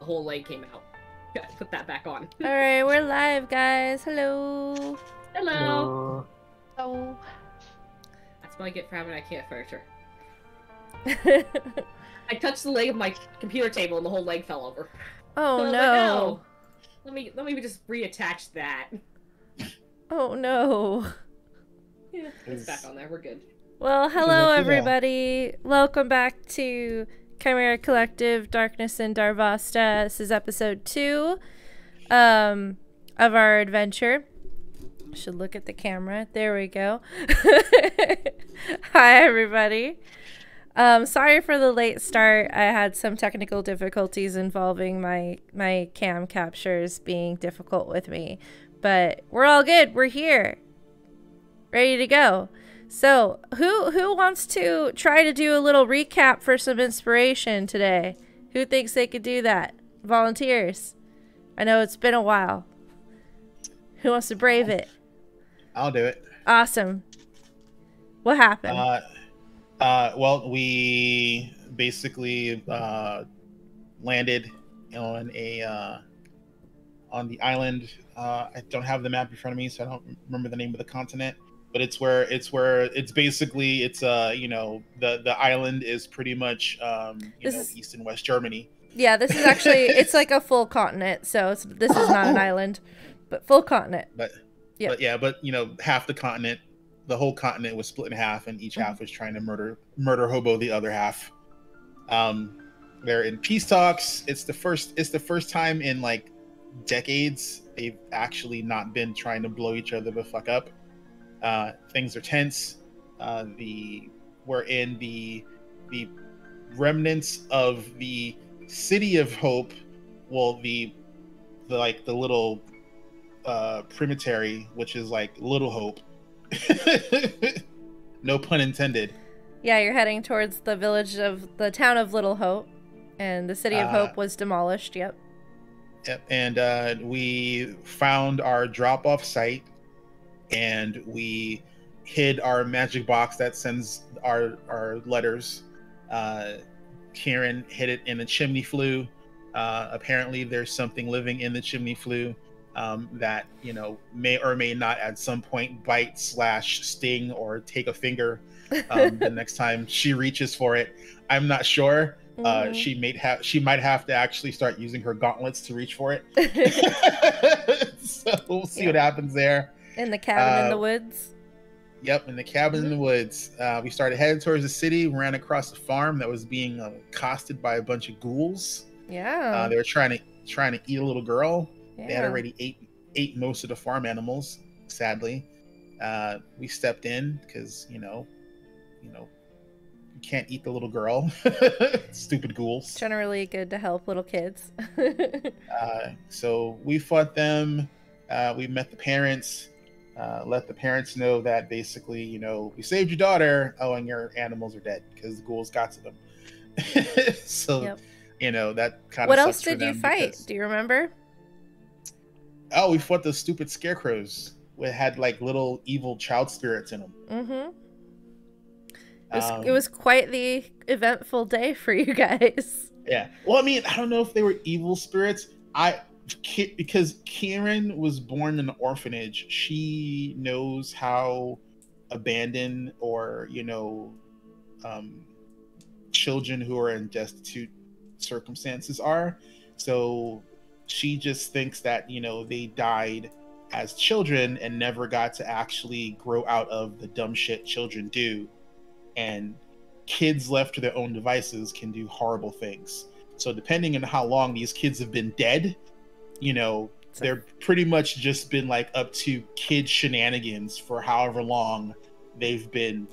the whole leg came out. Gotta put that back on. All right, we're live, guys. Hello. Hello. Hello. Oh. That's what I get for having IKEA furniture. I touched the leg of my computer table and the whole leg fell over. Oh So I was no. like, oh, let me just reattach that. Oh no. Yeah, it's back on there. We're good. Well, hello everybody. Welcome back to Chimera Collective, Darkness in Darvasta. This is episode 2 of our adventure. Should look at the camera. There we go. Hi everybody. Sorry for the late start. I had some technical difficulties involving my cam captures being difficult with me. But we're all good. We're here. Ready to go. So, who wants to try to do a little recap for some inspiration today? Who thinks they could do that? Volunteers. I know it's been a while. Who wants to brave it? I'll do it. Awesome. What happened? Well, we basically landed on the island. I don't have the map in front of me, so I don't remember the name of the continent. But it's basically the island is pretty much East and West Germany. Yeah, this is actually it's like a full continent, so this is not an island, but full continent. But half the continent, the whole continent was split in half, and each half was trying to murder hobo the other half. They're in peace talks. It's the first time in like decades they've actually not been trying to blow each other the fuck up. Things are tense. We're in the remnants of the city of Hope. Well, the little primitary, which is like Little Hope. No pun intended. Yeah, you're heading towards the town of Little Hope, and the city of Hope was demolished. Yep. Yep. And we found our drop-off site, and we hid our magic box that sends our letters. Kieran hid it in the chimney flue. Apparently, there's something living in the chimney flue that may or may not at some point bite / sting or take a finger the next time she reaches for it. I'm not sure. She might have to actually start using her gauntlets to reach for it. So we'll see what happens there. In the cabin in the woods. Yep, in the cabin in the woods. We started heading towards the city. We ran across a farm that was being accosted by a bunch of ghouls. Yeah. They were trying to eat a little girl. Yeah. They had already ate most of the farm animals. Sadly, we stepped in because you can't eat the little girl. Stupid ghouls. Generally good to help little kids. So we fought them. We met the parents. Let the parents know that basically, we saved your daughter. Oh, and your animals are dead because the ghouls got to them. So, yep. That kind of. What else did you fight? Do you remember? Oh, we fought those stupid scarecrows. We had like little evil child spirits in them. Mm-hmm. It was quite the eventful day for you guys. Yeah. Well, I mean, I don't know if they were evil spirits. Because Kieran was born in an orphanage, she knows how abandoned or children who are in destitute circumstances are. So she just thinks that they died as children and never got to actually grow out of the dumb shit children do. And kids left to their own devices can do horrible things. So depending on how long these kids have been dead, they're pretty much just been like up to kid shenanigans for however long they've been,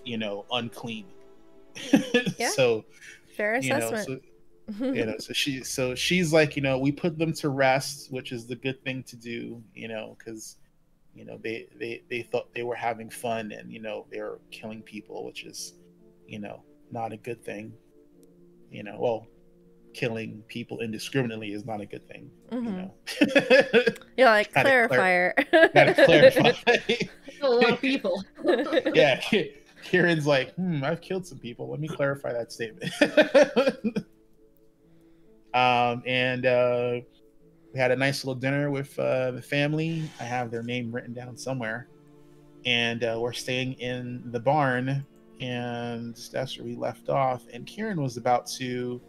unclean. Yeah. So fair assessment. So she's like, we put them to rest, which is the good thing to do, because they thought they were having fun and they were killing people, which is not a good thing. Well, killing people indiscriminately is not a good thing. You're like clarifier. Gotta clarify. A lot of people. Yeah, Kieran's like, I've killed some people. Let me clarify that statement. And we had a nice little dinner with the family. I have their name written down somewhere. And we're staying in the barn, and that's where we left off. And Kieran was about to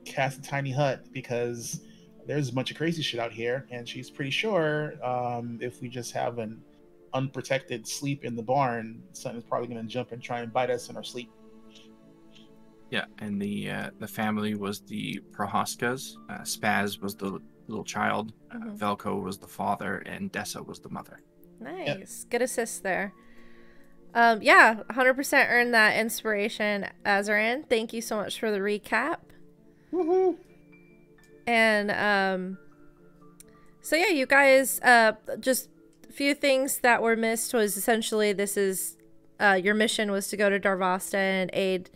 cast a tiny hut because there's a bunch of crazy shit out here, and she's pretty sure if we just have an unprotected sleep in the barn, something's probably going to jump and try and bite us in our sleep. Yeah, and the family was the Prohaskas. Spaz was the little child. Velko was the father, and Dessa was the mother. Nice. Yep. Good assist there. Yeah, 100% earned that inspiration, Azaran. Thank you so much for the recap. Woohoo! And so yeah, you guys, just a few things that were missed was essentially this is your mission was to go to Darvasta and aid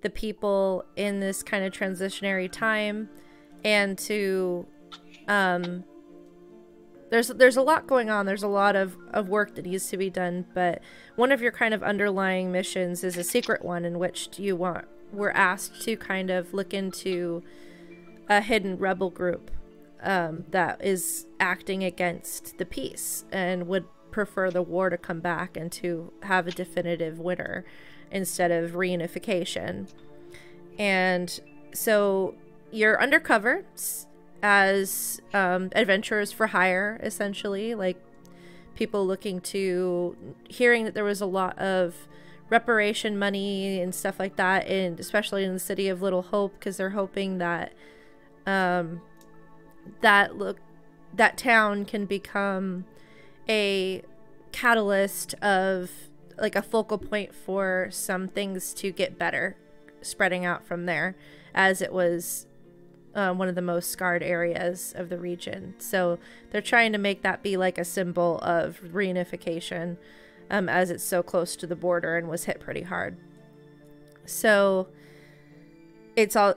the people in this kind of transitionary time, and to there's a lot going on. There's a lot of work that needs to be done, but one of your kind of underlying missions is a secret one in which we're asked to kind of look into a hidden rebel group that is acting against the peace and would prefer the war to come back and to have a definitive winner instead of reunification. And so you're undercover as adventurers for hire, essentially, like people looking to, hearing that there was a lot of reparation money and stuff like that, and especially in the city of Little Hope, because they're hoping that that town can become a catalyst of, like, a focal point for some things to get better, spreading out from there, as it was one of the most scarred areas of the region. So they're trying to make that be like a symbol of reunification, as it's so close to the border and was hit pretty hard. So it's a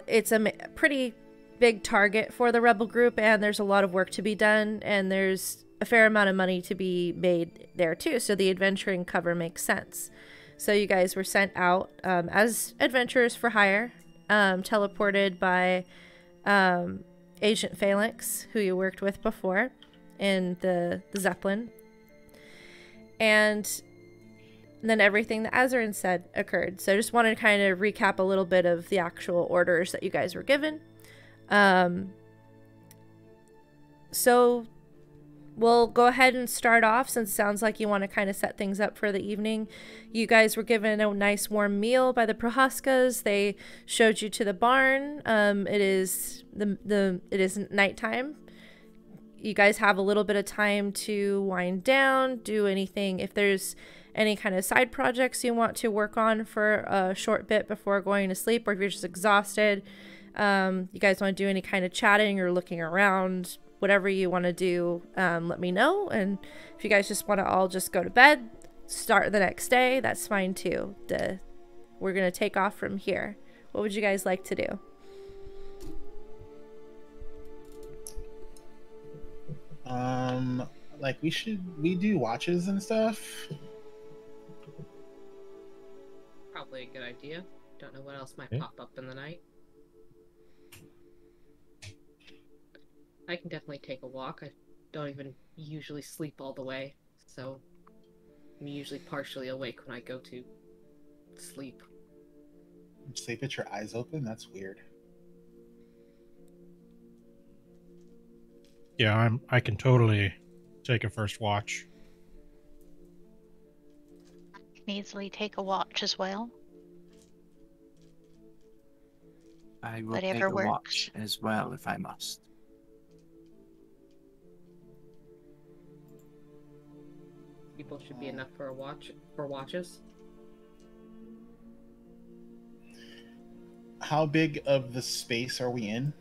pretty big target for the rebel group, and there's a lot of work to be done, and there's a fair amount of money to be made there too, so the adventuring cover makes sense. So you guys were sent out as adventurers for hire, teleported by Agent Phalanx, who you worked with before in the Zeppelin. And then everything that Azarin said occurred. So I just wanted to kind of recap a little bit of the actual orders that you guys were given. So we'll go ahead and start off, since it sounds like you want to kind of set things up for the evening. You guys were given a nice warm meal by the Prohaskas. They showed you to the barn. It is nighttime. You guys have a little bit of time to wind down, do anything. If there's any kind of side projects you want to work on for a short bit before going to sleep, or if you're just exhausted, you guys want to do any kind of chatting or looking around, whatever you want to do, let me know. And if you guys just want to all just go to bed, start the next day, that's fine too. We're going to take off from here. What would you guys like to do? Like, we do watches and stuff? Probably a good idea. Don't know what else might pop up in the night. I can definitely take a walk. I don't even usually sleep all the way, so I'm usually partially awake when I go to sleep. Sleep with your eyes open? That's weird. Yeah, I can totally take a first watch. I can easily take a watch as well. I will Whatever take a works. watch as well if I must. People should be enough for watches. How big of the space are we in?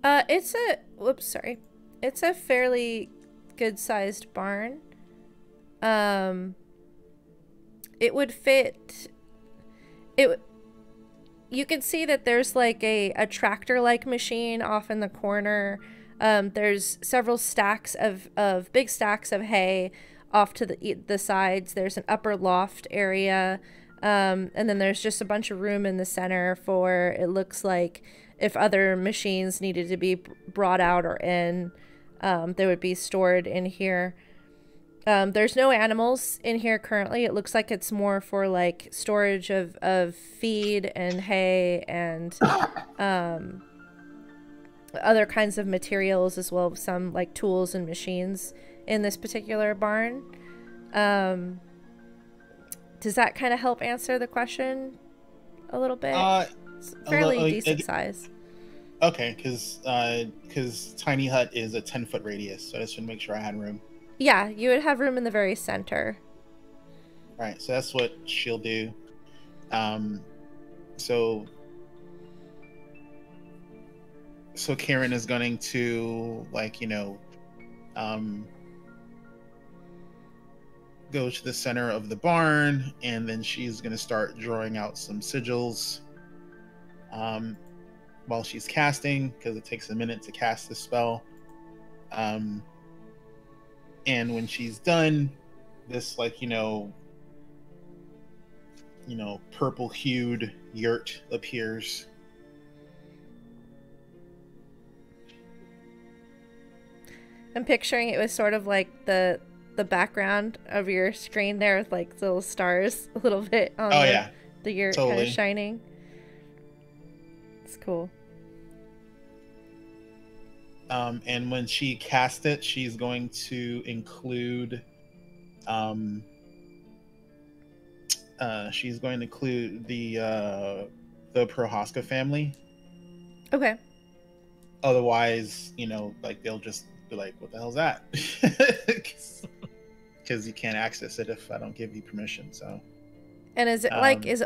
It's a fairly good-sized barn. It would fit. You can see that there's like a tractor-like machine off in the corner. There's several stacks of big stacks of hay off to the sides. There's an upper loft area And then there's just a bunch of room in the center for, it looks like, if other machines needed to be brought out or in, they would be stored in here. There's no animals in here currently. It looks like it's more for like storage of feed and hay and other kinds of materials, as well as some like tools and machines in this particular barn. Does that kind of help answer the question a little bit? It's fairly decent size. Okay, because tiny hut is a 10-foot radius, so I just want to make sure I had room. Yeah, you would have room in the very center. All right, so that's what she'll do. So Karen is going to, like, go to the center of the barn, and then she's going to start drawing out some sigils while she's casting, because it takes a minute to cast the spell. And when she's done, this purple hued yurt appears. I'm picturing it was sort of like the background of your screen there with like little stars a little bit on the yurt totally. Kind of shining. It's cool. And when she casts it, she's going to include the Prohaska family. Okay. Otherwise, they'll just be like, what the hell's that? Because you can't access it if I don't give you permission. So. And is it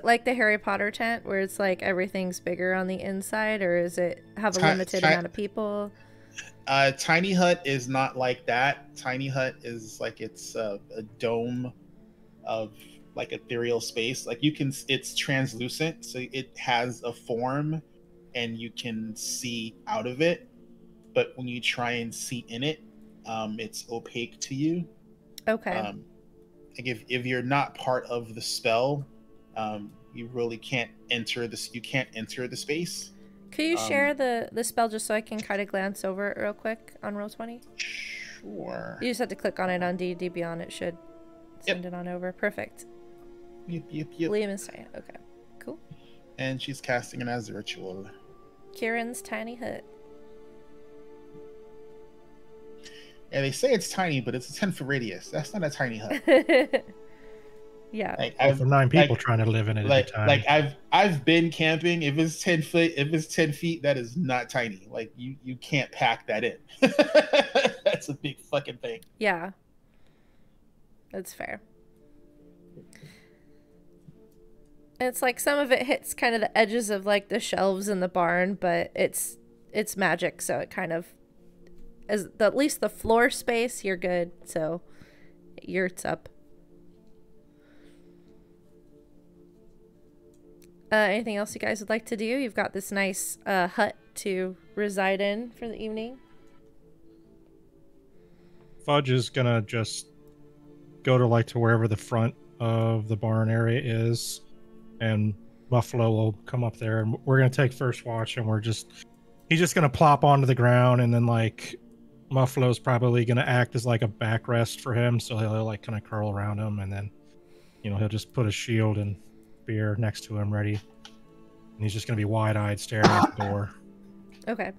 like the Harry Potter tent where it's like everything's bigger on the inside, or is it have a limited amount of people? Tiny hut is not like that. Tiny hut is like it's a dome of like ethereal space. Like it's translucent, so it has a form, and you can see out of it. But when you try and see in it, it's opaque to you. Okay. Like if you're not part of the spell, you really can't enter this. You can't enter the space. Could you share the spell just so I can kind of glance over it real quick on Roll20? Sure. You just have to click on it on D&D Beyond. It should send it on over. Perfect. Yep. Liam and Saya. Okay. Cool. And she's casting it as a ritual. Kieran's tiny hut. Yeah, they say it's tiny, but it's a 10-foot radius. That's not a tiny hut. Yeah. For 9 people trying to live in it at a time. Like I've been camping. If it's 10 feet, that is not tiny. Like you can't pack that in. That's a big fucking thing. Yeah. That's fair. It's like some of it hits kind of the edges of like the shelves in the barn, but it's magic, so it kind of at least the floor space, you're good. So yurt's up. Anything else you guys would like to do? You've got this nice hut to reside in for the evening. Fudge is gonna just go to wherever the front of the barn area is, and Buffalo will come up there, and we're gonna take first watch, and he's just gonna plop onto the ground, and then Muffalo's probably gonna act as like a backrest for him, so he'll like kind of curl around him, and then he'll just put a shield and beer next to him ready, and he's just gonna be wide-eyed staring at the door. Okay.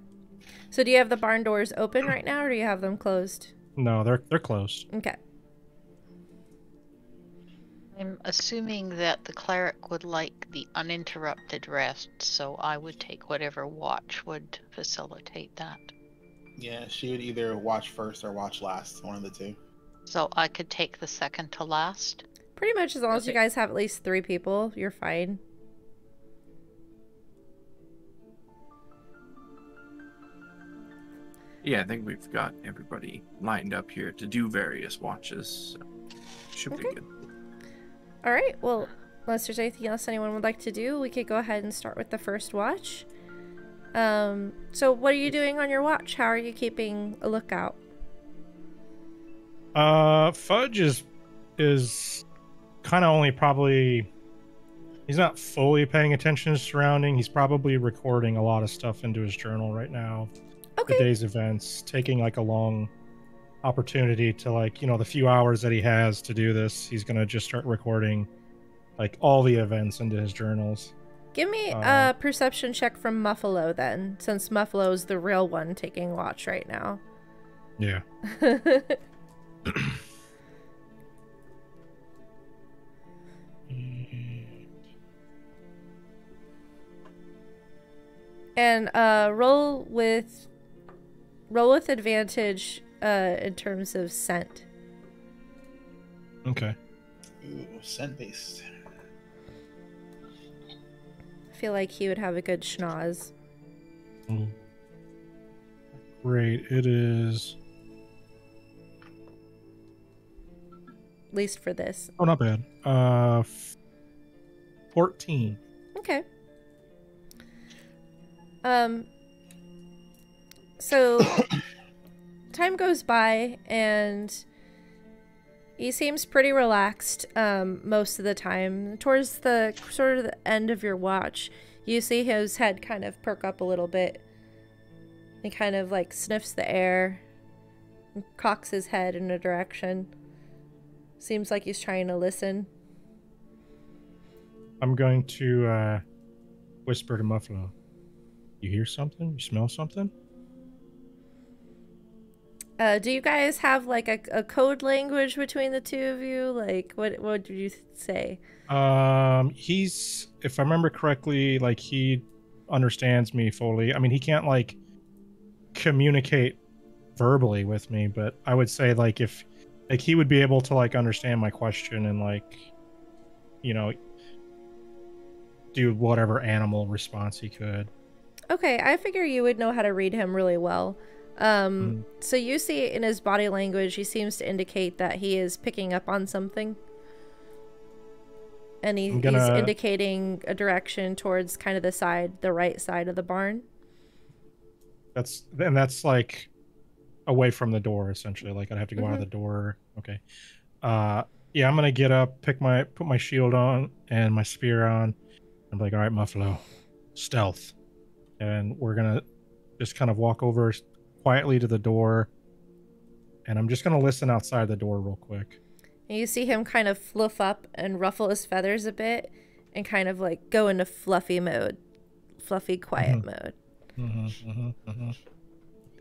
So do you have the barn doors open right now, or do you have them closed? No, they're closed. Okay. I'm assuming that the cleric would like the uninterrupted rest, so I would take whatever watch would facilitate that. Yeah, she would either watch first or watch last, one of the two. So I could take the second to last? Pretty much, as long as you guys have at least 3 people, you're fine. Yeah, I think we've got everybody lined up here to do various watches. So should be good. All right. Well, unless there's anything else anyone would like to do, we could go ahead and start with the first watch. So what are you doing on your watch? How are you keeping a lookout? Fudge is kind of only probably He's not fully paying attention to his surrounding. He's probably recording a lot of stuff into his journal right now. Okay. The day's events, taking like a long opportunity to like, the few hours that he has to do this, he's going to just start recording like all the events into his journals. Give me a perception check from Muffalo then, since Muffalo's the real one taking watch right now. Yeah. And roll with advantage in terms of scent. Okay. Ooh, scent based. I feel like he would have a good schnoz. Ooh. Great. It is. At least for this. Oh, not bad. 14. Okay. So time goes by and he seems pretty relaxed most of the time. Towards the sort of the end of your watch, you see his head kind of perk up a little bit. He kind of like sniffs the air and cocks his head in a direction. Seems like he's trying to listen. I'm going to whisper to Muffalo. You hear something? You smell something? Do you guys have like a code language between the two of you? Like, what did you say? He's, if I remember correctly, like he understands me fully. I mean, he can't like communicate verbally with me, but I would say like if like he would be able to like understand my question and like, do whatever animal response he could. Okay, I figure you would know how to read him really well. So you see in his body language, he seems to indicate that he is picking up on something. And he's indicating a direction towards kind of the right side of the barn. That's like away from the door, essentially. Like I'd have to go out of the door. Okay. Yeah, I'm gonna get up, put my shield on and my spear on. I'm like, all right, Muffalo, stealth. And we're gonna just kind of walk over quietly to the door, and I'm just gonna listen outside the door real quick. And you see him kind of fluff up and ruffle his feathers a bit and kind of like go into fluffy quiet mode.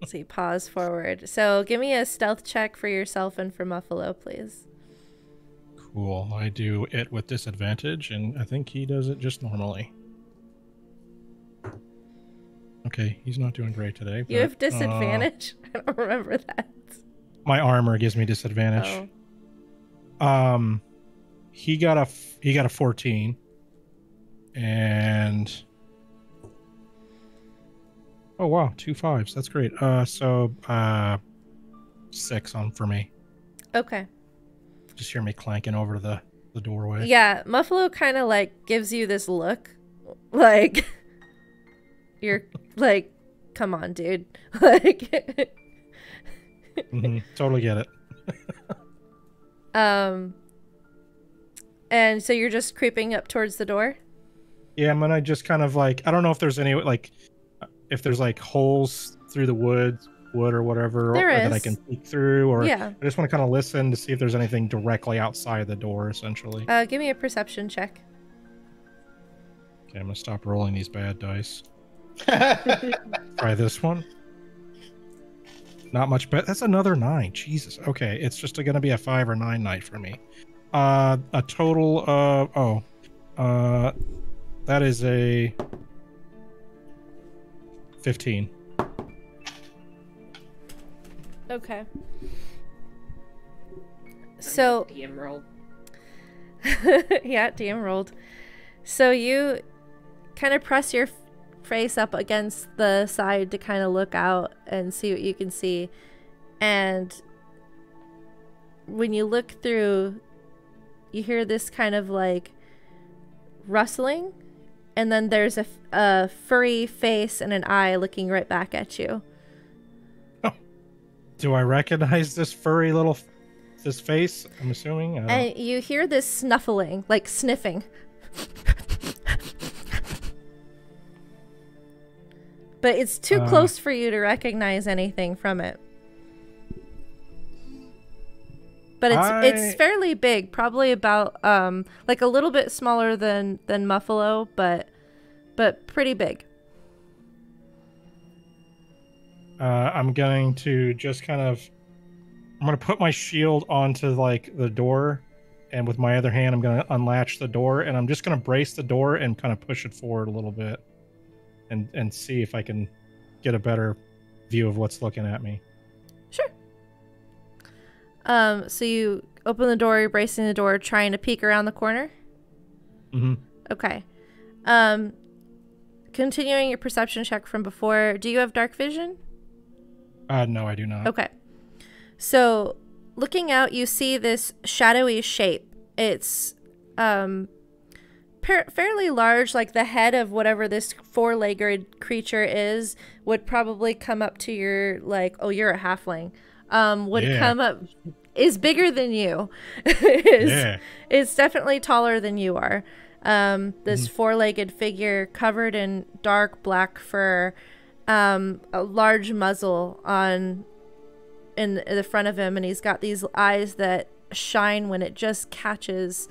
So you pause forward. So give me a stealth check for yourself and for Muffalo, please. Cool. I do it with disadvantage, and I think he does it just normally. Okay, he's not doing great today. You have disadvantage? I don't remember that. My armor gives me disadvantage. Oh. He got a 14, and oh wow, 2 5s. That's great. So 6 on for me. Okay. Just hear me clanking over the doorway. Yeah, Muffalo kind of like gives you this look, like you're like, come on, dude. Like, totally get it. And so you're just creeping up towards the door? Yeah, I'm gonna just kind of like, I don't know if there's any like, if there's like holes through the wood or whatever that I can peek through, or yeah. I just want to kind of listen to see if there's anything directly outside the door, essentially. Give me a perception check. Okay, I'm gonna stop rolling these bad dice. Try this one. Not much better. That's another 9. Jesus. Okay, it's just gonna be a 5 or 9 night for me. A total of that is a 15. Okay. So DM roll. yeah, DM rolled. So you kind of press your face up against the side to kind of look out and see what you can see. And when you look through, you hear this kind of like rustling, and then there's a furry face and an eye looking right back at you. Oh. Do I recognize this furry this face? I'm assuming. And you hear this snuffling, like sniffing. But it's too close for you to recognize anything from it. But it's fairly big, probably about like a little bit smaller than Muffalo, but pretty big. I'm going to just I'm going to put my shield onto like the door, and with my other hand I'm going to unlatch the door, and I'm just going to brace the door and kind of push it forward a little bit and see if I can get a better view of what's looking at me. Sure. So you open the door, you're bracing the door, trying to peek around the corner? Mm-hmm. Okay. Continuing your perception check from before, do you have dark vision? No, I do not. Okay. So, looking out, you see this shadowy shape. It's fairly large, like the head of whatever this four-legged creature is would probably come up to your, like, oh, you're a halfling. Come up, is bigger than you. It's definitely taller than you are. This four-legged figure covered in dark black fur, a large muzzle in the front of him, and he's got these eyes that shine when it just catches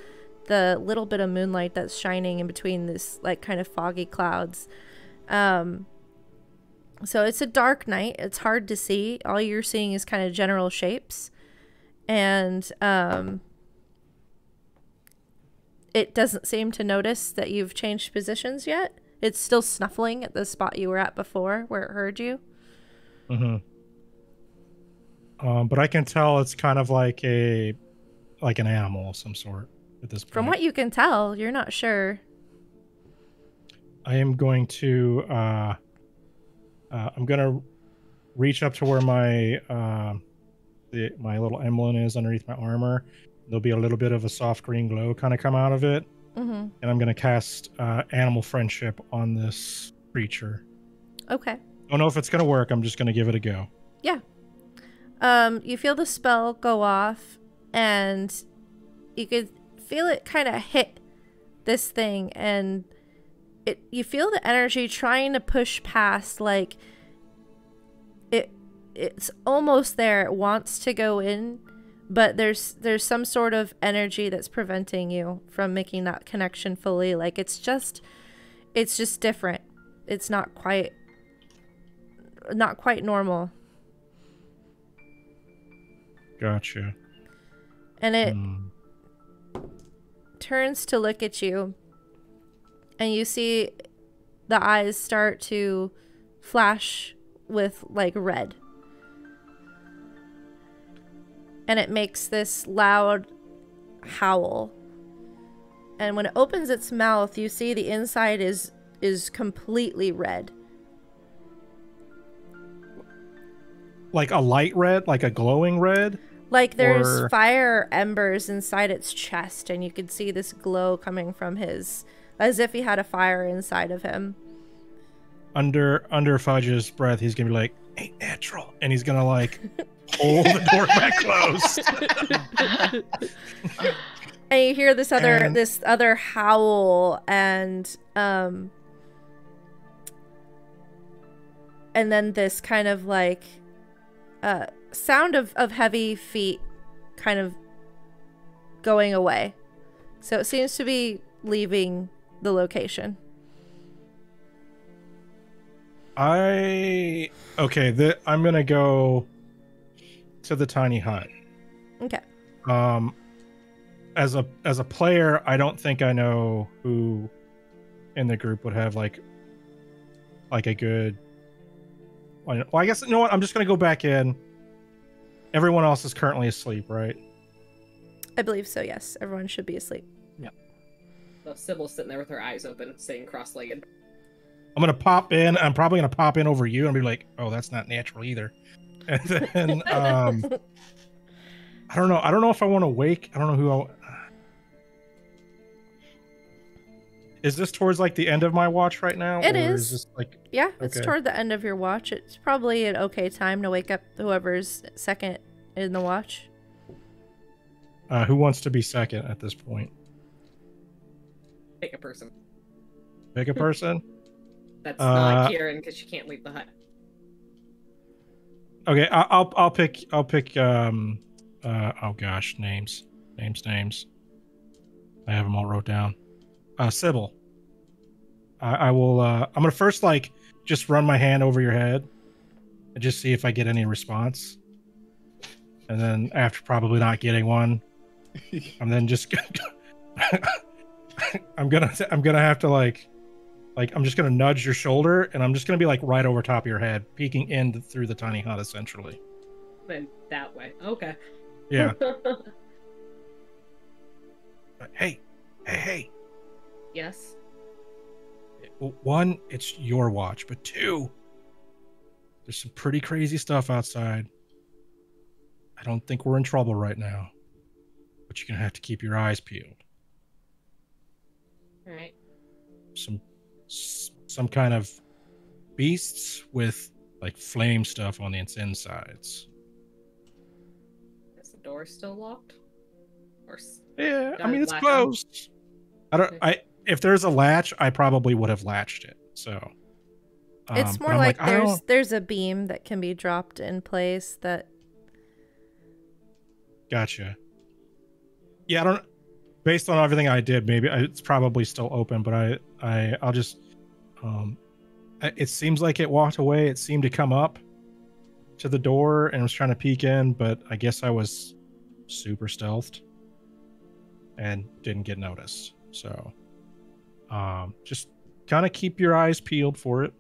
the little bit of moonlight that's shining in between this like kind of foggy clouds. So it's a dark night. It's hard to see. All you're seeing is kind of general shapes. And it doesn't seem to notice that you've changed positions yet. It's still snuffling at the spot you were at before where it heard you. Mm-hmm. But I can tell it's kind of like an animal of some sort at this point. From what you can tell, you're not sure. I am going to I'm gonna reach up to where my my little emblem is underneath my armor. There'll be a little bit of a soft green glow kind of come out of it. Mm-hmm. And I'm gonna cast animal friendship on this creature. Okay. Don't know if it's gonna work. I'm just gonna give it a go. Yeah. You feel the spell go off, and you could feel it kind of hit this thing, and you feel the energy trying to push past, like it's almost there. It wants to go in, but there's some sort of energy that's preventing you from making that connection fully. Like it's just different. It's not quite normal. Gotcha. And it turns to look at you, and you see the eyes start to flash with like red. And it makes this loud howl. And when it opens its mouth, you see the inside is completely red. Like a light red? Like a glowing red? Like there's fire embers inside its chest, and you can see this glow coming from his, as if he had a fire inside of him. Under Fudge's breath, he's gonna be like, "Ain't natural," and he's gonna like hold the door back closed. And you hear this other howl, and then this kind of like sound of heavy feet kind of going away. So it seems to be leaving the location. I'm gonna go to the tiny hut. Okay. As a player, I don't think I know who in the group would have like a good. Well, I guess you know what? I'm just gonna go back in. Everyone else is currently asleep, right? I believe so. Yes, everyone should be asleep. Yeah. So Sybil's sitting there with her eyes open, sitting cross-legged. I'm gonna pop in. I'm probably gonna pop in over you and be like, "Oh, that's not natural either." And then I don't know. I don't know if I want to wake. I don't know who. Is this towards like the end of my watch right now? It is. This, like, yeah, it's toward the end of your watch. It's probably an okay time to wake up whoever's second in the watch. Who wants to be second at this point? Pick a person. Pick a person. That's not Kieran because she can't leave the hut. Okay, I'll pick oh gosh, names. I have them all wrote down. Sybil. I will I'm gonna first like just run my hand over your head and just see if I get any response. And then after probably not getting one, I'm then just I'm gonna have to like I'm just gonna nudge your shoulder and I'm just gonna be like right over top of your head, peeking in through the tiny hut essentially. Then that way. Okay. Yeah. Hey. Yes. One, it's your watch, but two, there's some pretty crazy stuff outside. I don't think we're in trouble right now, but you're gonna have to keep your eyes peeled. All right. Some kind of beasts with like flame stuff on the insides. Is the door still locked? Or yeah, I mean it's closed. If there's a latch, I probably would have latched it. So it's more like there's a beam that can be dropped in place that. Gotcha. Yeah, I don't. Based on everything I did, maybe it's probably still open, but I'll just. It seems like it walked away. It seemed to come up to the door and was trying to peek in, but I guess I was super stealthed and didn't get noticed. So, just kind of keep your eyes peeled for it,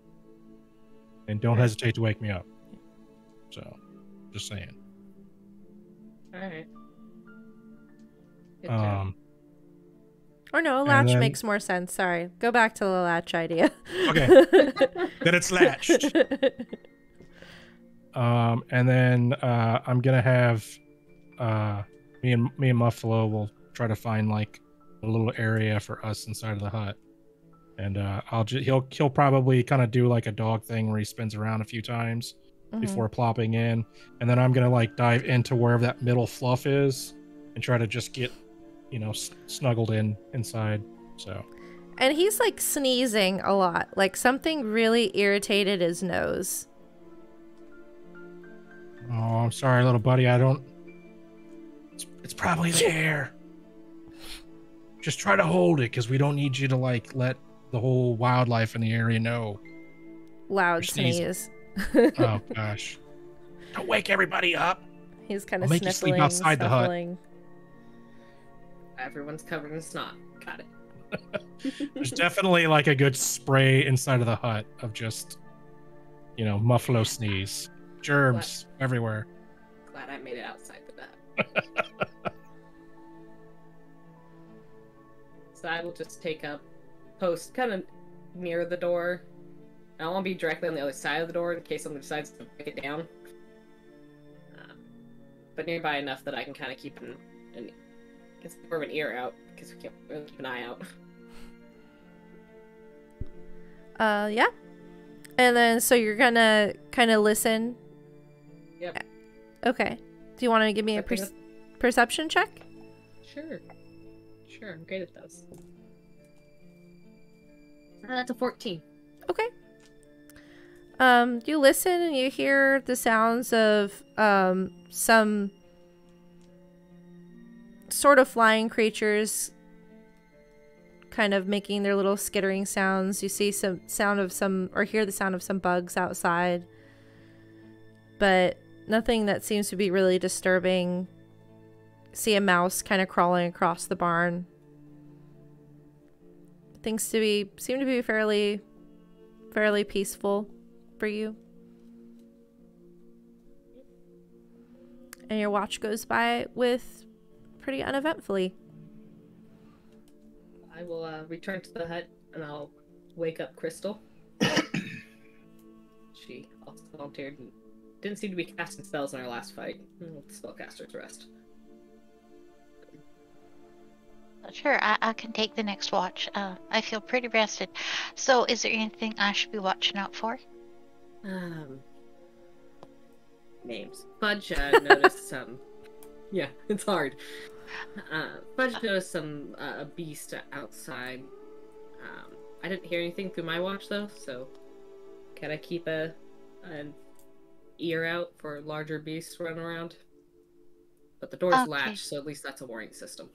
and don't hesitate to wake me up. So, just saying. All right. Or no, latch makes more sense. Sorry. Go back to the latch idea. Okay. Then it's latched. And then I'm gonna have me and Muffalo will try to find like a little area for us inside of the hut. And he'll probably kind of do like a dog thing where he spins around a few times before plopping in. And then I'm gonna like dive into wherever that middle fluff is and try to just get snuggled inside. So, and he's like sneezing a lot, like something really irritated his nose. Oh, I'm sorry, little buddy. It's probably the air. Just try to hold it, because we don't need you to like let the whole wildlife in the area know. Loud sneeze. Oh gosh! Don't wake everybody up. He's kind of sniffling. Make you sleep outside the hut. Everyone's covered in snot. Got it. There's definitely like a good spray inside of the hut of just, Muffalo sneeze. Germs everywhere. Glad I made it outside with that. So I will just take a post kind of near the door. I don't want to be directly on the other side of the door in case someone decides to break it down. But nearby enough that I can kind of keep it's more of an ear out, because we can't really keep an eye out. Yeah. And then, so you're gonna kind of listen? Yep. Okay. Do you want to give me a perception check? Sure, I'm great at those. That's a 14. Okay. You listen and you hear the sounds of some sort of flying creatures kind of making their little skittering sounds. You see some sound of hear the sound of some bugs outside, but nothing that seems to be really disturbing. See a mouse kind of crawling across the barn. Things seem to be fairly peaceful for you. And your watch goes by with pretty uneventfully. I will return to the hut and I'll wake up Crystal. She also volunteered and didn't seem to be casting spells in our last fight. Spellcaster's rest. Sure, I can take the next watch. I feel pretty rested. So, is there anything I should be watching out for? Names. Fudge noticed some. Yeah, it's hard. Fudge noticed some a beast outside. I didn't hear anything through my watch though, so can I keep an ear out for larger beasts running around? But the door's latched, so at least that's a warning system.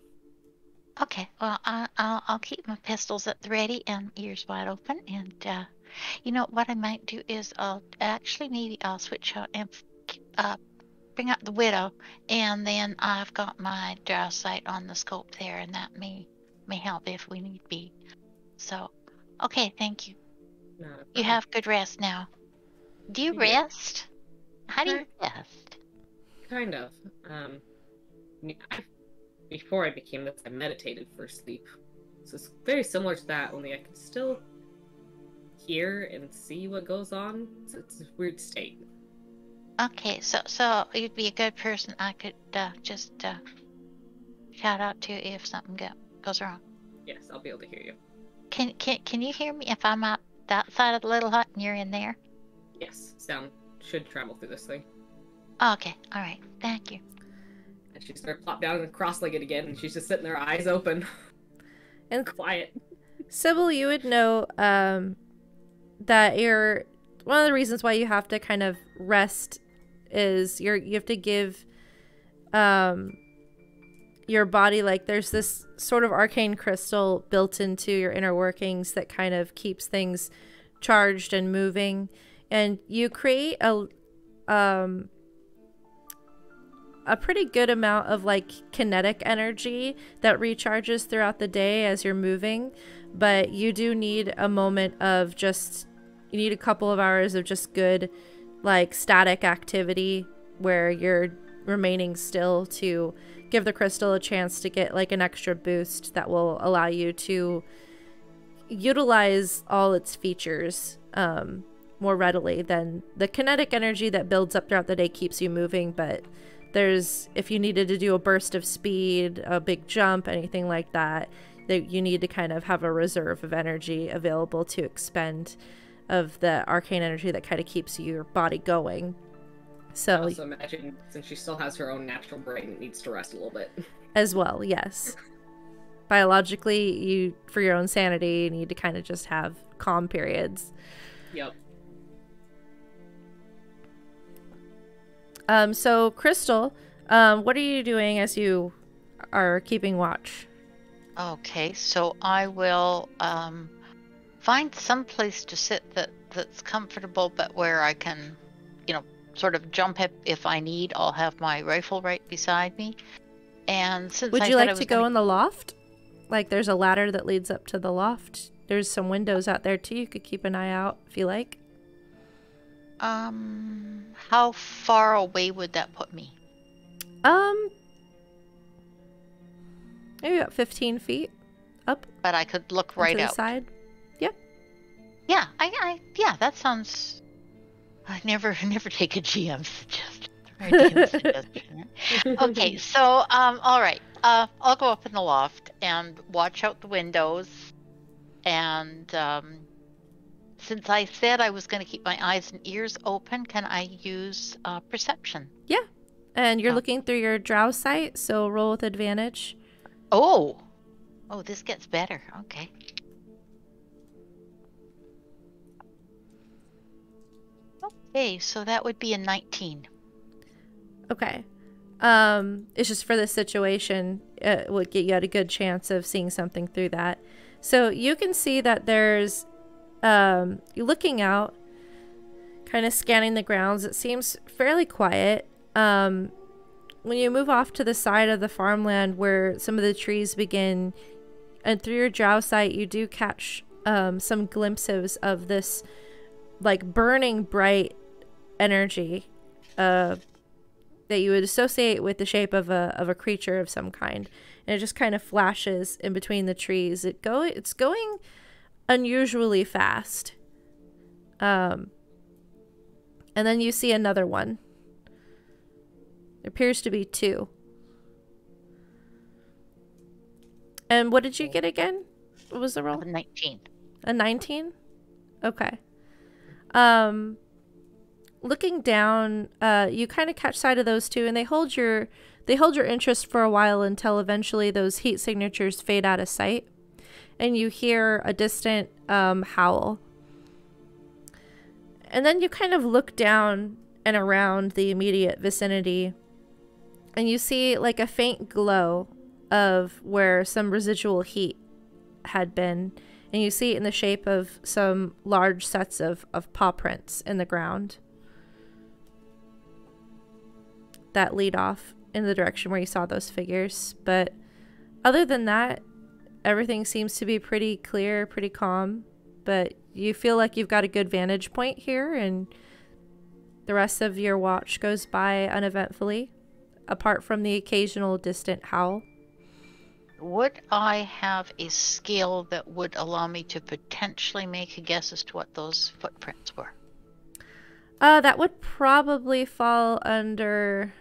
Okay, well, I'll keep my pistols at the ready and ears wide open. And you know what I might do is maybe I'll switch out and bring out the widow, and then I've got my draw sight on the scope there, and that may help if we need be. So, okay, thank you. You have good rest now. Do you rest? How do you rest? Kind of. Before I became this, I meditated for sleep. So it's very similar to that, only I can still hear and see what goes on. It's a weird state. Okay, so you'd be a good person I could just shout out to if something goes wrong. Yes, I'll be able to hear you. Can you hear me if I'm out that side of the little hut and you're in there? Yes, sound should travel through this thing. Okay, all right, thank you. And she started plop down and cross-legged again, and she's just sitting there, eyes open, and quiet. Sybil, you would know that one of the reasons why you have to kind of rest is you have to give your body, like, there's this sort of arcane crystal built into your inner workings that kind of keeps things charged and moving, and you create a pretty good amount of like kinetic energy that recharges throughout the day as you're moving, but you do need a moment of you need a couple of hours of just good like static activity where you're remaining still to give the crystal a chance to get like an extra boost that will allow you to utilize all its features more readily than the kinetic energy that builds up throughout the day keeps you moving. But if you needed to do a burst of speed, a big jump, anything like that, you need to kind of have a reserve of energy available to expend of the arcane energy that kind of keeps your body going. So I also imagine, since she still has her own natural brain, it needs to rest a little bit. As well, yes. Biologically, for your own sanity, you need to kind of just have calm periods. Yep. So, Crystal, what are you doing as you are keeping watch? Okay, so I will find some place to sit that's comfortable, but where I can, sort of jump if I need. I'll have my rifle right beside me. And since would you like to go in the loft? Like, there's a ladder that leads up to the loft. There's some windows out there too. You could keep an eye out if you like. How far away would that put me? Maybe about 15 feet up. But I could look right to out. The side. Yep. Yeah, yeah, that sounds. I never take a GM suggestion. Okay, so all right. I'll go up in the loft and watch out the windows. And since I said I was going to keep my eyes and ears open, can I use perception? Yeah. And you're looking through your drow sight, so roll with advantage. Oh, this gets better. Okay. Okay, so that would be a 19. Okay. It's just for this situation, it would get you at a good chance of seeing something through that. So you can see that there's, you're looking out, kind of scanning the grounds. It seems fairly quiet. When you move off to the side of the farmland where some of the trees begin, and through your drow sight, you do catch some glimpses of this like burning bright energy that you would associate with the shape of a creature of some kind, and it just kind of flashes in between the trees. It's going unusually fast, and then you see another one. There appears to be two. And what did you get again? What was the roll? A 19. A 19? Okay. Looking down, you kind of catch sight of those two, and they hold your interest for a while until eventually those heat signatures fade out of sight. and you hear a distant howl. And then you kind of look down and around the immediate vicinity, and you see like a faint glow of where some residual heat had been. And you see it in the shape of some large sets of paw prints in the ground that lead off in the direction where you saw those figures. But other than that, everything seems to be pretty clear, pretty calm. But you feel like you've got a good vantage point here, and the rest of your watch goes by uneventfully, apart from the occasional distant howl. Would I have a skill that would allow me to potentially make a guess as to what those footprints were? That would probably fall under...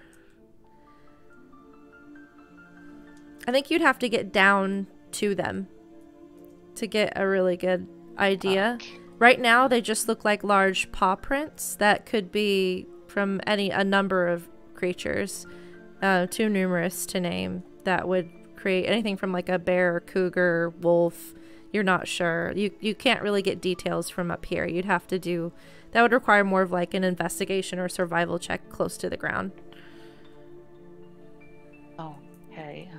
I think you'd have to get down to them to get a really good idea. Okay. Right now, they just look like large paw prints that could be from a number of creatures, too numerous to name, that would create anything from like a bear, cougar, wolf. You're not sure. You can't really get details from up here. You'd have to do... That would require more of like an investigation or survival check close to the ground. Okay,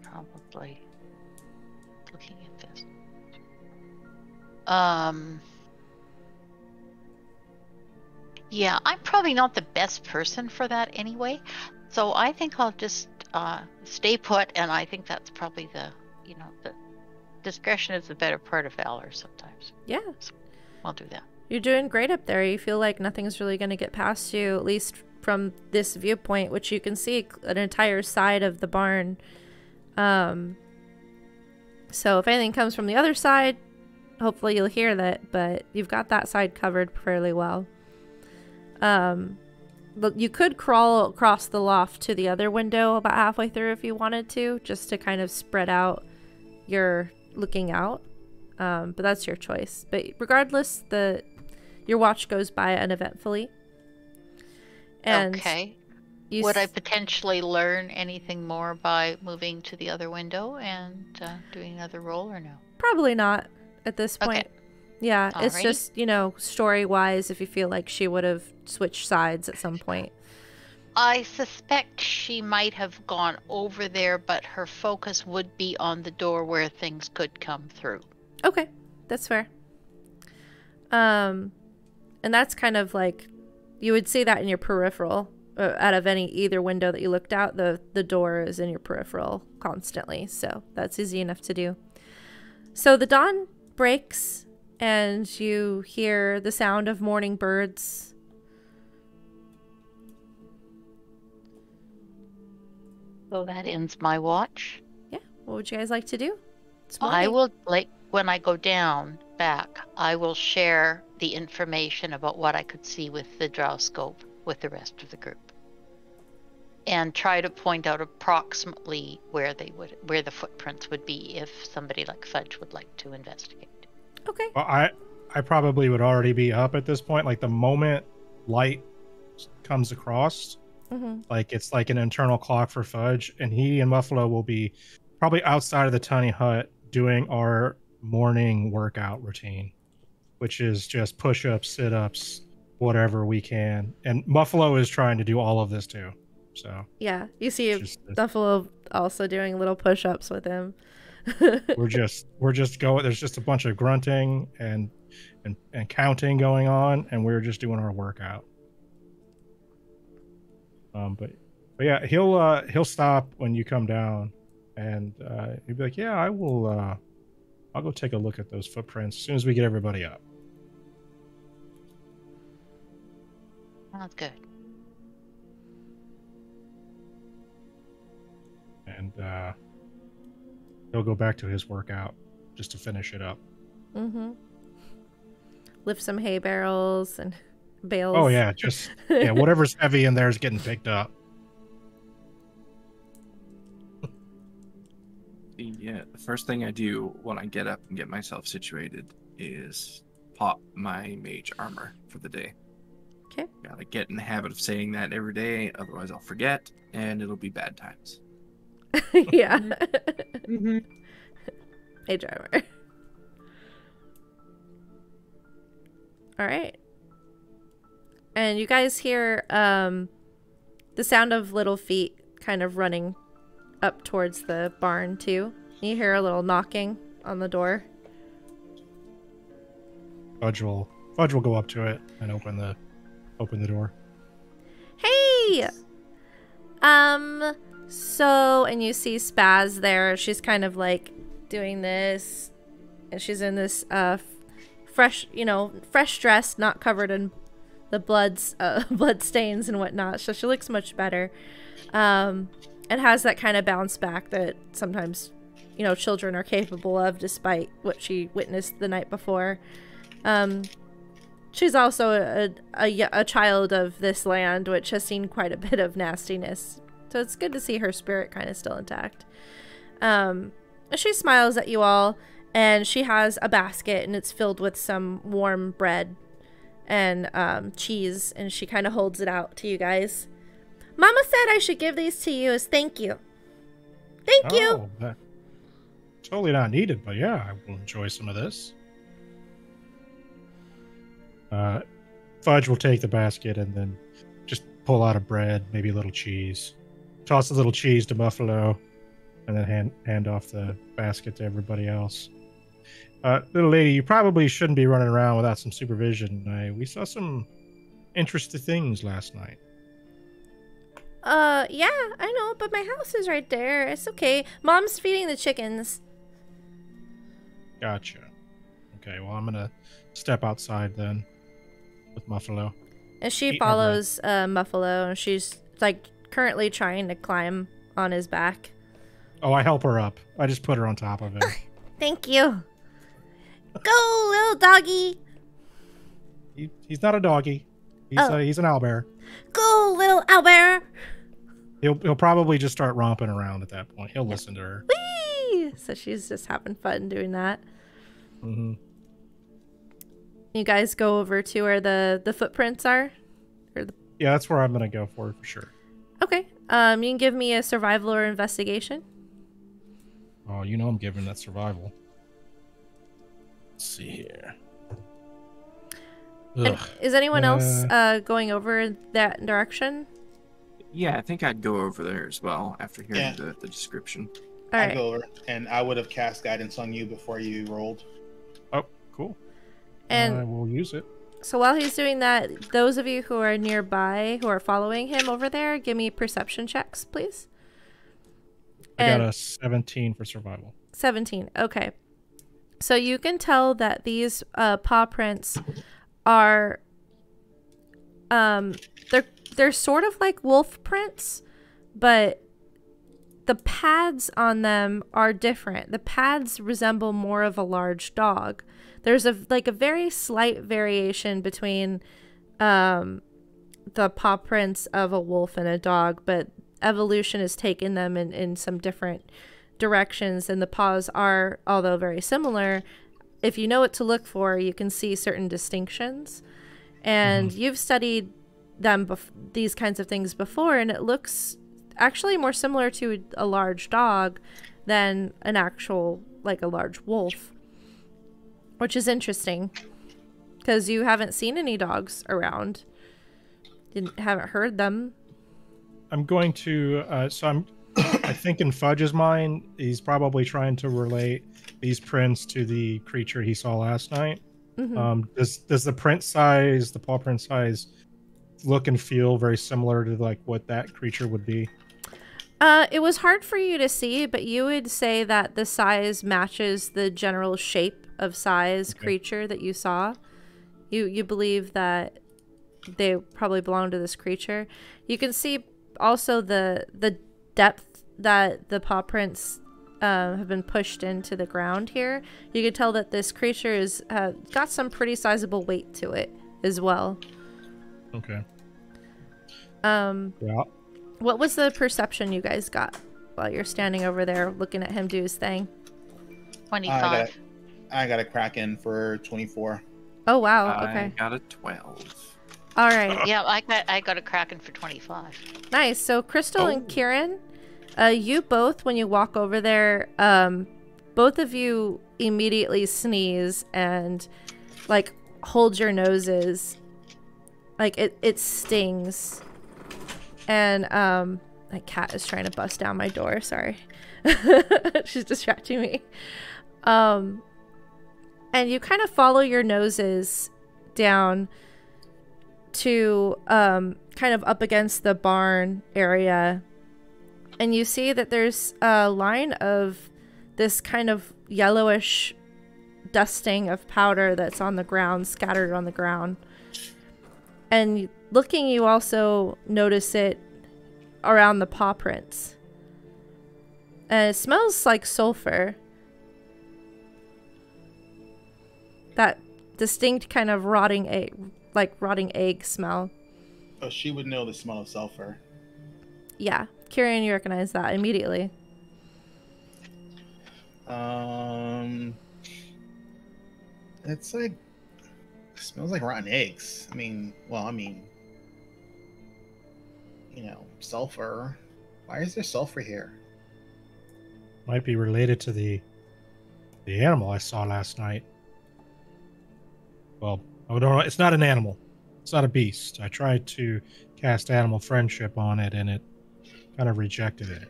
probably looking at this. Yeah, I'm probably not the best person for that anyway. So I think I'll just stay put, and I think that's probably the discretion is the better part of valor sometimes. Yeah. So I'll do that. You're doing great up there. You feel like nothing's really going to get past you, at least from this viewpoint, which you can see an entire side of the barn. So if anything comes from the other side, hopefully you'll hear that, but you've got that side covered fairly well. But you could crawl across the loft to the other window about halfway through if you wanted to, just to kind of spread out your looking out. But that's your choice. But regardless, your watch goes by uneventfully. And okay. Would I potentially learn anything more by moving to the other window and doing another roll, or no? Probably not at this point. Okay. Yeah, Alrighty. It's just, story-wise, if you feel like she would have switched sides at some point. I suspect she might have gone over there, but her focus would be on the door where things could come through. Okay, that's fair. And that's kind of like, you would see that in your peripheral. Out of either window that you looked out, the door is in your peripheral constantly, so that's easy enough to do. So the dawn breaks, and you hear the sound of morning birds. So that ends my watch. Yeah, what would you guys like to do? I will, when I go down back, I will share the information about what I could see with the drow scope with the rest of the group, and try to point out approximately where the footprints would be if somebody like Fudge would like to investigate. Okay. Well, I probably would already be up at this point. Like the moment light comes across, like it's like an internal clock for Fudge, and he and Muffalo will be probably outside of the tiny hut doing our morning workout routine, which is just push-ups, sit-ups, whatever we can. And Muffalo is trying to do all of this too. So yeah, you see Buffalo also doing little push-ups with him. we're just going. There's just a bunch of grunting and counting going on, and we're just doing our workout. But yeah, he'll stop when you come down, and he'll be like, "Yeah, I will. I'll go take a look at those footprints as soon as we get everybody up." Sounds good. And he'll go back to his workout just to finish it up. Lift some hay barrels and bales. Oh yeah, just whatever's heavy in there is getting picked up. The first thing I do when I get up and get myself situated is pop my mage armor for the day. Okay. Gotta get in the habit of saying that every day, otherwise I'll forget, and it'll be bad times. Yeah. mage armor. All right. And you guys hear the sound of little feet kind of running up towards the barn too. You hear a little knocking on the door. Fudge will go up to it and open the door. Hey! So, and you see Spaz there. She's kind of like doing this, and she's in this fresh dress, not covered in the blood stains and whatnot. So she looks much better, and has that kind of bounce back that sometimes, children are capable of, despite what she witnessed the night before. She's also a child of this land, which has seen quite a bit of nastiness. So it's good to see her spirit kind of still intact. She smiles at you all, and she has a basket, and it's filled with some warm bread and cheese, and she kind of holds it out to you guys. Mama said I should give these to you as thank you. Thank you! Totally not needed, but yeah, I will enjoy some of this. Fudge will take the basket and then just pull out a bread, maybe a little cheese. Toss a little cheese to Buffalo, and then hand off the basket to everybody else. Little lady, you probably shouldn't be running around without some supervision. We saw some interesting things last night. Yeah, I know, but my house is right there. It's okay. Mom's feeding the chickens. Gotcha. Okay, well, I'm gonna step outside then with Muffalo. And she follows Muffalo, and she's like currently trying to climb on his back. Oh, I help her up. I just put her on top of it. Thank you. Go, little doggy. He's not a doggy. He's an owlbear. Go, little owlbear. He'll probably just start romping around at that point. He'll listen to her. Whee! So she's just having fun doing that. Mm-hmm. You guys go over to where the footprints are? Yeah, that's where I'm going to go for sure. Okay. You can give me a survival or investigation. Oh, I'm giving that survival. Let's see here. Is anyone else going over that direction? Yeah, I think I'd go over there as well after hearing the description. All right. I'll go over, and I would have cast guidance on you before you rolled. Oh, cool. And I will use it. So while he's doing that, those of you who are nearby, who are following him over there, give me perception checks, please. I got a 17 for survival. 17, okay. So you can tell that these paw prints are, they're sort of like wolf prints, but the pads on them are different. The pads resemble more of a large dog. There's a very slight variation between the paw prints of a wolf and a dog, but evolution has taken them in some different directions, and the paws are, although very similar, if you know what to look for, you can see certain distinctions. And you've studied these kinds of things before, and it looks actually more similar to a large dog than an actual, like a large wolf. Which is interesting, because you haven't seen any dogs around. Haven't heard them. I'm going to, I think in Fudge's mind, he's probably trying to relate these prints to the creature he saw last night. Mm-hmm. Does the print size, the paw print size, look and feel very similar to like what that creature would be? It was hard for you to see, but you would say that the size matches the general shape of size creature that you saw. You believe that they probably belong to this creature. You can see also the depth that the paw prints have been pushed into the ground here. You can tell that this creature is got some pretty sizable weight to it as well. Okay. Yeah. What was the perception you guys got while you're standing over there looking at him do his thing? 25. I got a Kraken for 24. Oh, wow. Okay. I got a 12. All right. Yeah, I got a Kraken for 25. Nice. So Crystal and Kieran, you both, when you walk over there, both of you immediately sneeze and like hold your noses. Like it stings. And my cat is trying to bust down my door, sorry. She's distracting me. And you kind of follow your noses down to kind of up against the barn area, and you see that there's a line of this kind of yellowish dusting of powder that's on the ground, scattered on the ground. And looking, you also notice it around the paw prints, and it smells like sulfur. That distinct kind of rotting egg smell. Oh, she would know the smell of sulfur. Yeah, Kieran, you recognize that immediately. It's like, it smells like rotten eggs. I mean, sulfur. Why is there sulfur here? Might be related to the animal I saw last night. Well, I don't know. It's not an animal. It's not a beast. I tried to cast animal friendship on it, and it kind of rejected it.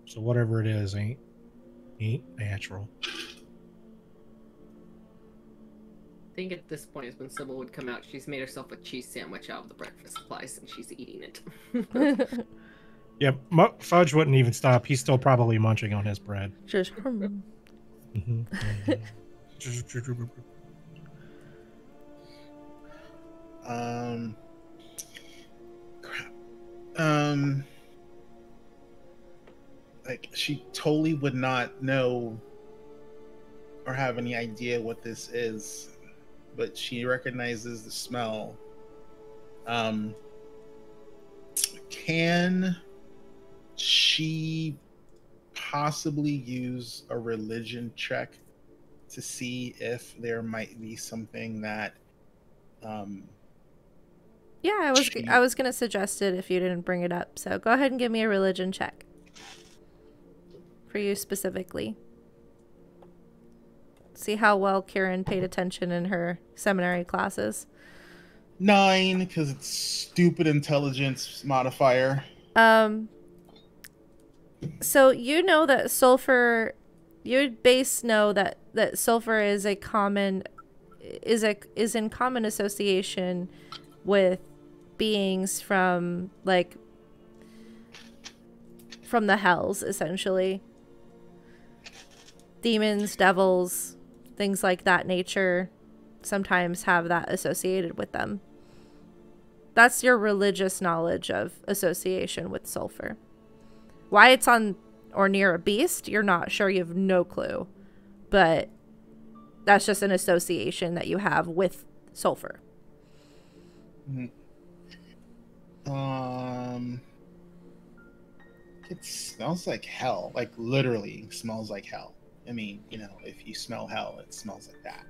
So whatever it is ain't natural. I think at this point is when Sybil would come out. She's made herself a cheese sandwich out of the breakfast supplies, and she's eating it. Yeah, Fudge wouldn't even stop. He's still probably munching on his bread. Just. Crap. Like, she totally would not know or have any idea what this is, but she recognizes the smell. Can she possibly use a religion check to see if there might be something that Yeah, I was gonna suggest it if you didn't bring it up. So go ahead and give me a religion check. For you specifically. See how well Kieran paid attention in her seminary classes. 9, because it's stupid intelligence modifier. So you know that sulfur, your base know that sulfur is in common association with beings from the hells, essentially. Demons, devils, things like that nature sometimes have that associated with them. That's your religious knowledge of association with sulfur. Why it's on or near a beast, you're not sure. You have no clue. But that's just an association that you have with sulfur. It smells like hell. Like, literally smells like hell. I mean, if you smell hell, it smells like that.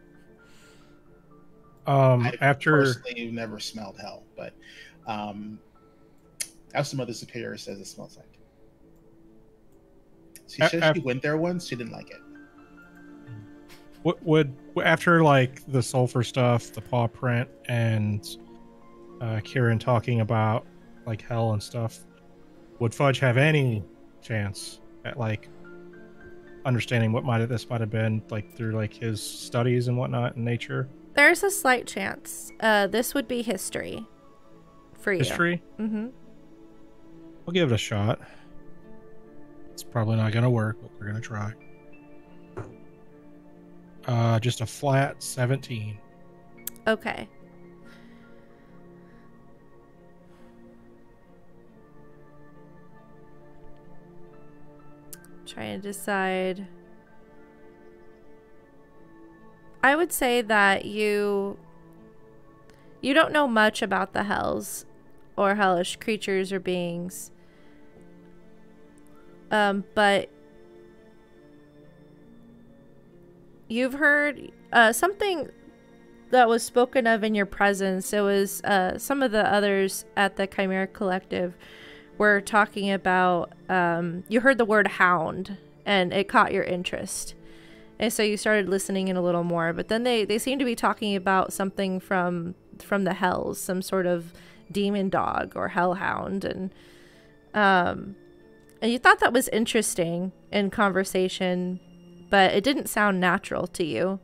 I personally never smelled hell, but as some other superior says, it smells like. She said she went there once. She didn't like it. What would, after like the sulfur stuff, the paw print, and Kieran talking about like hell and stuff, would Fudge have any chance at like understanding what this might have been, like through like his studies and whatnot in nature? There's a slight chance. This would be history for you. History? Mm-hmm. I'll give it a shot. It's probably not going to work, but we're going to try. Just a flat 17. Okay. Trying to decide. I would say that you don't know much about the hells or hellish creatures or beings. But you've heard something that was spoken of in your presence. It was some of the others at the Chimera Collective were talking about, you heard the word hound and it caught your interest. And so you started listening in a little more, but then they seem to be talking about something from the hells, some sort of demon dog or hellhound, and you thought that was interesting in conversation, but it didn't sound natural to you.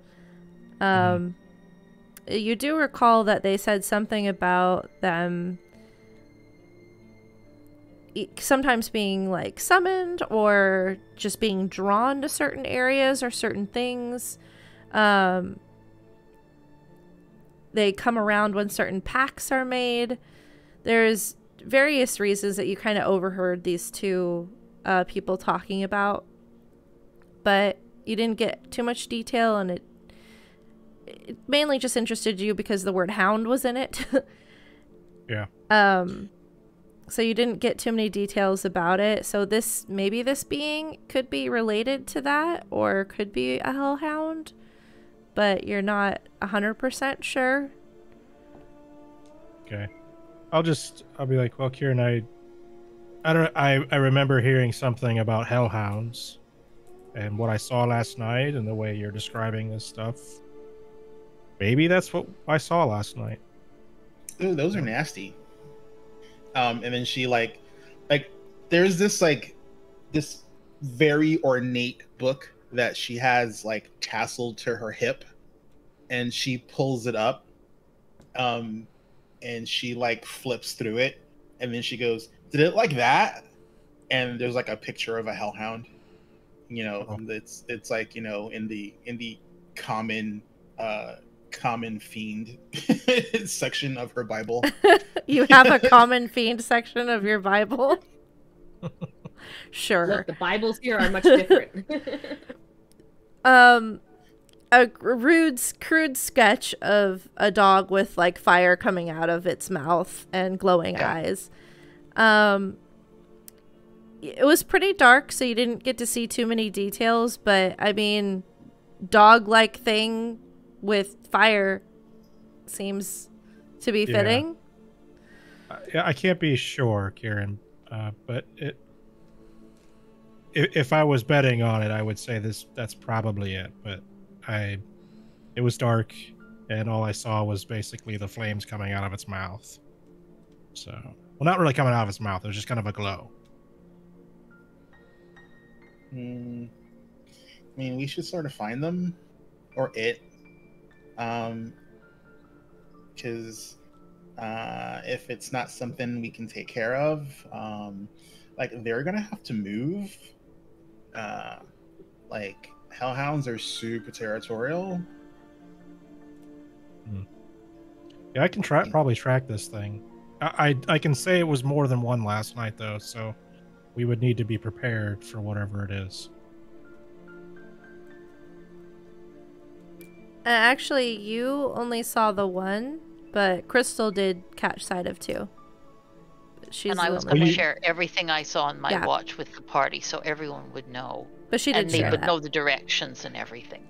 You do recall that they said something about them sometimes being like summoned or just being drawn to certain areas or certain things. They come around when certain pacts are made. There's various reasons that you kind of overheard these two people talking about, but you didn't get too much detail, and it mainly just interested you because the word hound was in it. Yeah. So you didn't get too many details about it. So this being could be related to that, or could be a hellhound, but you're not 100% sure. Okay. I'll be like, well, Kieran, I remember hearing something about hellhounds, and what I saw last night and the way you're describing this stuff. Maybe that's what I saw last night. Ooh, those are nasty. And then she like there's this this very ornate book that she has like tasseled to her hip, and she pulls it up, and she like flips through it, and then she goes, "Did it like that?" And there's like a picture of a hellhound. You know, it's like, you know, in the common fiend section of her Bible. You have a common fiend section of your Bible? Sure. Look, the Bibles here are much different. A crude sketch of a dog with like fire coming out of its mouth and glowing eyes. It was pretty dark, so you didn't get to see too many details, but I mean, dog-like thing with fire seems to be fitting. I can't be sure, Kieran, but if I was betting on it, I would say that's probably it. But it was dark, and all I saw was basically the flames coming out of its mouth. So, well, not really coming out of its mouth. It was just kind of a glow. I mean, we should sort of find them, or it, because if it's not something we can take care of, like they're gonna have to move. Like hellhounds are super territorial. Yeah, I can probably track this thing. I can say it was more than one last night though, so we would need to be prepared for whatever it is. Actually, you only saw the one, but Crystal did catch sight of two. And I was going to share everything I saw on my watch with the party, so everyone would know. But she didn't, and they would know the directions and everything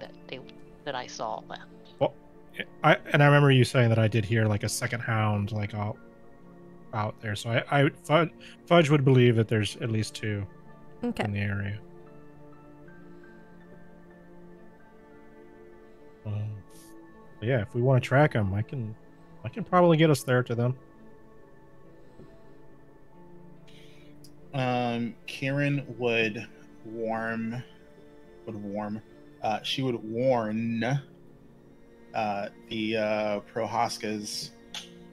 that I saw. Well, I remember you saying that I did hear like a second hound like out there, so Fudge would believe that there's at least two in the area. Yeah, if we want to track them, I can probably get us there to them. Kieran would warn the Prohaskas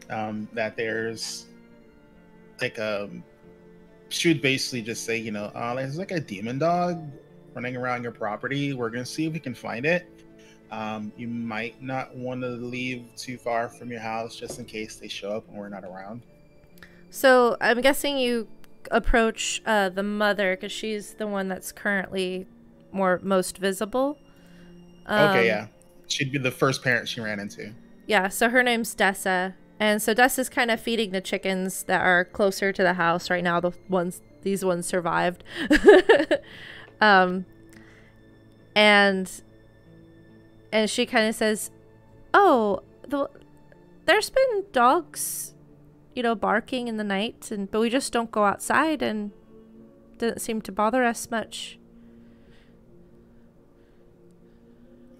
that there's like she would basically just say, you know, there's like a demon dog running around your property. We're gonna see if we can find it. You might not want to leave too far from your house just in case they show up and we're not around. So I'm guessing you approach the mother because she's the one that's currently most visible. Okay, yeah. She'd be the first parent she ran into. Yeah, so her name's Dessa. And so Dessa's kind of feeding the chickens that are closer to the house right now. These ones survived. And she kind of says, "Oh, there's been dogs, you know, barking in the night, but we just don't go outside, and it doesn't seem to bother us much."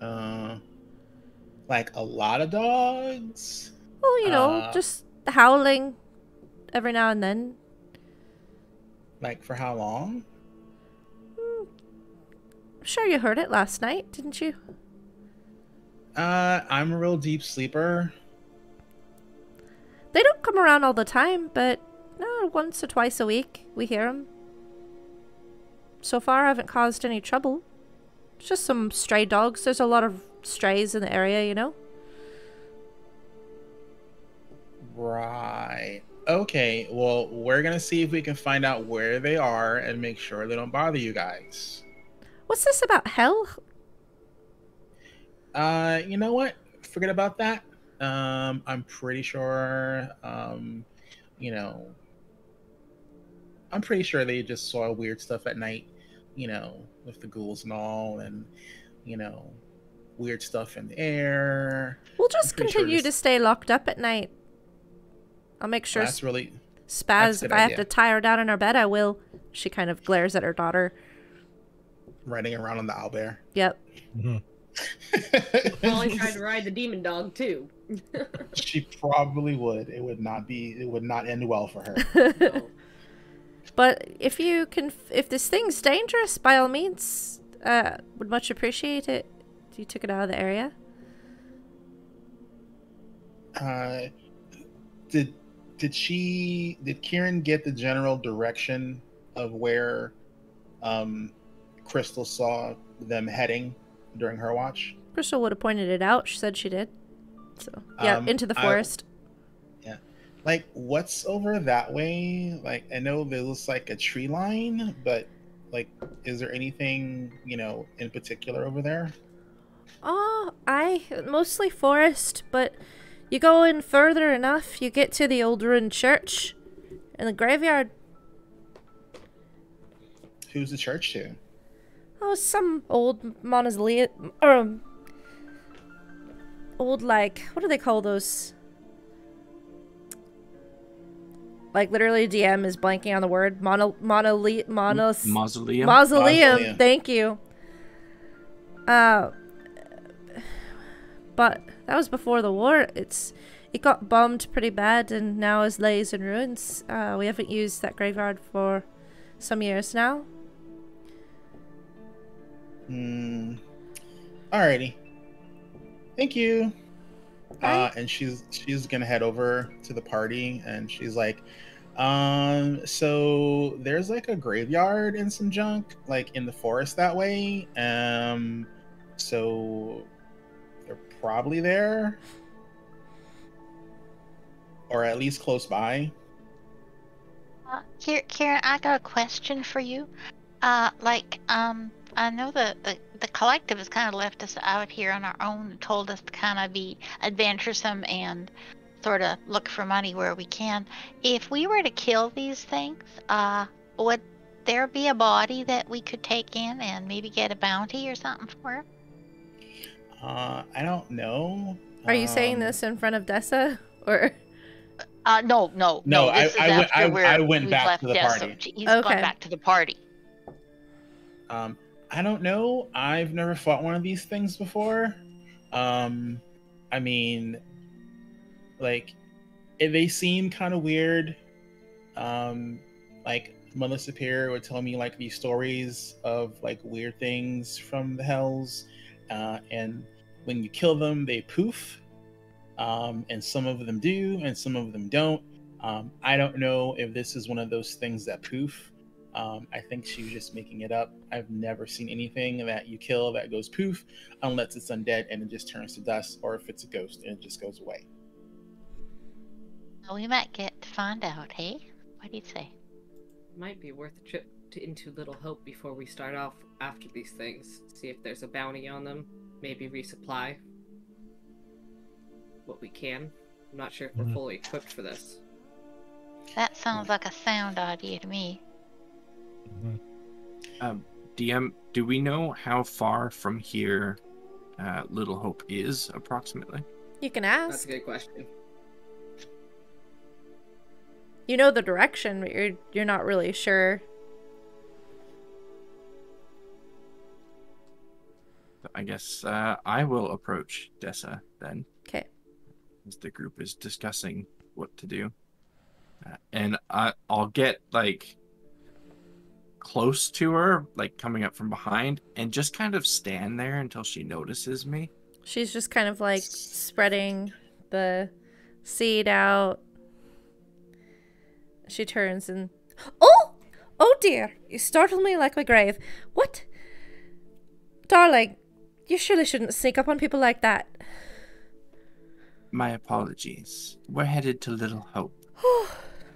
Like a lot of dogs. Well, you know, just howling every now and then. Like for how long? I'm sure you heard it last night, didn't you? I'm a real deep sleeper. They don't come around all the time, but once or twice a week we hear them. So far, I haven't caused any trouble. It's just some stray dogs. There's a lot of strays in the area, you know? Right. Okay, well, we're gonna see if we can find out where they are and make sure they don't bother you guys. What's this about hell? You know what? Forget about that. I'm pretty sure, you know, I'm pretty sure they just saw weird stuff at night, you know, with the ghouls and all, and, you know, weird stuff in the air. We'll just continue to stay locked up at night. I'll make sure. That's really Spaz, if I have to tie her down in her bed, I will. She kind of glares at her daughter. Riding around on the owlbear. Yep. Molly tried to ride the demon dog too. She probably would. It would not end well for her. No. But if this thing's dangerous, by all means, would much appreciate it if you took it out of the area. Did Kieran get the general direction of where Crystal saw them heading during her watch? Crystal would have pointed it out. She said she did. So yeah, into the forest. Yeah. Like, what's over that way? Like, I know there looks like a tree line, but like, is there anything, you know, in particular over there? Mostly forest, but you go in further enough, you get to the old ruined church and the graveyard. Who's the church to? Oh, some old mausoleum, or old, like, what do they call those? Like, literally, DM is blanking on the word. Mausoleum. Mausoleum. Thank you. But that was before the war. It got bombed pretty bad and now is lays in ruins. We haven't used that graveyard for some years now. Alrighty. Thank you. And she's gonna head over to the party, and she's like, so there's like a graveyard and some junk like in the forest that way. So they're probably there, or at least close by. Kieran, I got a question for you. I know the collective has kind of left us out here on our own and told us to kind of be adventuresome and sort of look for money where we can. If we were to kill these things, would there be a body that we could take in and maybe get a bounty or something for? I don't know. Are you saying this in front of Dessa, or? No. I went back to the party. He's gone back to the party. I don't know. I've never fought one of these things before. I mean, like, they seem kind of weird. Like, Melissa Peer would tell me like these stories of like weird things from the hells, and when you kill them, they poof. And some of them do, and some of them don't. I don't know if this is one of those things that poof. I think she was just making it up. I've never seen anything that you kill that goes poof, unless it's undead and it just turns to dust, or if it's a ghost and it just goes away. Well, we might get to find out, hey? What do you say? Might be worth a trip into Little Hope before we start off after these things. See if there's a bounty on them. Maybe resupply what we can. I'm not sure if we're fully equipped for this. That sounds like a sound idea to me. DM, do we know how far from here Little Hope is, approximately? You can ask. That's a good question. You know the direction, but you're not really sure. I guess I will approach Dessa then. Okay. As the group is discussing what to do. And I'll get, like, close to her, like, coming up from behind, and just kind of stand there until she notices me. She's just kind of, like, spreading the seed out. She turns and... Oh! Oh, dear! You startled me like my grave. What? Darling, you surely shouldn't sneak up on people like that. My apologies. We're headed to Little Hope.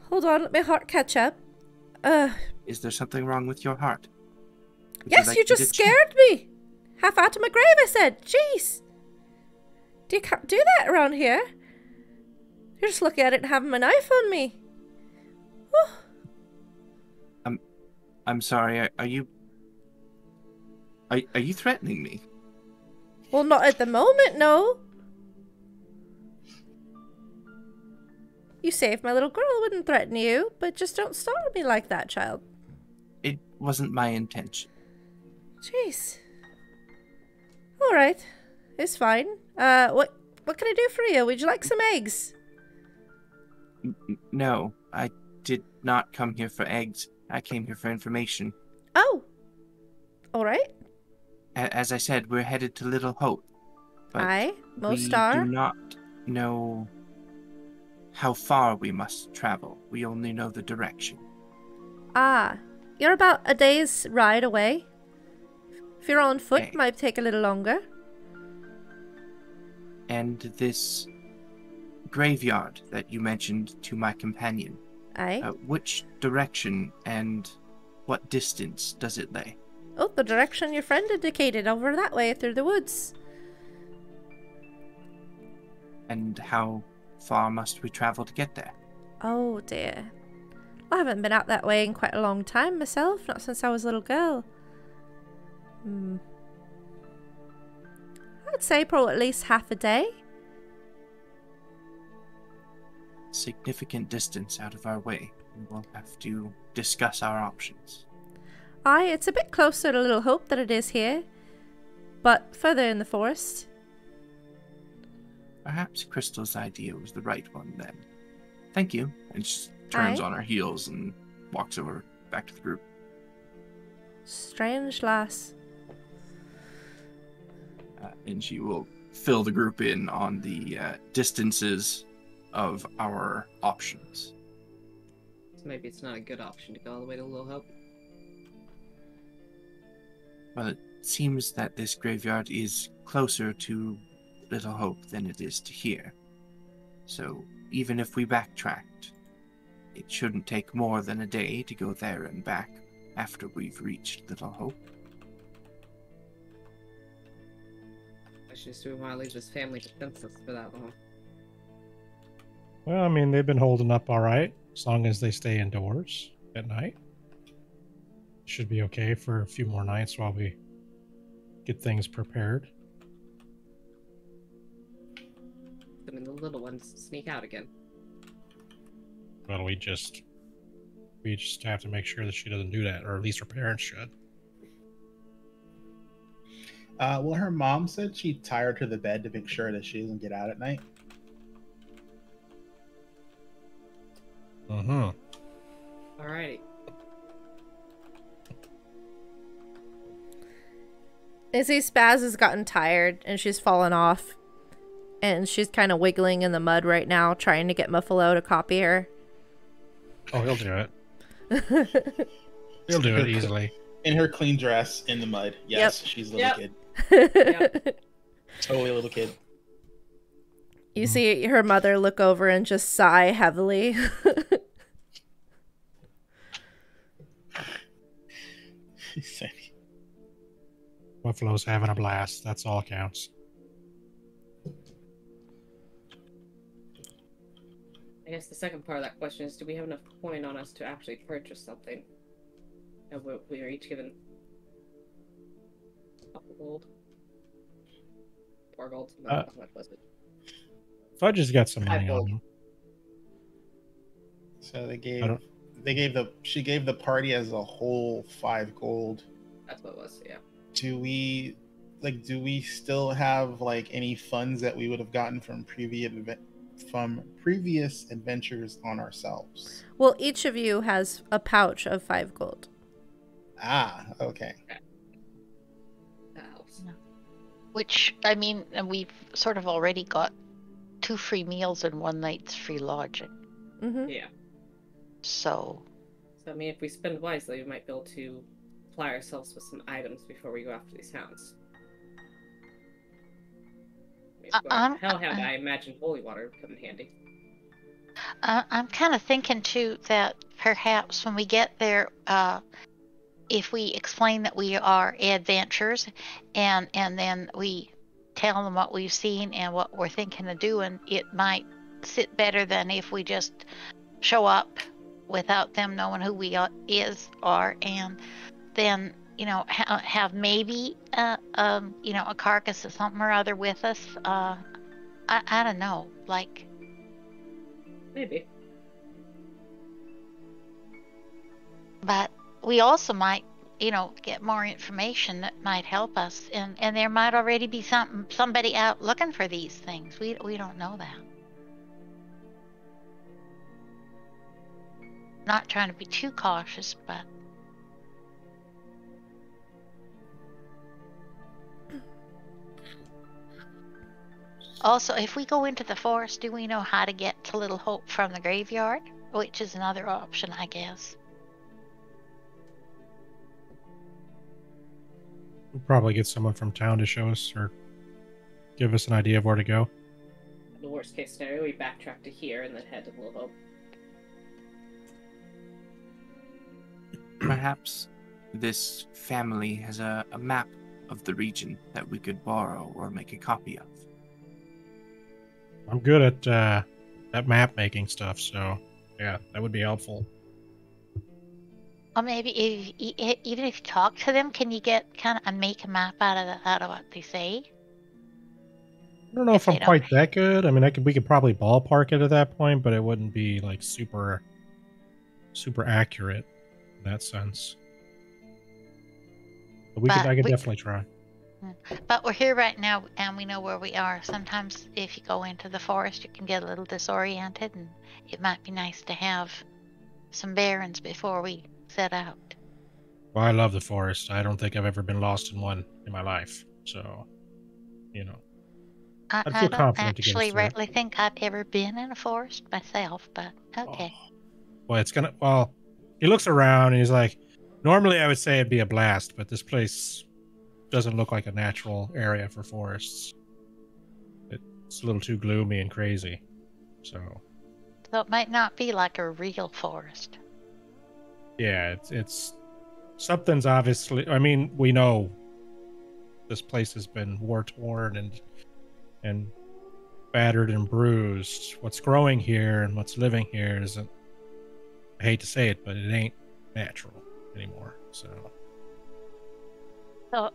Hold on, let my heart catch up. Is there something wrong with your heart? Yes, you just scared me. Half out of my grave, I said. Jeez. You can't do that around here. You're just looking at it and having a knife on me. I'm sorry, are you threatening me? Well, not at the moment, no. You saved my little girl, I wouldn't threaten you, but just don't startle me like that, child. It wasn't my intention. Jeez. All right, it's fine. What can I do for you? Would you like some eggs? No, I did not come here for eggs. I came here for information. Oh. All right. As I said, we're headed to Little Hope. But Aye, most we are. do not know how far we must travel. We only know the direction. Ah, you're about a day's ride away. If you're on foot, Okay. might take a little longer. And this graveyard that you mentioned to my companion, Aye. which direction and what distance does it lay? Oh, the direction your friend indicated, over that way through the woods. And how far must we travel to get there? Oh dear. I haven't been out that way in quite a long time myself, not since I was a little girl. I'd say probably at least half a day. Significant distance out of our way. We will have to discuss our options. Aye, it's a bit closer to Little Hope than it is here, but further in the forest. Perhaps Crystal's idea was the right one then. Thank you. And she turns Aye. on her heels and walks over back to the group. Strange lass. And she will fill the group in on the distances of our options. So maybe it's not a good option to go all the way to Little Hope. Well, it seems that this graveyard is closer to Little Hope than it is to here. So even if we backtracked, it shouldn't take more than a day to go there and back after we've reached Little Hope. Question is, do we want to leave this family defenseless for that long? Well, I mean, they've been holding up all right as long as they stay indoors at night. Should be okay for a few more nights while we get things prepared. I mean, the little ones sneak out again. Well, we just have to make sure that she doesn't do that, or at least her parents should. Well, her mom said she tied her to the bed to make sure that she doesn't get out at night. Mm-hmm. Alrighty. Izzy Spaz has gotten tired and she's fallen off. And she's kind of wiggling in the mud right now, trying to get Muffalo to copy her. Oh, he'll do it. He'll do it easily. In her clean dress in the mud. Yes, Yep. she's a little kid. Yep. Totally a little kid. You see her mother look over and just sigh heavily. Buffalo's having a blast. That's all counts. I guess the second part of that question is, do we have enough coin on us to actually purchase something? And we are each given a couple gold. 4 gold. No, how much was it? Fudge got some money 5 on gold. him. So she gave the party as a whole 5 gold. That's what it was, yeah. Do we like, do we still have like any funds that we would have gotten from previous adventures on ourselves? Well, each of you has a pouch of 5 gold. Ah, okay. That helps. Which, I mean, and we've sort of already got 2 free meals and 1 night's free lodging. Mm-hmm. Yeah. So, I mean, if we spend wisely, we might be able to supply ourselves with some items before we go after these hounds. Hellhound, I imagine holy water would come in handy. I'm kind of thinking too that perhaps when we get there, if we explain that we are adventurers, and then we tell them what we've seen and what we're thinking of doing, it might sit better than if we just show up without them knowing who we are, and then have maybe a carcass of something or other with us. I don't know, like. Maybe. But we also might, get more information that might help us, and there might already be somebody out looking for these things. We don't know that. Not trying to be too cautious, but also, if we go into the forest, do we know how to get to Little Hope from the graveyard? Which is another option, I guess. We'll probably get someone from town to show us or give us an idea of where to go. In the worst case scenario, we backtrack to here and then head to Little Hope. Perhaps this family has a map of the region that we could borrow or make a copy of. I'm good at map making stuff, so yeah, that would be helpful. Or maybe even if you talk to them, can you get kind of make a map out of what they say? I don't know if I'm quite that good. I mean, we could probably ballpark it at that point, but it wouldn't be like super accurate in that sense. But I could definitely try. But we're here right now, and we know where we are. Sometimes if you go into the forest, you can get a little disoriented, and it might be nice to have some bearings before we set out. Well, I love the forest. I don't think I've ever been lost in one in my life. So, I'd feel I don't confident to get us actually through. really think I've ever been in a forest myself, but okay. Oh. Well, he looks around and he's like, normally I would say it'd be a blast, but this place doesn't look like a natural area for forests. It's a little too gloomy and crazy. So it might not be like a real forest. Yeah, it's something's obviously. I mean, we know this place has been war-torn and battered and bruised. What's growing here and what's living here isn't. I hate to say it, but it ain't natural anymore. So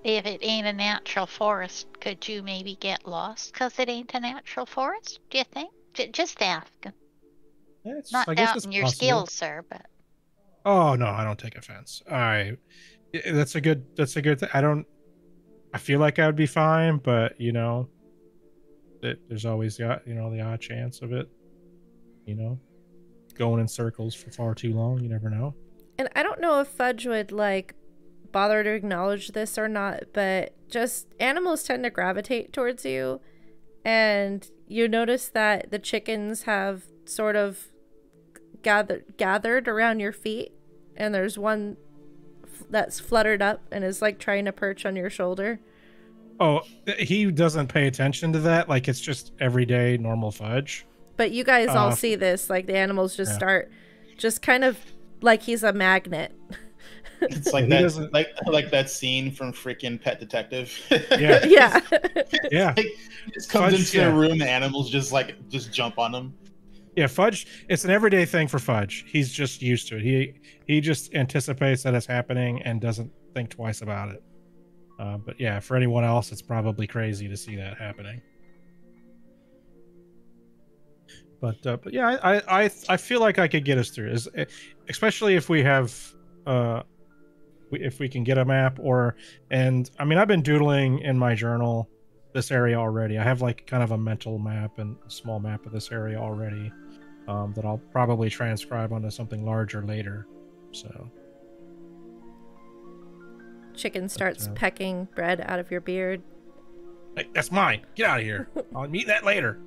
if it ain't a natural forest, could you maybe get lost because it ain't a natural forest? Do you think? Just ask. Not doubting your skills, sir, but. Oh no, I don't take offense. That's a good thing. I feel like I would be fine, but there's always the odd chance of it. Going in circles for far too long. You never know. And I don't know if Fudge would bother to acknowledge this or not, but just animals tend to gravitate towards you, and you notice that the chickens have sort of gathered around your feet, and there's one that's fluttered up and is trying to perch on your shoulder. Oh, he doesn't pay attention to that. It's just everyday normal Fudge. But you guys all see this. The animals just start, just kind of he's a magnet. It's like that, like that scene from freaking Pet Detective. Yeah, yeah, yeah. Just comes Fudge, into a room, and animals just jump on him. Yeah, Fudge. It's an everyday thing for Fudge. He's just used to it. He just anticipates that it's happening and doesn't think twice about it. But yeah, for anyone else, it's probably crazy to see that happening. But yeah, I feel like I could get us through, especially if we if we can get a map, and I mean, I've been doodling in my journal this area already. I have like kind of a mental map and a small map of this area already, that I'll probably transcribe onto something larger later. So Chicken starts pecking bread out of your beard. Hey, that's mine. Get out of here. I'll eat that later.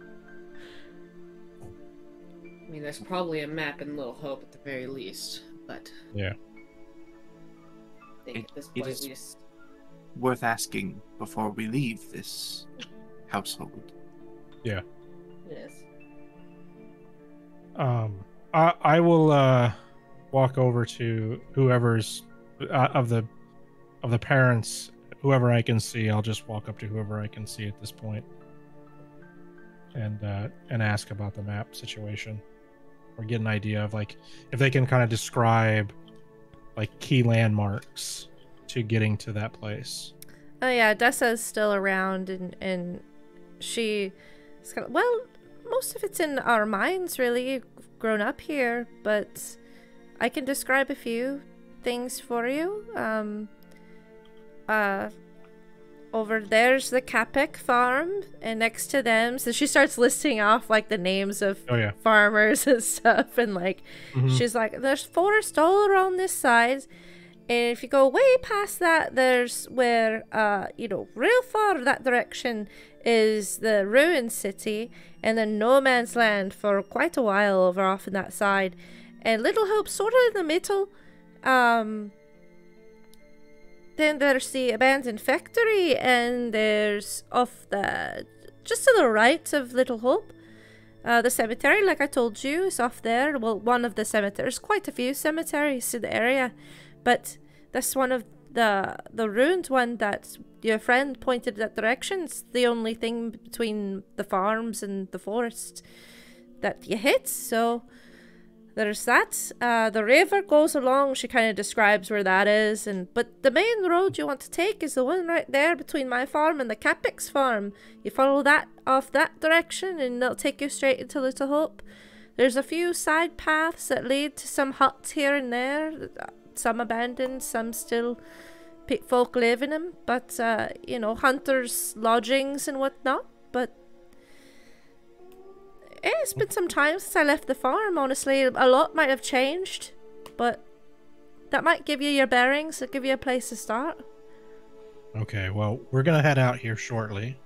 I mean, there's probably a map in Little Hope at the very least, but yeah, I think at this point we just worth asking before we leave this household. Yeah. it is. I will walk over to whoever's of the parents, whoever I can see. I'll just walk up to whoever I can see at this point, and ask about the map situation, or get an idea of like if they can kind of describe like key landmarks to getting to that place. Oh yeah, Dessa's still around, and she's kind of, well, most of it's in our minds, really. You've grown up here, but I can describe a few things for you. Over there's the Capek farm, and next to them, so she starts listing off like the names of farmers and stuff, and like she's like, there's forest all around this side. And if you go way past that, there's where, real far that direction is the ruined city, and then no man's land for quite a while over off in that side. And Little Hope sort of in the middle. Then there's the abandoned factory, and there's just to the right of Little Hope, the cemetery, like I told you, is off there. Well, one of the cemeteries, quite a few cemeteries in the area. But that's one of the ruined one that your friend pointed that direction. It's the only thing between the farms and the forest that you hit. So there's that. The river goes along. She kind of describes where that is. But the main road you want to take is the one right there between my farm and the Capek's farm. You follow that off that direction, and it'll take you straight into Little Hope. There's a few side paths that lead to some huts here and there. Some abandoned, some still folk live in them, but hunters' lodgings and whatnot. But it's been some time since I left the farm, honestly. A lot might have changed, but that might give you your bearings, give you a place to start. Okay, well, we're gonna head out here shortly,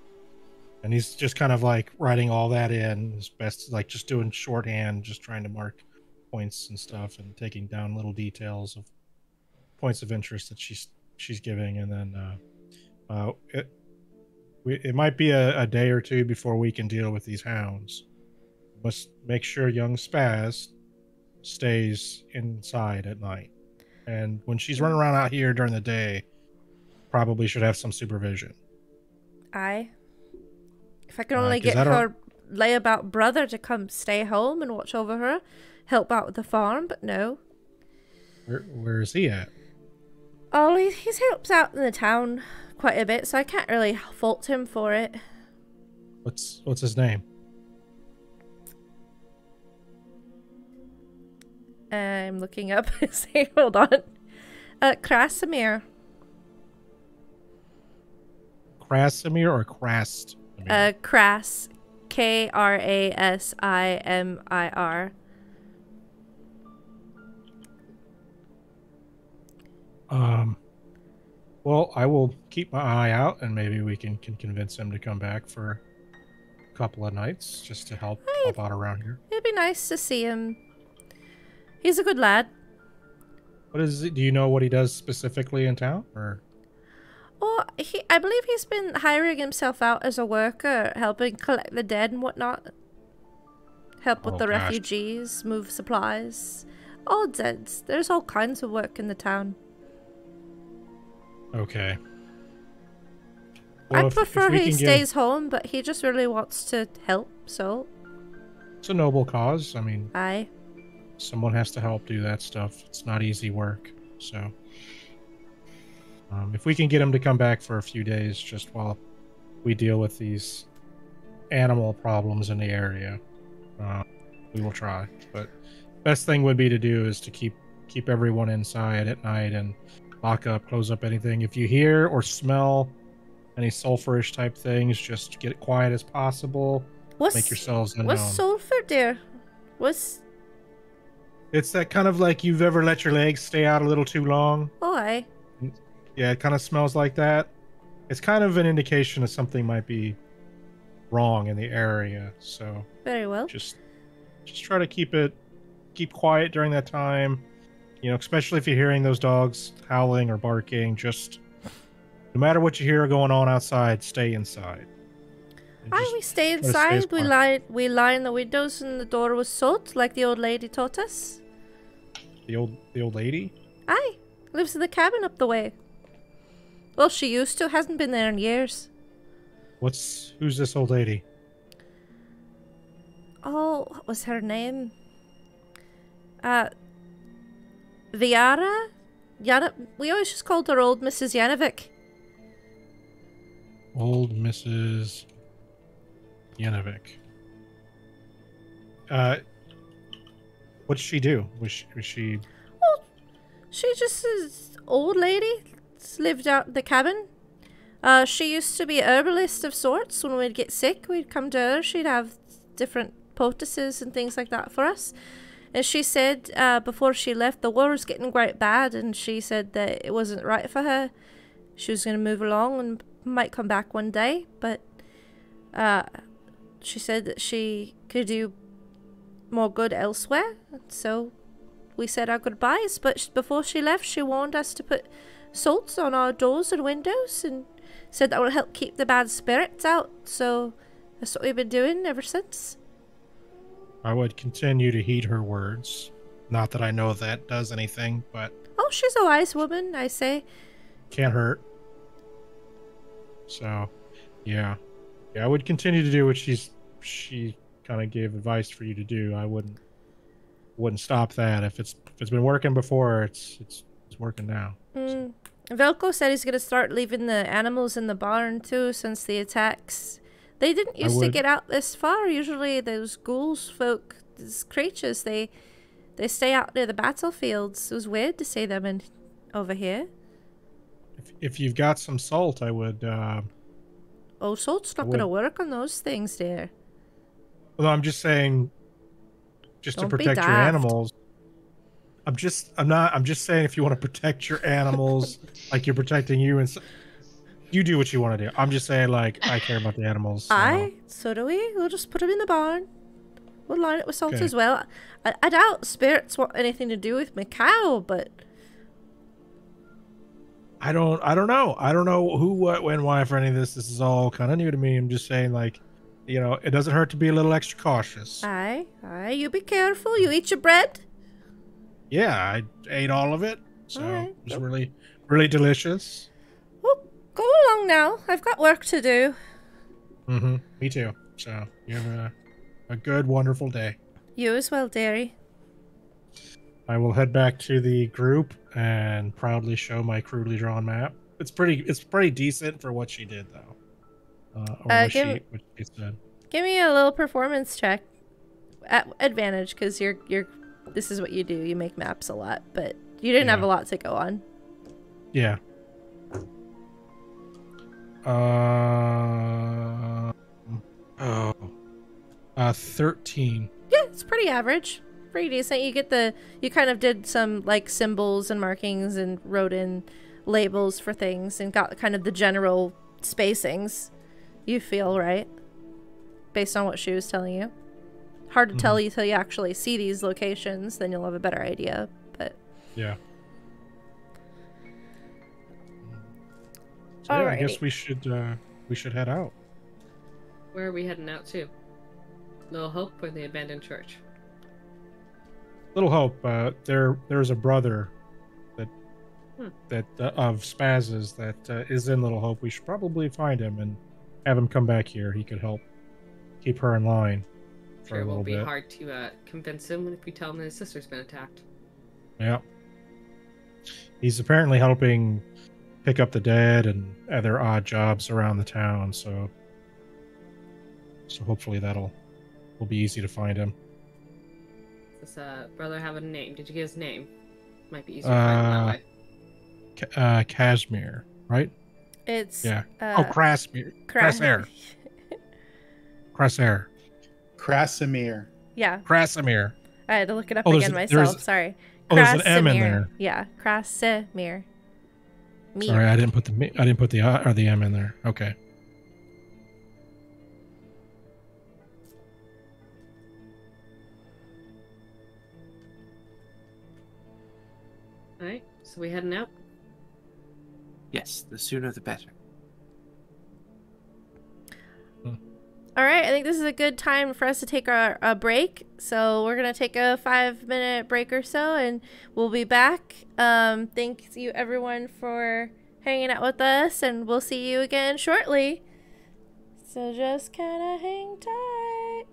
and he's just kind of like writing all that in as best, like just doing shorthand, just trying to mark points and stuff, and taking down little details of points of interest that she's giving. And then it might be a day or two before we can deal with these hounds. Must make sure young Spaz stays inside at night, and when she's running around out here during the day, probably should have some supervision. If I can only get her layabout brother to come stay home and watch over her, help out with the farm, but no. Where is he at? Oh, he helps out in the town quite a bit, so I can't really fault him for it. What's his name? I'm looking up his name. Hold on. Krasimir. Krasimir or Krast? Kras. Krasimir. Well, I will keep my eye out, and maybe we can convince him to come back for a couple of nights just to help out around here. It'd be nice to see him. He's a good lad. What is it? Do you know what he does specifically in town, or? Oh, I believe he's been hiring himself out as a worker, helping collect the dead and whatnot. Help with the refugees, move supplies. Odds ends. There's all kinds of work in the town. Okay. Well, I prefer he stays home, but he just really wants to help, so. It's a noble cause. I mean, aye. Someone has to help do that stuff. It's not easy work, so. If we can get him to come back for a few days just while we deal with these animal problems in the area, we will try. But best thing would be to do is to keep everyone inside at night and lock up, close up anything. If you hear or smell any sulfurish type things, just get quiet as possible. Make yourselves unknown. What's sulfur, dear? It's that kind of like you've ever let your legs stay out a little too long. Oh, aye. Yeah, it kind of smells like that. It's kind of an indication that something might be wrong in the area. So Very well. just try to keep quiet during that time. Especially if you're hearing those dogs howling or barking, just no matter what you hear going on outside, stay inside. Aye, we stay try to stay as inside. We lie in the windows and the door was shut, like the old lady taught us. The old lady? Aye, lives in the cabin up the way. Well, she used to. Hasn't been there in years. Who's this old lady? Oh, what was her name? Viara? We always just called her old Mrs. Yanovic. Old Mrs. Yanovic. What did she do? Was she? Well, she just is old lady. Lived out in the cabin. She used to be a herbalist of sorts. When we'd get sick, we'd come to her. She'd have different poultices and things like that for us. And she said before she left, the war was getting quite bad, and she said that it wasn't right for her. She was going to move along and might come back one day, but she said that she could do more good elsewhere. So we said our goodbyes, but before she left, she warned us to put salts on our doors and windows and said that will help keep the bad spirits out. So that's what we've been doing ever since. I would continue to heed her words. Not that I know that does anything, but... Oh, she's a wise woman, I say. Can't hurt. So, yeah. Yeah, I would continue to do what she kind of gave advice for you to do. I wouldn't stop that. If it's been working before, it's working now. So. Velko said he's going to start leaving the animals in the barn too since the attacks. They didn't used to get out this far. Usually those ghouls folk, these creatures, they stay out near the battlefields. It was weird to see them over here. If you've got some salt, I would... Oh, salt's not going to work on those things, dear. Well, I'm just saying, just Don't to protect your animals. I'm just saying if you want to protect your animals, like you're protecting you, and you do what you want to do. I'm just saying, like, I care about the animals. So. So do we. We'll just put them in the barn. We'll line it with salt as well. I doubt spirits want anything to do with my cow, but... I don't know. I don't know who, what, when, why for any of this. This is all kind of new to me. I'm just saying, like, it doesn't hurt to be a little extra cautious. Aye. You be careful. You eat your bread? Yeah, I ate all of it. So right. It was really, really delicious. Well, go along now. I've got work to do. Mm-hmm. Me too. So you have a good, wonderful day. You as well, dearie. I will head back to the group and proudly show my crudely drawn map. It's pretty decent for what she did, though. What she said. Give me a little performance check. At advantage, because you're this is what you do. You make maps a lot, but you didn't have a lot to go on. Yeah. 13. Yeah, it's pretty average. Pretty decent. You kind of did some like symbols and markings and wrote in labels for things and got kind of the general spacings you feel, right? Based on what she was telling you. Hard to tell you till you actually see these locations, then you'll have a better idea, but... Yeah. So yeah, I guess we should head out. Where are we heading out to? Little Hope or the abandoned church? Little Hope. There's a brother that of Spaz's that is in Little Hope. We should probably find him and have him come back here. He could help keep her in line. Sure, it won't be hard to convince him if we tell him that his sister's been attacked. Yeah. He's apparently helping pick up the dead and other odd jobs around the town, so hopefully will be easy to find him. Does this brother have a name? Did you get his name? Might be easier to find him that way. Kashmir, right? It's Yeah. Krasimir. Kra- Krasair. Krasair. Krasimir. Yeah, Krasimir. I had to look it up Oh, again myself. Sorry. there's an M in Krasimir. there. Yeah, Krasimir. Sorry, I didn't put the or the M in there. Okay. Alright, so we heading out? Yes, the sooner the better. All right, I think this is a good time for us to take a break. So we're gonna take a 5-minute break or so, and we'll be back. Thanks you everyone for hanging out with us, and we'll see you again shortly. So just kind of hang tight.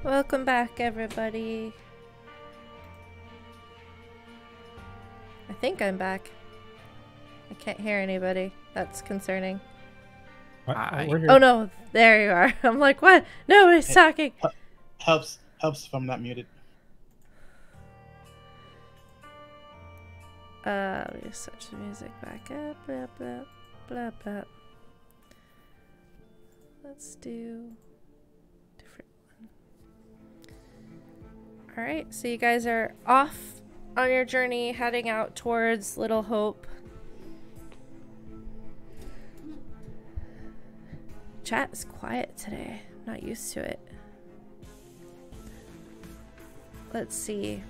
Welcome back, everybody. I think I'm back. I can't hear anybody. That's concerning. We're here. Oh no, there you are. I'm like, what? Nobody's talking. Helps if I'm not muted. Let me switch the music back up. Blah, blah, blah, blah. Let's do different one. Alright, so you guys are off on your journey, heading out towards Little Hope. Chat is quiet today. I'm not used to it. Let's see.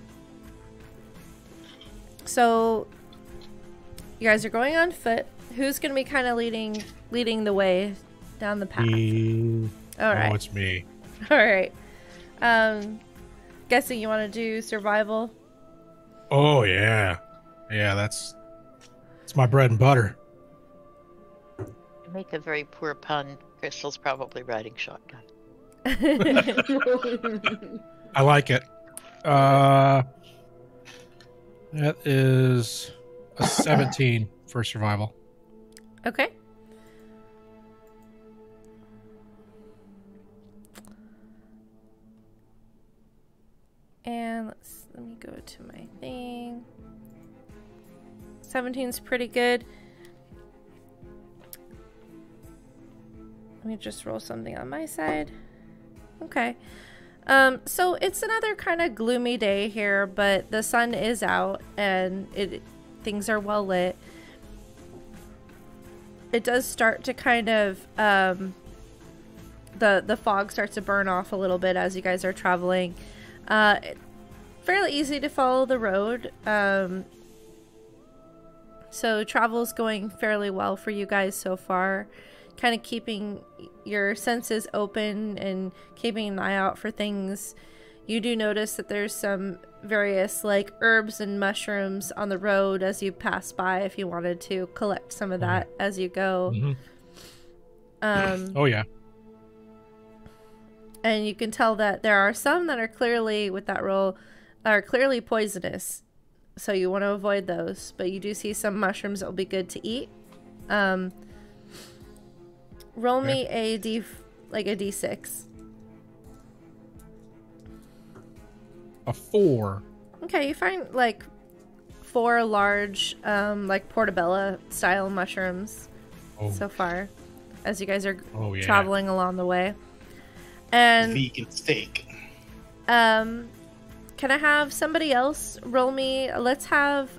So, you guys are going on foot. Who's going to be kind of leading the way down the path? All right. Oh, it's me. All right. Guessing you want to do survival? Oh, yeah. Yeah, it's my bread and butter. You make a very poor pun. Crystal's probably riding shotgun. I like it. That is a 17 for survival. Okay. And let me go to my thing. 17's pretty good. Let me just roll something on my side. Okay. So it's another kind of gloomy day here, but the sun is out and things are well lit. It does start to kind of the fog starts to burn off a little bit as you guys are traveling. Fairly easy to follow the road. So travel's going fairly well for you guys so far. Kind of keeping your senses open and keeping an eye out for things. You do notice that there's some various like herbs and mushrooms on the road as you pass by if you wanted to collect some of that as you go. Oh yeah. And you can tell that there are some that are clearly, with that roll, are clearly poisonous. So you want to avoid those. But you do see some mushrooms that will be good to eat. Roll me a D6. A 4. Okay, you find like 4 large, like portobello style mushrooms so far, as you guys are traveling along the way. And vegan steak. Can I have somebody else roll me? Let's have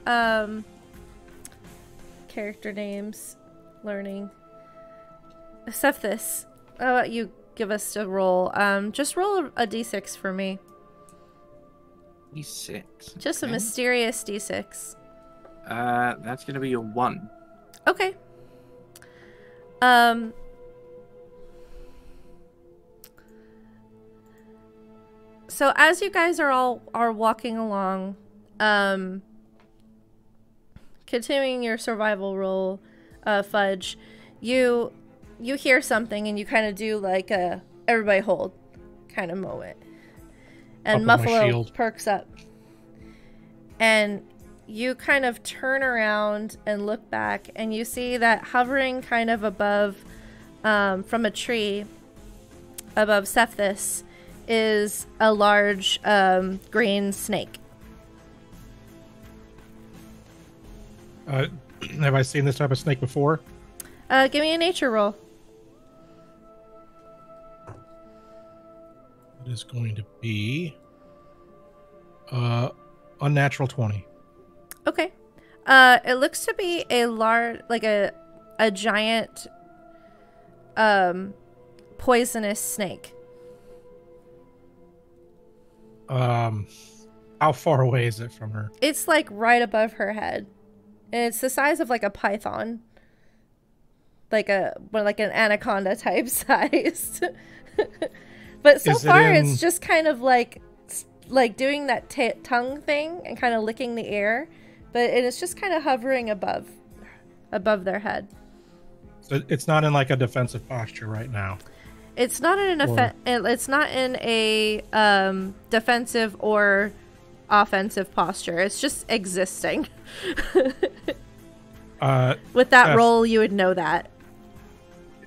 character names, learning. Cephas, how about you give us a roll? Just roll a D6 for me. D6. Just a mysterious D6. That's gonna be a 1. Okay. So as you guys are walking along, continuing your survival roll, Fudge, you hear something and you kind of do like a everybody hold kind of moment. And Muffalo perks up. And you kind of turn around and look back and you see that hovering kind of above, from a tree above Cephas, is a large green snake. Have I seen this type of snake before? Give me a nature roll. It is going to be unnatural 20. Okay. It looks to be a large, like a giant poisonous snake. How far away is it from her? It's like right above her head. And it's the size of like a python. Like an anaconda type size. But so far it's just kind of like doing that tongue thing and kind of licking the air, but it's just kind of hovering above their head. So it's not in like a defensive posture right now. It's not in it's not in a defensive or offensive posture. It's just existing. With that roll, you would know that.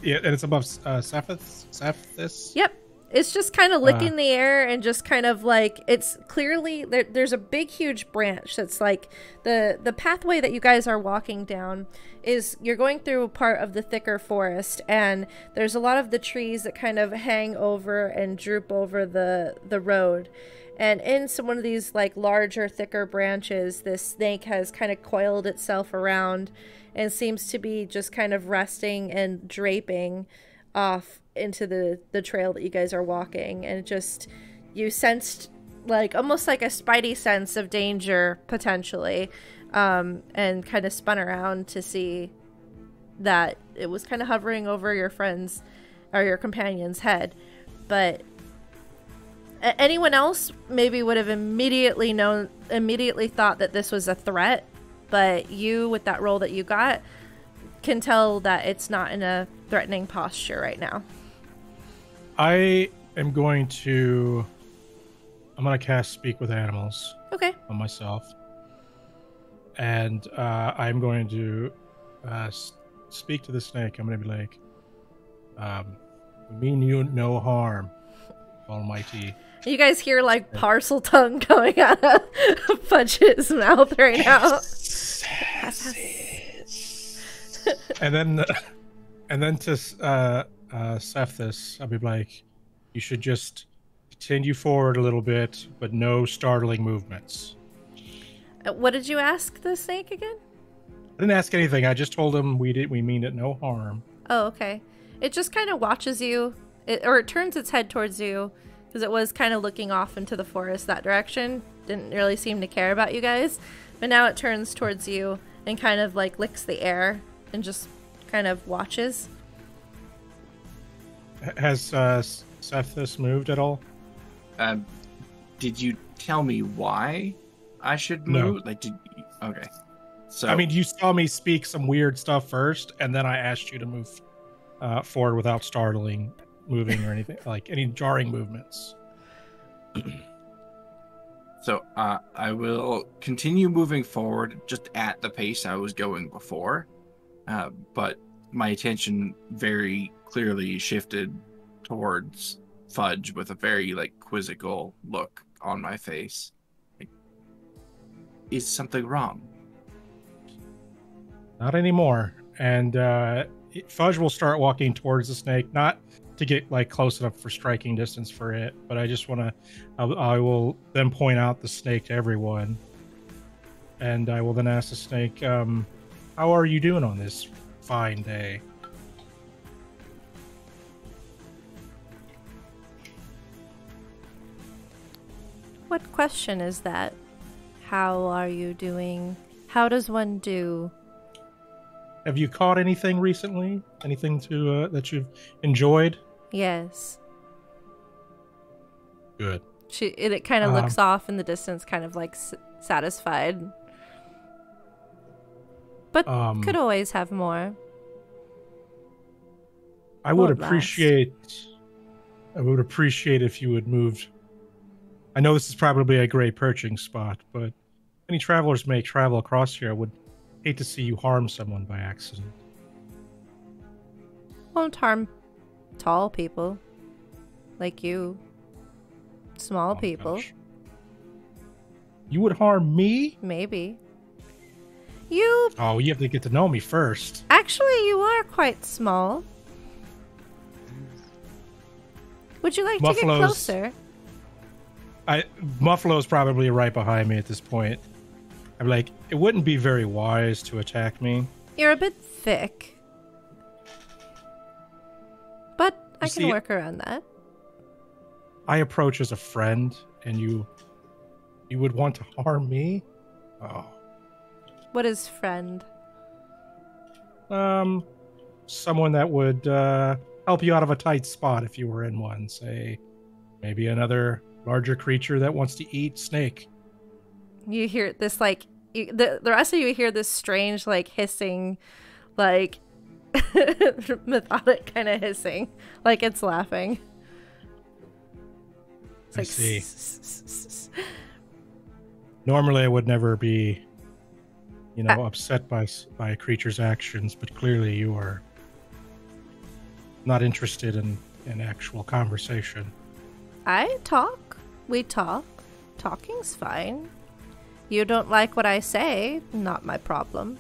Yeah, and it's above Cephas? Yep. It's just kind of licking the air and just kind of like, it's clearly, there's a big, huge branch that's like, the pathway that you guys are walking down is, you're going through a part of the thicker forest, and there's a lot of the trees that kind of hang over and droop over the road. And in one of these like larger, thicker branches, this snake has kind of coiled itself around and seems to be just kind of resting and draping off into the trail that you guys are walking. And just, you sensed like almost like a spidey sense of danger potentially, and kind of spun around to see that it was kind of hovering over your friend's or your companion's head. But anyone else maybe would have immediately thought that this was a threat, but you, with that roll that you got, can tell that it's not in a threatening posture right now. I'm going to cast Speak with Animals. Okay. On myself. And I'm going to speak to the snake. I'm going to be like, we mean you no harm, Almighty. You guys hear like parcel tongue coming out of Fudge's mouth right now. and then to Cephas, I'll be like, you should just continue forward a little bit, but no startling movements. What did you ask the snake again? I didn't ask anything. I just told him we mean it no harm. Oh, okay. It just kind of watches you, or it turns its head towards you, because it was kind of looking off into the forest that direction. Didn't really seem to care about you guys. But now it turns towards you and kind of like licks the air and just kind of watches. Has Cephas moved at all? Did you tell me why I should move? No. Okay. So I mean, you saw me speak some weird stuff first, and then I asked you to move forward without moving or anything, like any jarring movements. So I will continue moving forward just at the pace I was going before, but my attention very clearly shifted towards Fudge with a very like quizzical look on my face. Like, is something wrong? Not anymore. And Fudge will start walking towards the snake, not to get like close enough for striking distance for it, but I just want to, I will then point out the snake to everyone, and I will then ask the snake, how are you doing on this fine day? What question is that? How are you doing? How does one do? Have you caught anything recently? Anything to that you've enjoyed? Yes. Good. It kind of looks off in the distance, kind of like satisfied. But could always have more. I would appreciate if you would move. I know this is probably a great perching spot, but many travelers may travel across here. I would hate to see you harm someone by accident. Won't harm tall people like you. Small people. Gosh. You would harm me? Maybe. You... Oh, you have to get to know me first. Actually, you are quite small. Would you like to get closer? Muffalo's probably right behind me at this point. I'm like, it wouldn't be very wise to attack me. You're a bit thick. But I can work around that. I approach as a friend, and you would want to harm me? Oh. What is friend? Someone that would help you out of a tight spot if you were in one. Say, maybe another larger creature that wants to eat snake. You hear this, like, the rest of you hear this strange, like, hissing, like, Methodic kind of hissing, like it's laughing. It's I like, see. Normally, I would never be, upset by a creature's actions, but clearly you are not interested in actual conversation. I talk. We talk. Talking's fine. You don't like what I say, not my problem.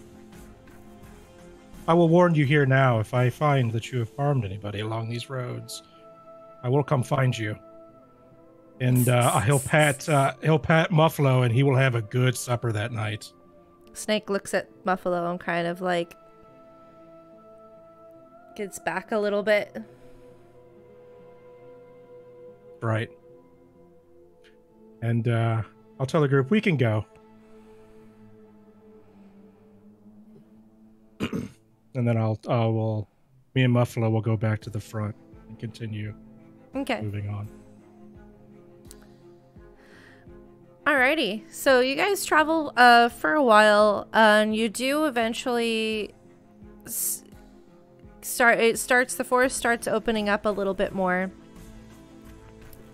I will warn you here now, if I find that you have harmed anybody along these roads, I will come find you. And he'll pat Muffalo, and he will have a good supper that night. Snake looks at Muffalo and kind of like gets back a little bit. Right. And I'll tell the group we can go. And then me and Muffalo will go back to the front and continue moving on. Alrighty, so you guys travel for a while, and you do eventually the forest starts opening up a little bit more,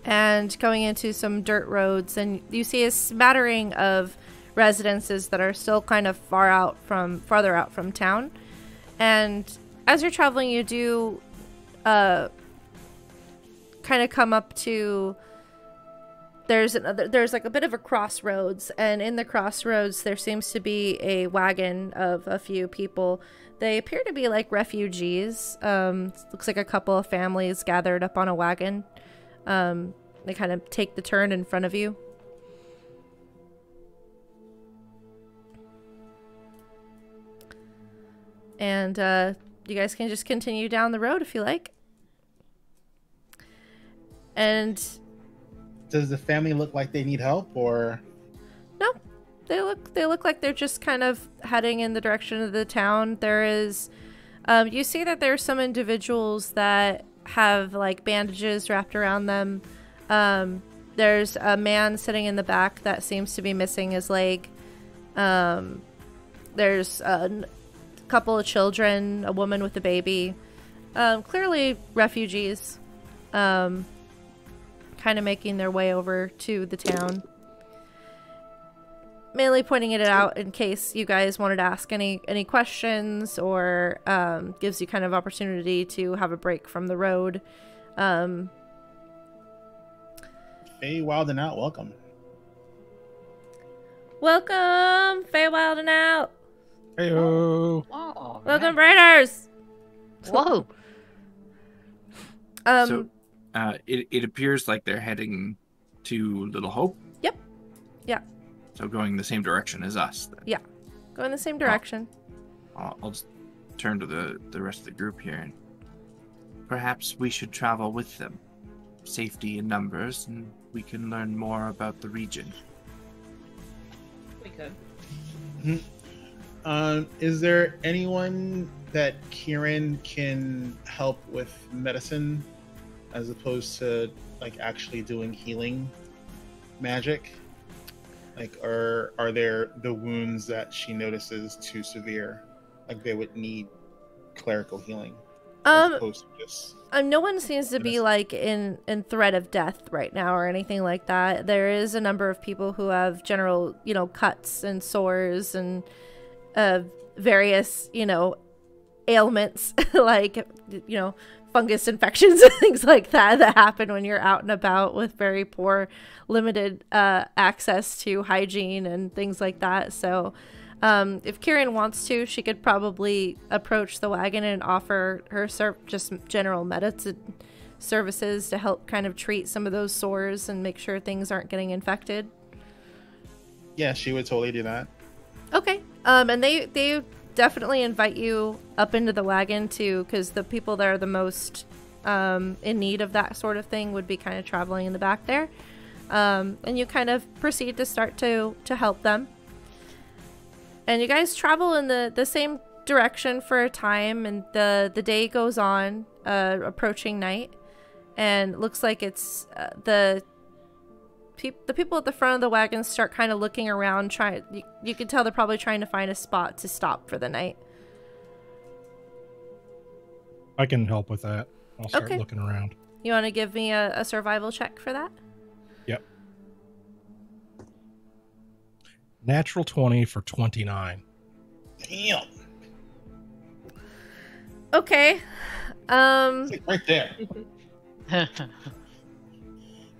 and going into some dirt roads, and you see a smattering of residences that are still kind of farther out from town. And as you're traveling, you do kind of come up to there's like a bit of a crossroads, and in the crossroads there seems to be a wagon of a few people. They appear to be like refugees. Looks like a couple of families gathered up on a wagon. They kind of take the turn in front of you. And you guys can just continue down the road if you like. And does the family look like they need help, or no? They look like they're just kind of heading in the direction of the town. There is you see that there's some individuals that have like bandages wrapped around them. There's a man sitting in the back that seems to be missing his leg. There's a couple of children, a woman with a baby, clearly refugees, kind of making their way over to the town. Mainly pointing it out in case you guys wanted to ask any questions, or gives you kind of opportunity to have a break from the road. Fey Wild and Out, welcome. Welcome, Fey Wild and Out. Heyo. Whoa, Welcome, Raiders. Whoa. It appears like they're heading to Little Hope. Yep. Yeah. So going the same direction as us. Then. Yeah. Go in the same direction. I'll just turn to the rest of the group here, and perhaps we should travel with them. Safety in numbers, and we can learn more about the region. We could. Mm-hmm. Is there anyone that Kieran can help with medicine, as opposed to like actually doing healing magic? Like, are there the wounds that she notices too severe, like they would need clerical healing, as opposed to just no one seems to be like in threat of death right now or anything like that. There is a number of people who have general, cuts and sores and various, ailments like, fungus infections and things like that happen when you're out and about with very poor, limited access to hygiene and things like that. So if Kieran wants to, she could probably approach the wagon and offer her just general medicine services to help kind of treat some of those sores and make sure things aren't getting infected. Yeah, she would totally do that. Okay. And they definitely invite you up into the wagon too, because the people that are the most in need of that sort of thing would be kind of traveling in the back there. And you kind of proceed to start to help them. And you guys travel in the same direction for a time, and the day goes on, approaching night, and it looks like it's the people at the front of the wagon start kind of looking around, you can tell they're probably trying to find a spot to stop for the night. I can help with that. I'll start Okay. looking around. You want to give me a survival check for that? Yep. Natural 20 for 29. Damn. Okay. It's like right there.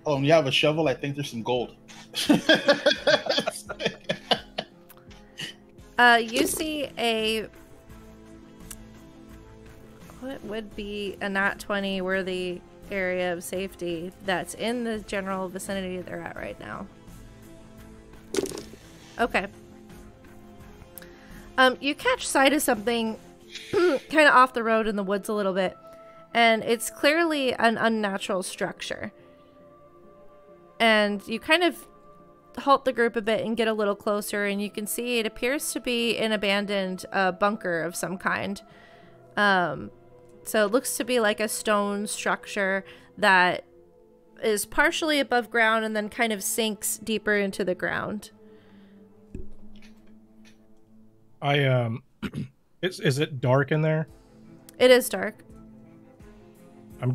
Oh, and you have a shovel? I think there's some gold. You see what would be a nat 20 worthy area of safety that's in the general vicinity they're at right now. Okay. You catch sight of something kind of off the road in the woods a little bit, and it's clearly an unnatural structure. And you kind of halt the group a bit and get a little closer, and you can see it appears to be an abandoned bunker of some kind. So it looks to be like a stone structure that is partially above ground and then kind of sinks deeper into the ground. Is it dark in there? It is dark. I'm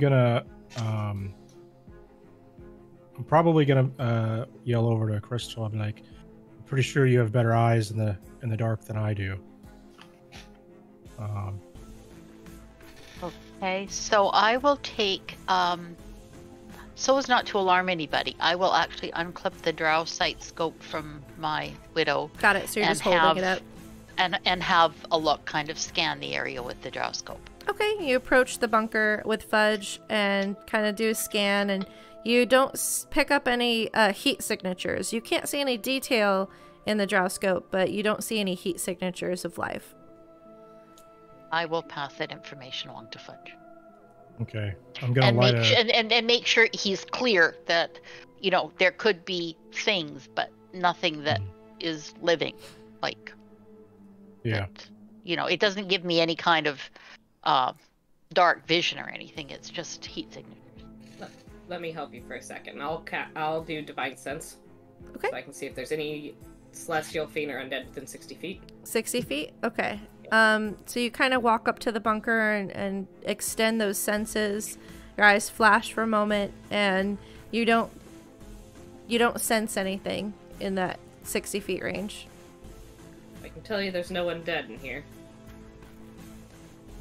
probably gonna yell over to Crystal. I'm like, I'm pretty sure you have better eyes in the dark than I do. Okay, so I will take, so as not to alarm anybody, I will actually unclip the drow sight scope from my widow. Got it. So you're just holding it up. And have a look, kind of scan the area with the drow scope. Okay, you approach the bunker with Fudge and kind of do a scan, and you don't pick up any heat signatures. You can't see any detail in the drow scope, but you don't see any heat signatures of life. I will pass that information along to Fudge. Okay, I'm gonna light and make sure he's clear that, you know, there could be things, but nothing that is living, like. Yeah. That, you know, it doesn't give me any kind of dark vision or anything. It's just heat signatures. Let me help you for a second. I'll do Divine Sense. Okay. So I can see if there's any celestial, fiend, or undead within 60 feet. 60 feet? Okay. So you kind of walk up to the bunker and extend those senses. Your eyes flash for a moment, and you don't sense anything in that 60 feet range. I can tell you there's no undead in here.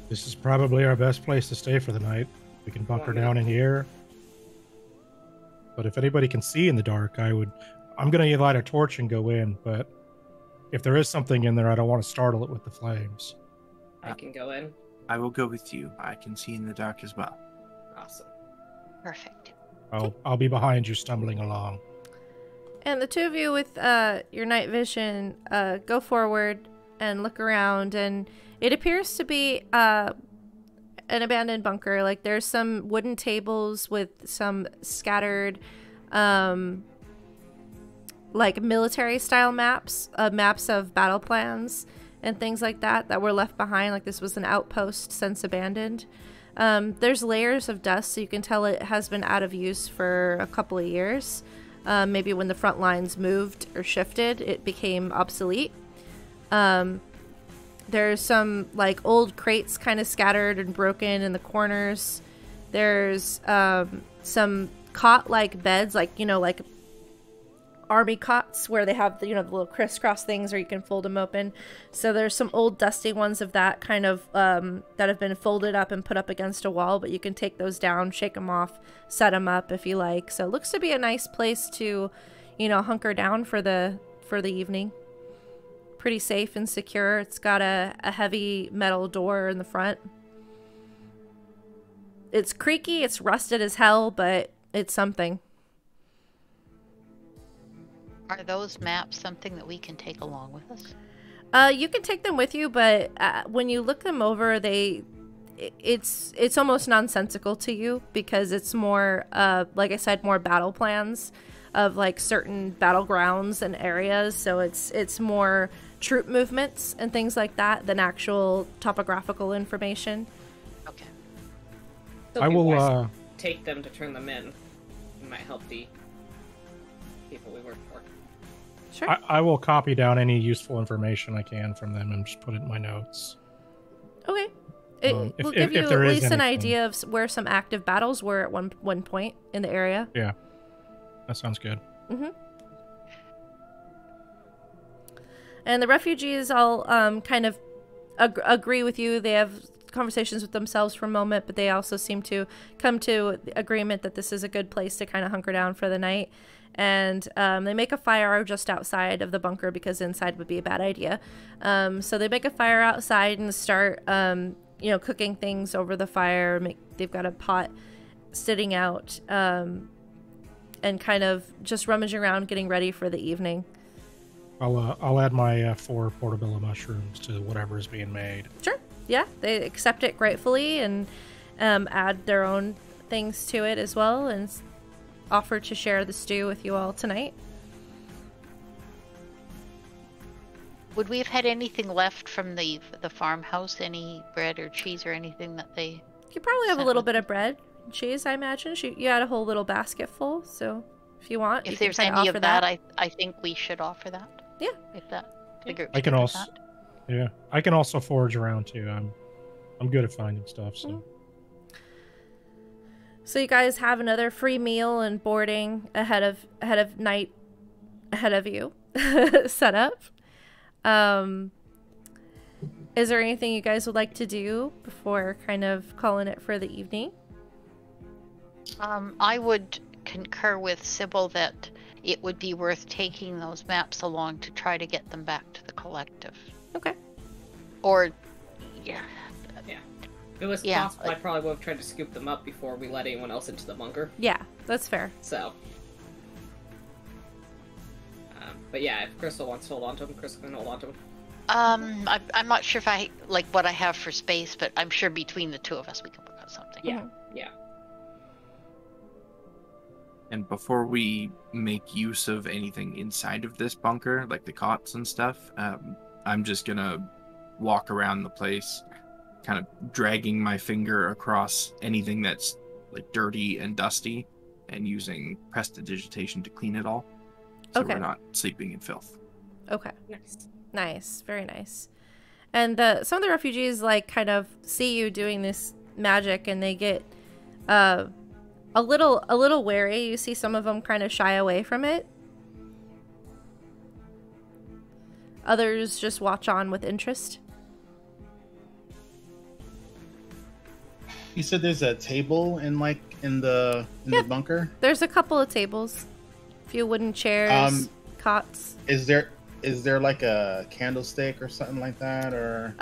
This is probably our best place to stay for the night. We can bunker down in here. But if anybody can see in the dark, I'm going to light a torch and go in, but if there is something in there, I don't want to startle it with the flames. I can go in. I will go with you. I can see in the dark as well. Awesome. Perfect. I'll be behind you stumbling along. And the two of you with your night vision go forward and look around, and it appears to be an abandoned bunker. Like, there's some wooden tables with some scattered like military style maps of battle plans and things like that were left behind. Like, this was an outpost since abandoned. There's layers of dust, so you can tell it has been out of use for a couple of years. Maybe when the front lines moved or shifted, it became obsolete. There's some like old crates kind of scattered and broken in the corners. There's some cot-like beds, like, you know, like army cots where they have the, you know, the little crisscross things where you can fold them open. So there's some old dusty ones of that kind of that have been folded up and put up against a wall, but you can take those down, shake them off, set them up if you like. So it looks to be a nice place to, you know, hunker down for the evening. Pretty safe and secure. It's got a heavy metal door in the front. It's creaky, it's rusted as hell, but it's something. Are those maps something that we can take along with us? You can take them with you, but when you look them over, it's almost nonsensical to you, because it's more, like I said, more battle plans of like certain battlegrounds and areas. So it's more troop movements and things like that than actual topographical information. Okay. I will take them to turn them in. It might help the people we work for. Sure. I will copy down any useful information I can from them and just put it in my notes. Okay. It will give you if there at is least an anything. idea of where some active battles were at one point in the area. Yeah, that sounds good. And the refugees all kind of agree with you. They have conversations with themselves for a moment, but they also seem to come to the agreement that this is a good place to kind of hunker down for the night. And they make a fire just outside of the bunker because inside would be a bad idea. So they make a fire outside and start, cooking things over the fire. They've got a pot sitting out and kind of just rummaging around, getting ready for the evening. I'll add my 4 portobello mushrooms to whatever is being made. Sure. Yeah, they accept it gratefully and add their own things to it as well, and offer to share the stew with you all tonight. Would we have had anything left from the farmhouse? Any bread or cheese or anything that they... You probably have a little bit of bread and cheese, I imagine. You had a whole little basket full, so if you want, If you can there's kinda any offer of that, I think we should offer that. Yeah. If that the group I can should do also, that. yeah, I can also forage around too. I'm good at finding stuff. So. So you guys have another free meal and boarding ahead of you set up. Is there anything you guys would like to do before kind of calling it for the evening? I would concur with Sybil that it would be worth taking those maps along to try to get them back to the collective. Okay. Or, yeah. Yeah. If it was possible, I probably would have tried to scoop them up before we let anyone else into the bunker. Yeah, that's fair. So. But yeah, if Crystal wants to hold on to them, Crystal can hold on to them. I'm not sure if I like what I have for space, but I'm sure between the two of us we can work out something. Yeah, yeah. And before we make use of anything inside of this bunker, like the cots and stuff, I'm just gonna walk around the place, kind of dragging my finger across anything that's like dirty and dusty, and using prestidigitation to clean it all, so Okay. we're not sleeping in filth. Okay. Nice. Nice. Very nice. And some of the refugees like kind of see you doing this magic, and they get a little wary. You see some of them kind of shy away from it. Others just watch on with interest. You said there's a table in the bunker. There's a couple of tables, a few wooden chairs, cots. Is there like a candlestick or something like that, or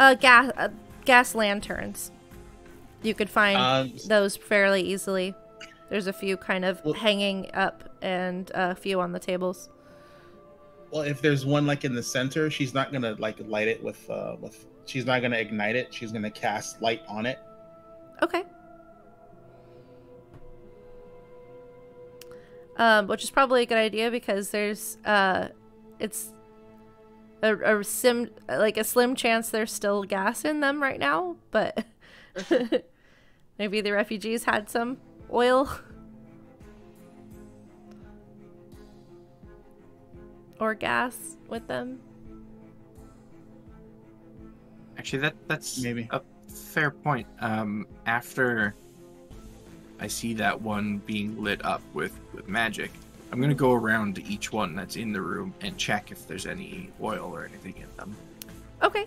Gas lanterns? You could find those fairly easily. There's a few kind of hanging up and a few on the tables. Well, if there's one like in the center, she's not gonna like light it with she's not gonna ignite it. She's gonna cast light on it. Okay. Which is probably a good idea because there's it's a slim chance there's still gas in them right now, but maybe the refugees had some oil or gas with them. Actually, that's Maybe. a fair point. After I see that one being lit up with magic, I'm gonna go around to each one that's in the room and check if there's any oil or anything in them. Okay.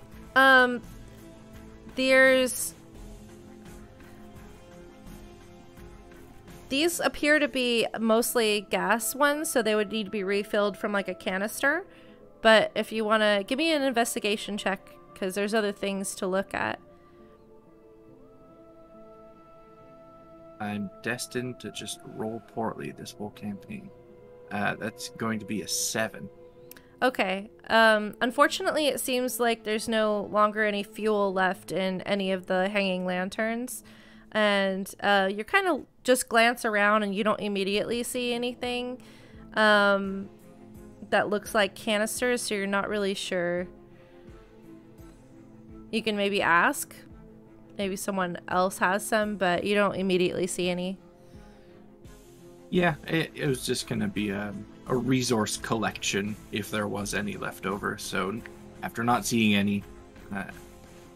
These appear to be mostly gas ones, so they would need to be refilled from like a canister. But if you want to give me an investigation check, because there's other things to look at. I'm destined to just roll poorly this whole campaign. That's going to be a 7. Okay. Unfortunately, it seems like there's no longer any fuel left in any of the hanging lanterns. And you kind of just glance around and you don't immediately see anything that looks like canisters, so you're not really sure. You can maybe ask. Maybe someone else has some, but you don't immediately see any. Yeah, it was just going to be a resource collection if there was any left over. So after not seeing any,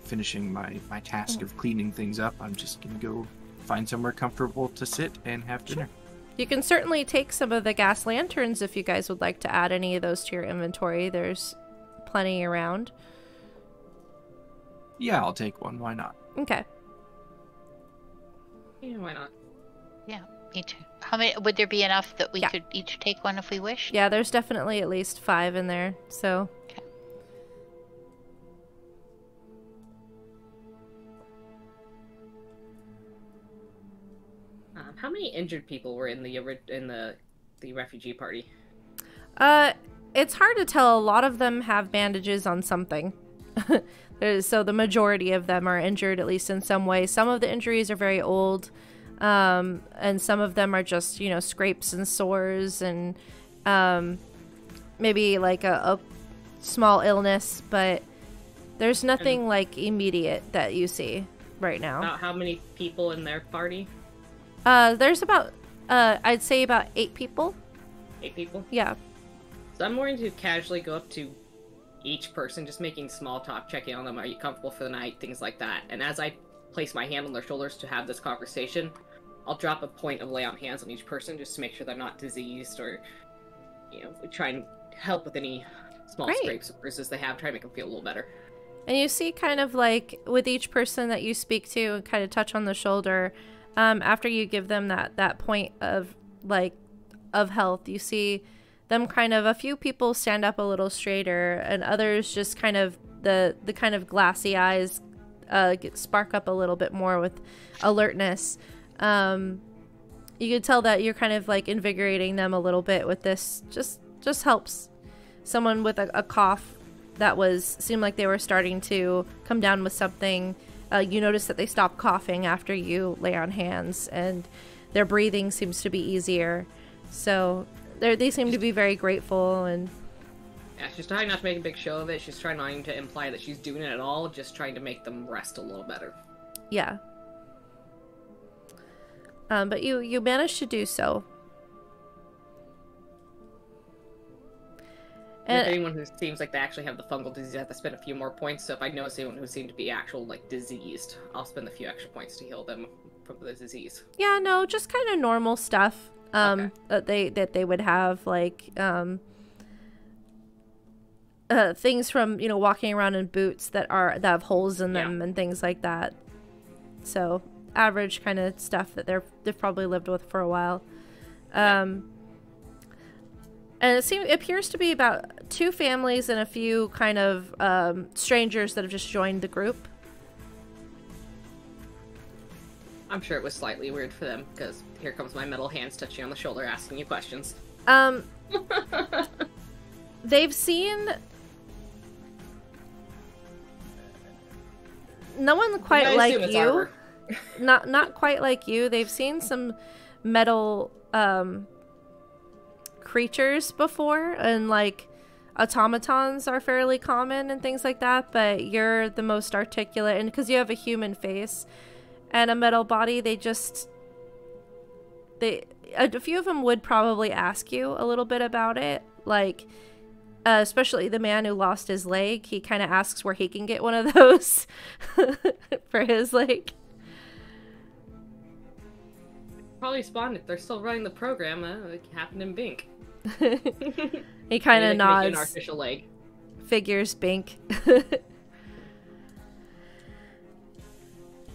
finishing my task of cleaning things up, I'm just gonna go find somewhere comfortable to sit and have dinner. You can certainly take some of the gas lanterns if you guys would like to add any of those to your inventory. There's plenty around. Yeah, I'll take one. Why not? Okay. Yeah, why not? Yeah, me too. How many would there be enough that we Yeah. could each take one if we wish? Yeah, there's definitely at least 5 in there, so... How many injured people were in the refugee party? It's hard to tell. A lot of them have bandages on something. So the majority of them are injured, at least in some way. Some of the injuries are very old, and some of them are just, you know, scrapes and sores, and maybe like a small illness, but there's nothing like immediate that you see right now. About how many people in their party? There's about, I'd say about 8 people. 8 people? Yeah. So I'm going to casually go up to each person, just making small talk, checking on them. Are you comfortable for the night? Things like that. And as I place my hand on their shoulders to have this conversation, I'll drop a point of lay on hands on each person just to make sure they're not diseased, or, you know, try and help with any small scrapes or bruises they have, try to make them feel a little better. And you see kind of like with each person that you speak to and kind of touch on the shoulder, after you give them that point of health, you see them kind of, a few people stand up a little straighter, and others just kind of the kind of glassy eyes spark up a little bit more with alertness. You could tell that you're kind of like invigorating them a little bit with this. Just helps. Someone with a cough that seemed like they were starting to come down with something. You notice that they stop coughing after you lay on hands, and their breathing seems to be easier. So they seem to be very grateful. And yeah, she's trying not to make a big show of it. She's trying not to imply that she's doing it at all, just trying to make them rest a little better. Yeah. But you managed to do so. And if anyone who seems like they actually have the fungal disease, I have to spend a few more points. So if I notice anyone who seemed to be actual, like, diseased, I'll spend a few extra points to heal them from the disease. Yeah, no, just kind of normal stuff. Okay. that they would have, like things from, you know, walking around in boots that have holes in them, and things like that. So average kind of stuff that they've probably lived with for a while. And it appears to be about 2 families and a few kind of strangers that have just joined the group. I'm sure it was slightly weird for them, because here comes my metal hands touching on the shoulder asking you questions. They've seen... No one quite like you. Not quite like you. They've seen some metal creatures before, and like automatons are fairly common and things like that, but you're the most articulate, and because you have a human face and a metal body, a few of them would probably ask you a little bit about it, like especially the man who lost his leg. He kind of asks where he can get one of those for his leg. Probably spawned it. They're still running the program. It happened in Bink. He kind of nods. An artificial leg. Figures Bink.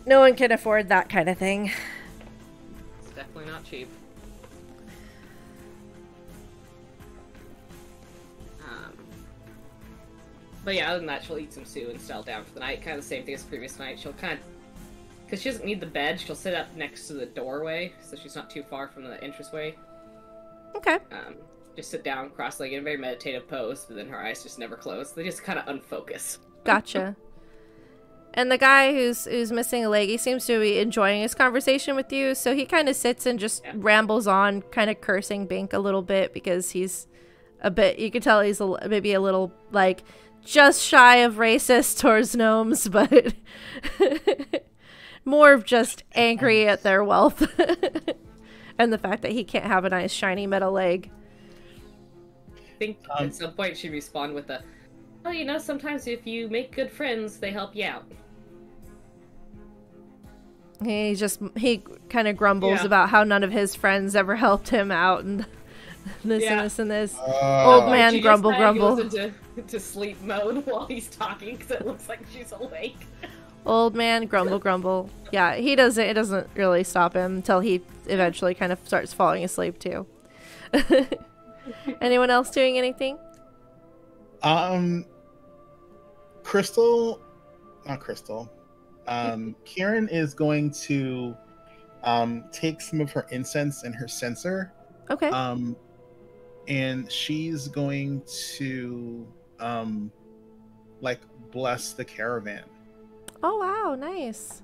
No one can afford that kind of thing. It's definitely not cheap. But yeah, other than that, she'll eat some stew and settle down for the night. Kind of the same thing as the previous night. She'll kind of... Because she doesn't need the bed, she'll sit up next to the doorway, so she's not too far from the entranceway. Okay. Just sit down, cross-legged, in a very meditative pose, but then her eyes just never close. They just kind of unfocus. Gotcha. And the guy who's missing a leg, he seems to be enjoying his conversation with you, so he kind of sits and just rambles on, kind of cursing Bink a little bit, because he's a bit... You can tell he's maybe a little, like, just shy of racist towards gnomes, but... more of just angry at their wealth. And the fact that he can't have a nice shiny metal leg. I think at some point she'd respond with well, you know, sometimes if you make good friends, they help you out. He kind of grumbles about how none of his friends ever helped him out and this and this and this. Old man she grumble just grumble. Goes into sleep mode while he's talking because it looks like she's awake. Old man grumble grumble. Yeah, it doesn't really stop him until he eventually kind of starts falling asleep too. Anyone else doing anything? Kieran is going to take some of her incense and her censer. Okay. And she's going to like bless the caravan. Oh wow, nice.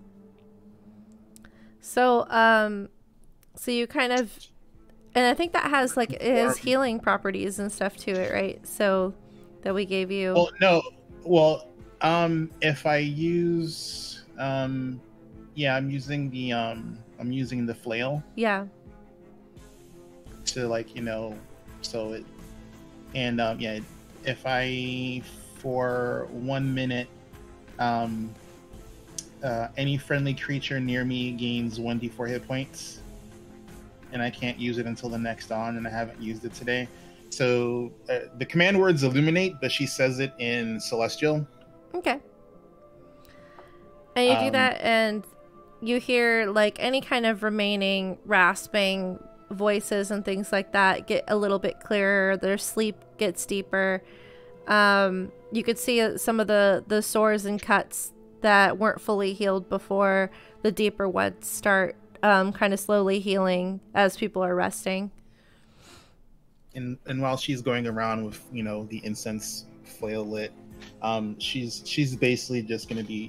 So so you kind of, and I think that has like it has healing properties and stuff to it, right? So that we gave you. Well, no. Well, if I use I'm using the flail. Yeah. To like, so it, and if I for 1 minute any friendly creature near me gains 1d4 hit points, and I can't use it until the next dawn, and I haven't used it today. So the command word's illuminate, but she says it in Celestial. Okay. And you do that, and you hear like any kind of remaining rasping voices and things like that get a little bit clearer. Their sleep gets deeper. You could see some of the sores and cuts that weren't fully healed before. The deeper ones start kind of slowly healing as people are resting. And while she's going around with the incense flail lit, she's basically just going to be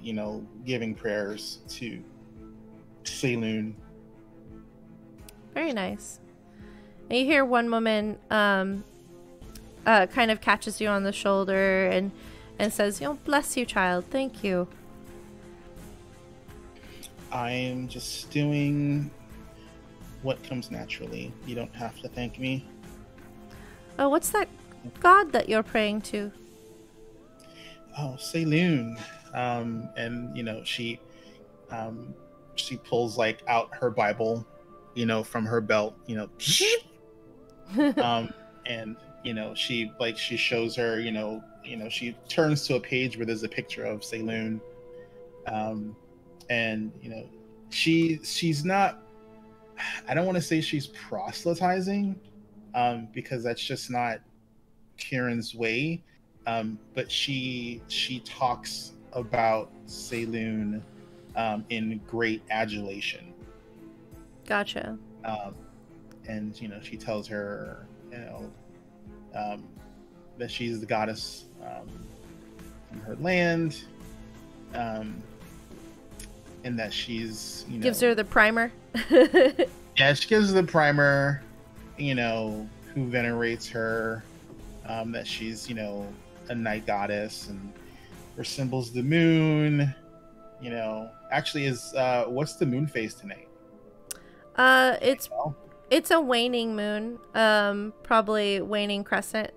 giving prayers to Saloon. Very nice. And you hear one woman kind of catches you on the shoulder and says, bless you, child. Thank you. I'm just doing what comes naturally. You don't have to thank me. Oh, what's that god that you're praying to? Oh, Saloon. And she pulls like out her Bible, from her belt, and she shows her, she turns to a page where there's a picture of Saloon. And she's not, I don't want to say she's proselytizing, because that's just not Kieran's way. But she talks about Saloon in great adulation. Gotcha. And she tells her that she's the goddess in her land, and that she's gives her the primer. Yeah, she gives her the primer, who venerates her, that she's a night goddess, and her symbol's the moon. Actually is what's the moon phase tonight? It's a waning moon, probably waning crescent.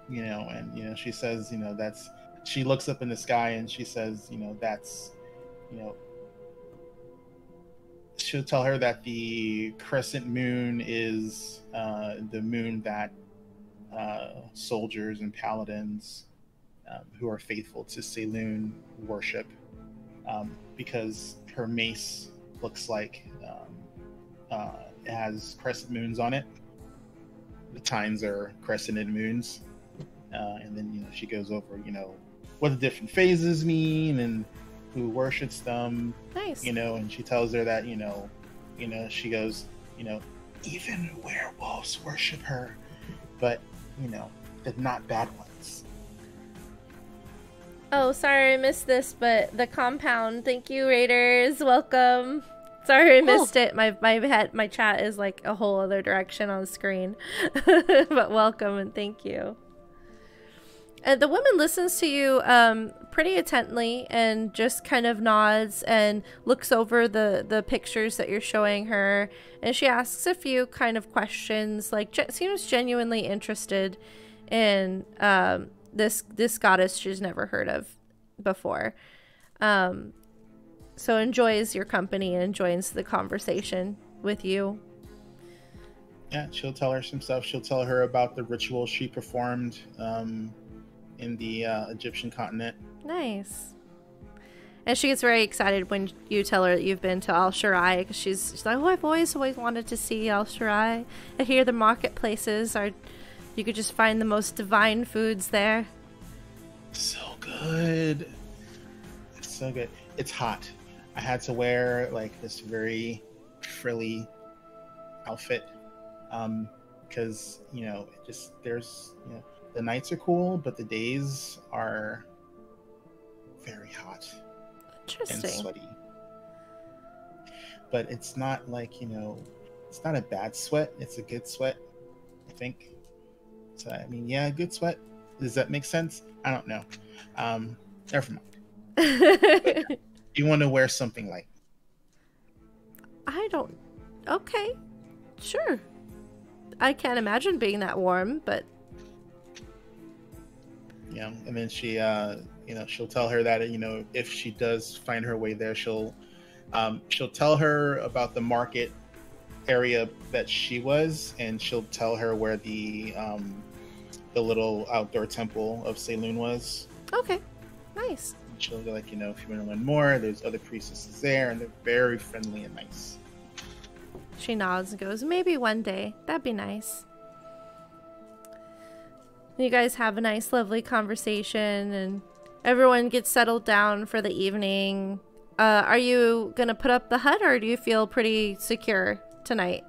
And she says that's, she looks up in the sky and she says that's, she'll tell her that the crescent moon is the moon that soldiers and paladins who are faithful to Saloon worship, because her mace looks like it has crescent moons on it. The tines are crescented moons, and then she goes over what the different phases mean and who worships them. Nice. And she tells her that she goes, even werewolves worship her, but they're not bad ones. Oh, sorry I missed this, but the compound. Thank you, Raiders. Welcome. Sorry I missed it. My chat is like a whole other direction on the screen. But welcome and thank you. And the woman listens to you pretty intently and just kind of nods and looks over the pictures that you're showing her. And she asks a few kind of questions, like seems genuinely interested in this goddess she's never heard of before. So enjoys your company and enjoys the conversation with you. Yeah, she'll tell her some stuff. She'll tell her about the ritual she performed in the Egyptian continent. Nice. And she gets very excited when you tell her that you've been to Al Sharai, because she's like, oh, I've always wanted to see Al Sharai. I hear the marketplaces are, you could just find the most divine foods there. So good. It's so good. It's hot. I had to wear like this very frilly outfit because the nights are cool, but the days are very hot and sweaty. But it's not like, it's not a bad sweat. It's a good sweat, I think. So I mean, yeah, good sweat. Does that make sense? I don't know. Never mind. You want to wear something light? Okay, sure. I can't imagine being that warm, but yeah. And then she, she'll tell her that if she does find her way there, she'll tell her about the market area that she was, and she'll tell her where the little outdoor temple of Saloon was. Okay, nice. And she'll be like, if you want to learn more, there's other priestesses there, and they're very friendly and nice. She nods and goes, maybe one day. That'd be nice. You guys have a nice, lovely conversation, and everyone gets settled down for the evening. Are you going to put up the hut, or do you feel pretty secure tonight?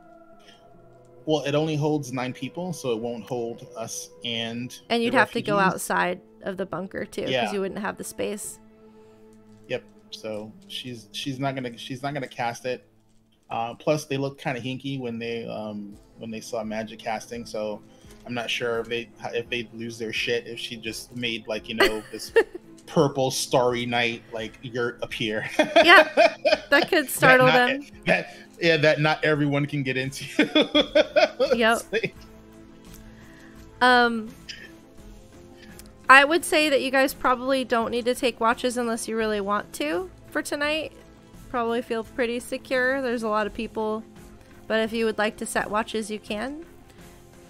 Well, it only holds 9 people, so it won't hold us and you'd have to go outside of the bunker, too, because you wouldn't have the space. Yep. So she's not gonna cast it. Plus, they look kind of hinky when they saw magic casting. So I'm not sure if they lose their shit if she just made this purple starry night yurt appear. Yeah, that could startle them. That not everyone can get into. Yep. I would say that you guys probably don't need to take watches unless you really want to for tonight. Probably feel pretty secure. There's a lot of people, but if you would like to set watches, you can.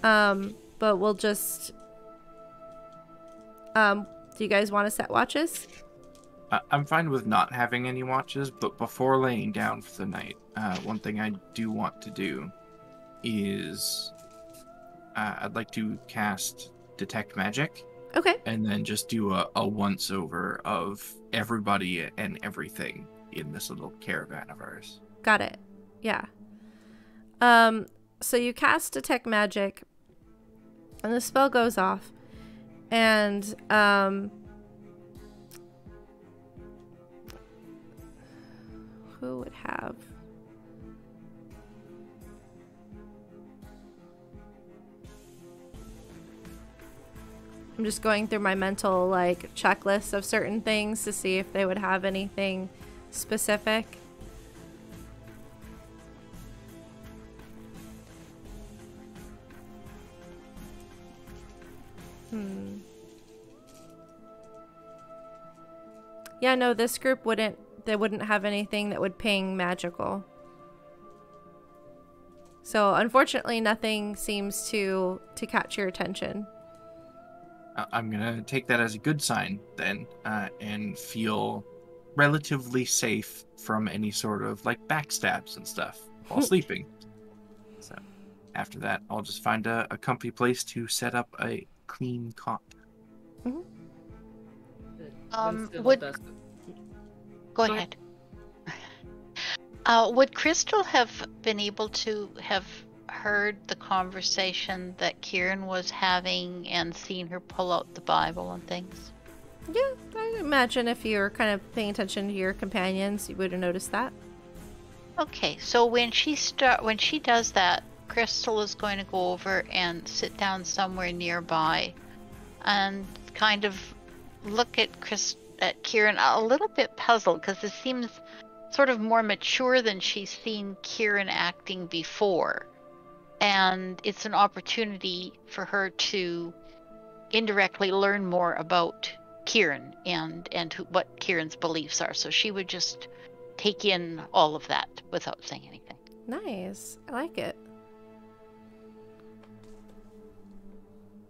But we'll just. Do you guys want to set watches? I'm fine with not having any watches, but before laying down for the night, one thing I do want to do is I'd like to cast Detect Magic. Okay. And then just do a once-over of everybody and everything in this little caravan of ours. Got it. Yeah. So you cast Detect Magic, and the spell goes off, and who would have? I'm just going through my mental checklist of certain things to see if they would have anything specific. Yeah, no, this group wouldn't have anything that would ping magical. So unfortunately nothing seems to catch your attention. I'm gonna take that as a good sign then, and feel relatively safe from any sort of backstabs and stuff while sleeping. So after that, I'll just find a comfy place to set up a clean cot. Mm-hmm. Go ahead. Would Crystal have been able to have heard the conversation that Kieran was having and seen her pull out the Bible and things? Yeah, I imagine if you were kind of paying attention to your companions, you would have noticed that. Okay, so when she does that, Crystal is going to go over and sit down somewhere nearby and kind of look at Kieran a little bit puzzled, because it seems sort of more mature than she's seen Kieran acting before. And it's an opportunity for her to indirectly learn more about Kieran and what Kieran's beliefs are. So she would just take in all of that without saying anything. Nice. I like it.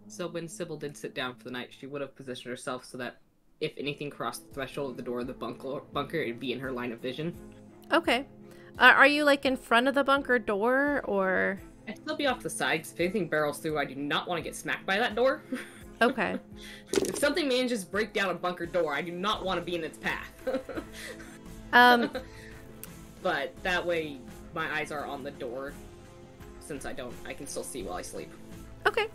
So when Sybil did sit down for the night, she would have positioned herself so that if anything crossed the threshold of the door of the bunker, it'd be in her line of vision. Okay. Are you like in front of the bunker door, or? I'd still be off the side, because if anything barrels through, I do not want to get smacked by that door. Okay. If something manages to break down a bunker door, I do not want to be in its path. But that way, my eyes are on the door, since I can still see while I sleep. Okay.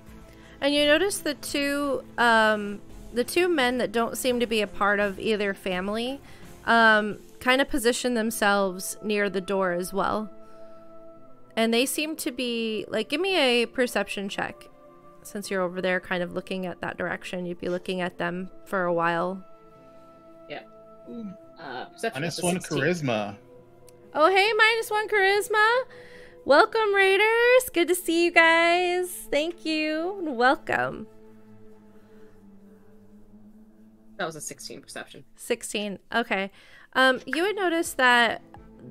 And you notice the two men that don't seem to be a part of either family, kind of position themselves near the door as well. And they seem to be, like, give me a perception check. Since you're over there kind of looking at that direction, you'd be looking at them for a while. Yeah. Perception -1 charisma. Oh, hey, -1 charisma. Welcome, Raiders. Good to see you guys. Thank you. And welcome. That was a 16 perception. 16. Okay. You would notice that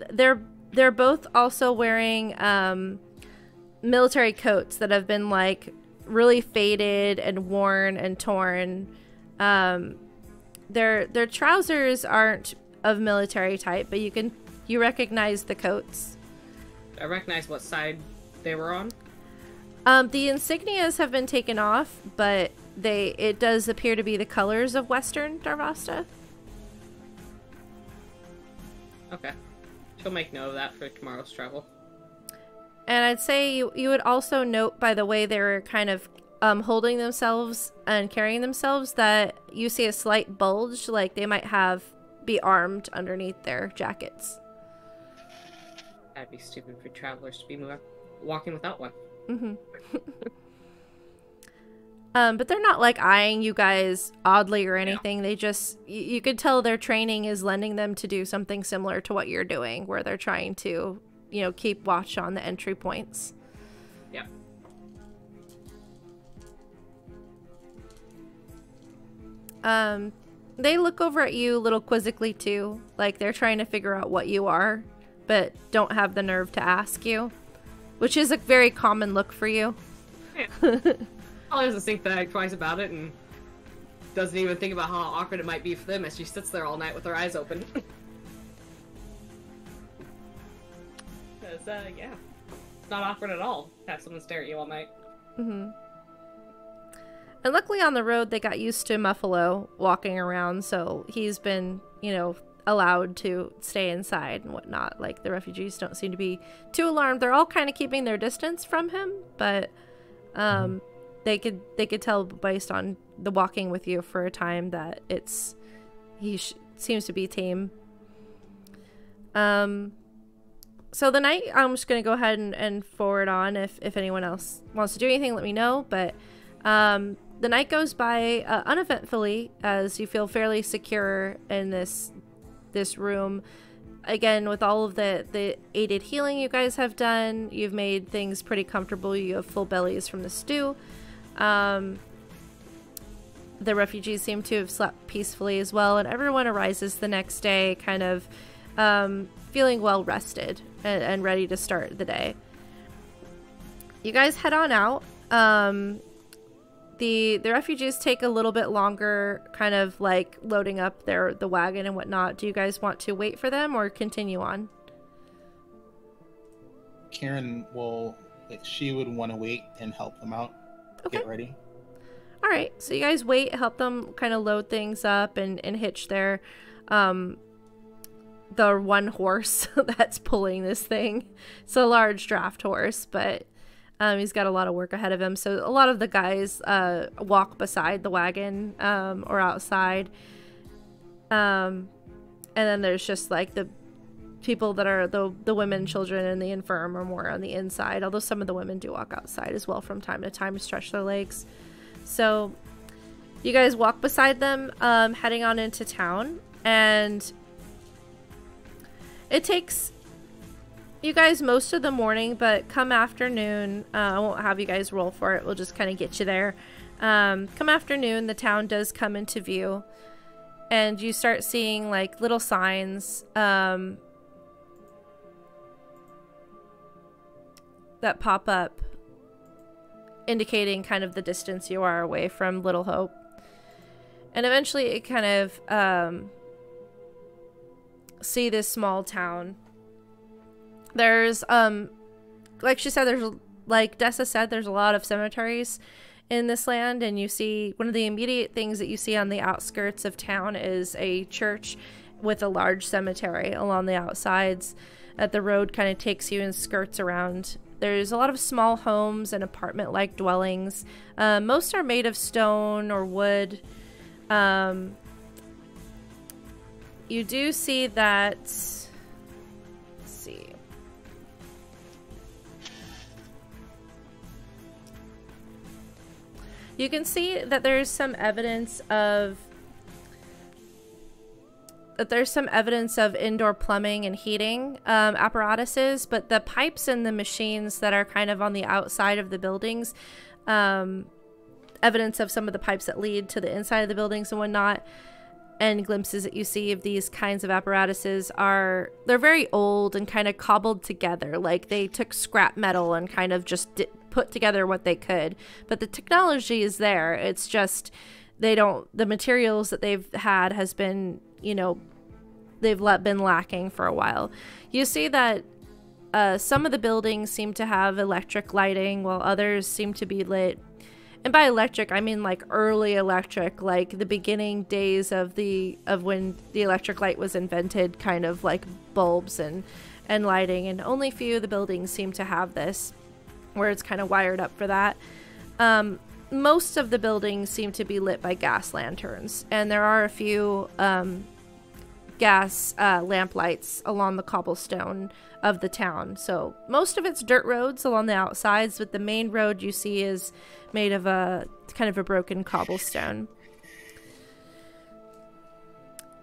they're both also wearing military coats that have been like really faded and worn and torn. Their trousers aren't of military type, but you recognize the coats. I recognize what side they were on. The insignias have been taken off, but it does appear to be the colors of Western Darvasta. Okay. She'll make note of that for tomorrow's travel. And I'd say you would also note by the way they're kind of holding themselves and carrying themselves that you see a slight bulge, like they might be armed underneath their jackets. That'd be stupid for travelers to be walking without one. Mm-hmm. But they're not like eyeing you guys oddly or anything. Yeah. They just, you could tell their training is lending them to do something similar to what you're doing, where they're trying to, keep watch on the entry points. Yeah. They look over at you a little quizzically too, like they're trying to figure out what you are, but don't have the nerve to ask you, which is a very common look for you. Yeah. Probably doesn't think twice about it and doesn't even think about how awkward it might be for them as she sits there all night with her eyes open. Because, yeah. It's not awkward at all to have someone stare at you all night. Mm-hmm. And luckily on the road, they got used to Muffalo walking around, so he's been, allowed to stay inside and whatnot. Like, the refugees don't seem to be too alarmed. They're all kind of keeping their distance from him, but, they could tell based on the walking with you for a time that he seems to be tame. So the night, I'm just gonna go ahead and forward on. If anyone else wants to do anything, let me know. But the night goes by uneventfully as you feel fairly secure in this room. Again, with all of the aided healing you guys have done, you've made things pretty comfortable. You have full bellies from the stew. The refugees seem to have slept peacefully as well, and everyone arises the next day kind of feeling well rested and ready to start the day. You guys head on out. The refugees take a little bit longer, kind of like loading up the wagon and whatnot. Do you guys want to wait for them or continue on? Karen she would want to wait and help them out. Okay. Get ready. All right, so you guys wait, help them kind of load things up and hitch the one horse that's pulling this thing. It's a large draft horse, but he's got a lot of work ahead of him. So a lot of the guys walk beside the wagon or outside. And then there's just like the people that are the women, children, and the infirm are more on the inside, although some of the women do walk outside as well from time to time to stretch their legs. So you guys walk beside them, heading on into town, and it takes you guys most of the morning, but come afternoon, I won't have you guys roll for it, we'll just kind of get you there. Come afternoon, the town does come into view, and you start seeing like little signs that pop up, indicating kind of the distance you are away from Little Hope. And eventually it kind of see this small town. There's like she said, like Dessa said, there's a lot of cemeteries in this land, and you see one of the immediate things that you see on the outskirts of town is a church with a large cemetery along the outsides that the road kind of takes you and skirts around. There's a lot of small homes and apartment-like dwellings. Most are made of stone or wood. You do see that, let's see. You can see that there's some evidence of indoor plumbing and heating apparatuses, but the pipes and the machines that are kind of on the outside of the buildings, evidence of some of the pipes that lead to the inside of the buildings and whatnot, and glimpses that you see of these kinds of apparatuses they're very old and kind of cobbled together. Like they took scrap metal and kind of just put together what they could. But the technology is there. It's just the materials that they've had has been, they've been lacking for a while. You see that some of the buildings seem to have electric lighting while others seem to be lit. And by electric, I mean like early electric, like the beginning days of when the electric light was invented, kind of like bulbs and lighting. And only a few of the buildings seem to have this, where it's kind of wired up for that. Most of the buildings seem to be lit by gas lanterns, and there are a few gas lamp lights along the cobblestone of the town. So most of it's dirt roads along the outsides, but the main road you see is made of a kind of a broken cobblestone.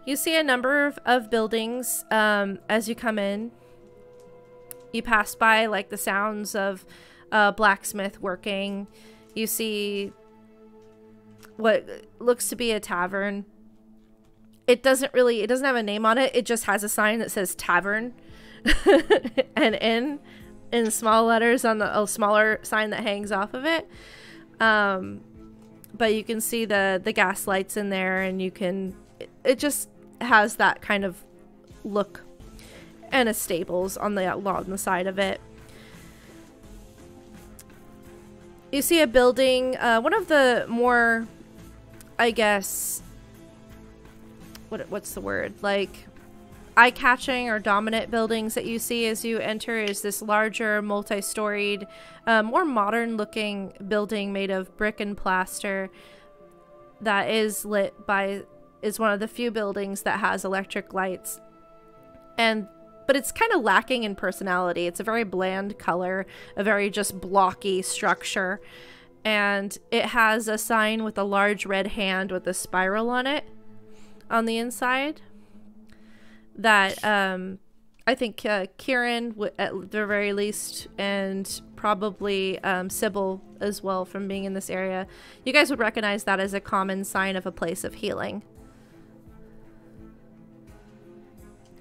You see a number of buildings as you come in. You pass by like the sounds of blacksmith working. You see what looks to be a tavern. It doesn't have a name on it. It just has a sign that says tavern and in small letters on a smaller sign that hangs off of it. But you can see the gas lights in there, and it just has that kind of look, and a stables on the side of it. You see a building, one of the more, I guess, what's the word? Like eye-catching or dominant buildings that you see as you enter is this larger, multi-storied, more modern-looking building made of brick and plaster that is is one of the few buildings that has electric lights. But it's kind of lacking in personality. It's a very bland color, a very just blocky structure. And it has a sign with a large red hand with a spiral on it on the inside that I think Kieran, at the very least, and probably Sybil as well from being in this area, you guys would recognize that as a common sign of a place of healing.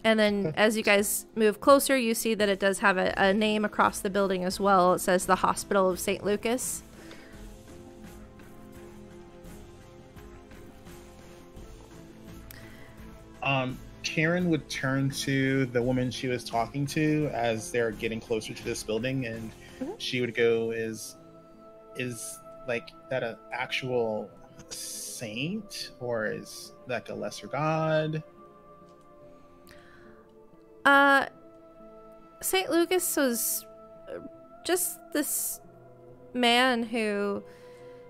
And then as you guys move closer, you see that it does have a name across the building as well. It says the Hospital of St. Lucas. Karen would turn to the woman she was talking to as they're getting closer to this building, and she would go, is like that an actual saint, or is like a lesser god? St. Lucas was just this man who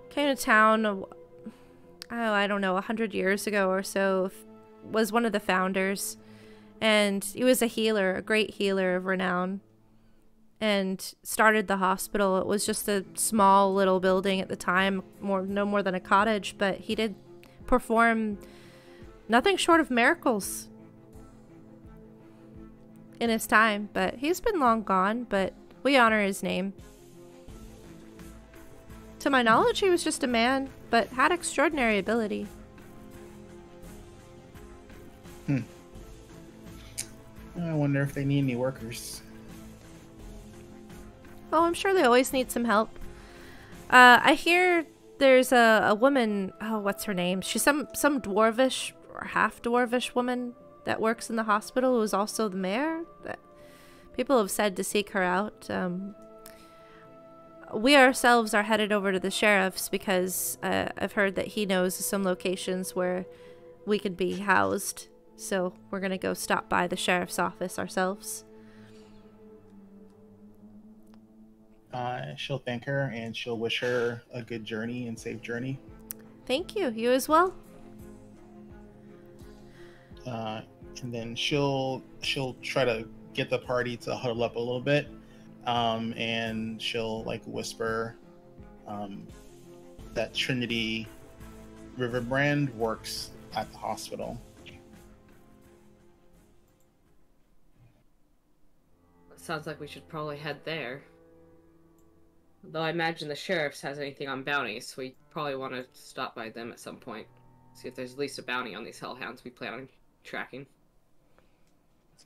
came to town, I don't know, 100 years ago or so, was one of the founders, and he was a healer, a great healer of renown, and started the hospital. It was just a small little building at the time, no more than a cottage, but he did perform nothing short of miracles in his time. But he's been long gone, but we honor his name. To my knowledge, he was just a man, but had extraordinary ability. I wonder if they need any workers. Oh, I'm sure they always need some help. I hear there's a woman. Oh, what's her name? She's some dwarvish or half dwarvish woman that works in the hospital who is also the mayor. That people have said to seek her out. We ourselves are headed over to the sheriff's because I've heard that he knows some locations where we could be housed. So we're gonna go stop by the sheriff's office ourselves. She'll thank her and she'll wish her a good journey and safe journey. Thank you. You as well. And then she'll try to get the party to huddle up a little bit, and she'll like whisper that Trinity Riverbrand works at the hospital. Sounds like we should probably head there. Though I imagine the sheriff's has anything on bounties, so we probably want to stop by them at some point. See if there's at least a bounty on these hellhounds we plan on tracking.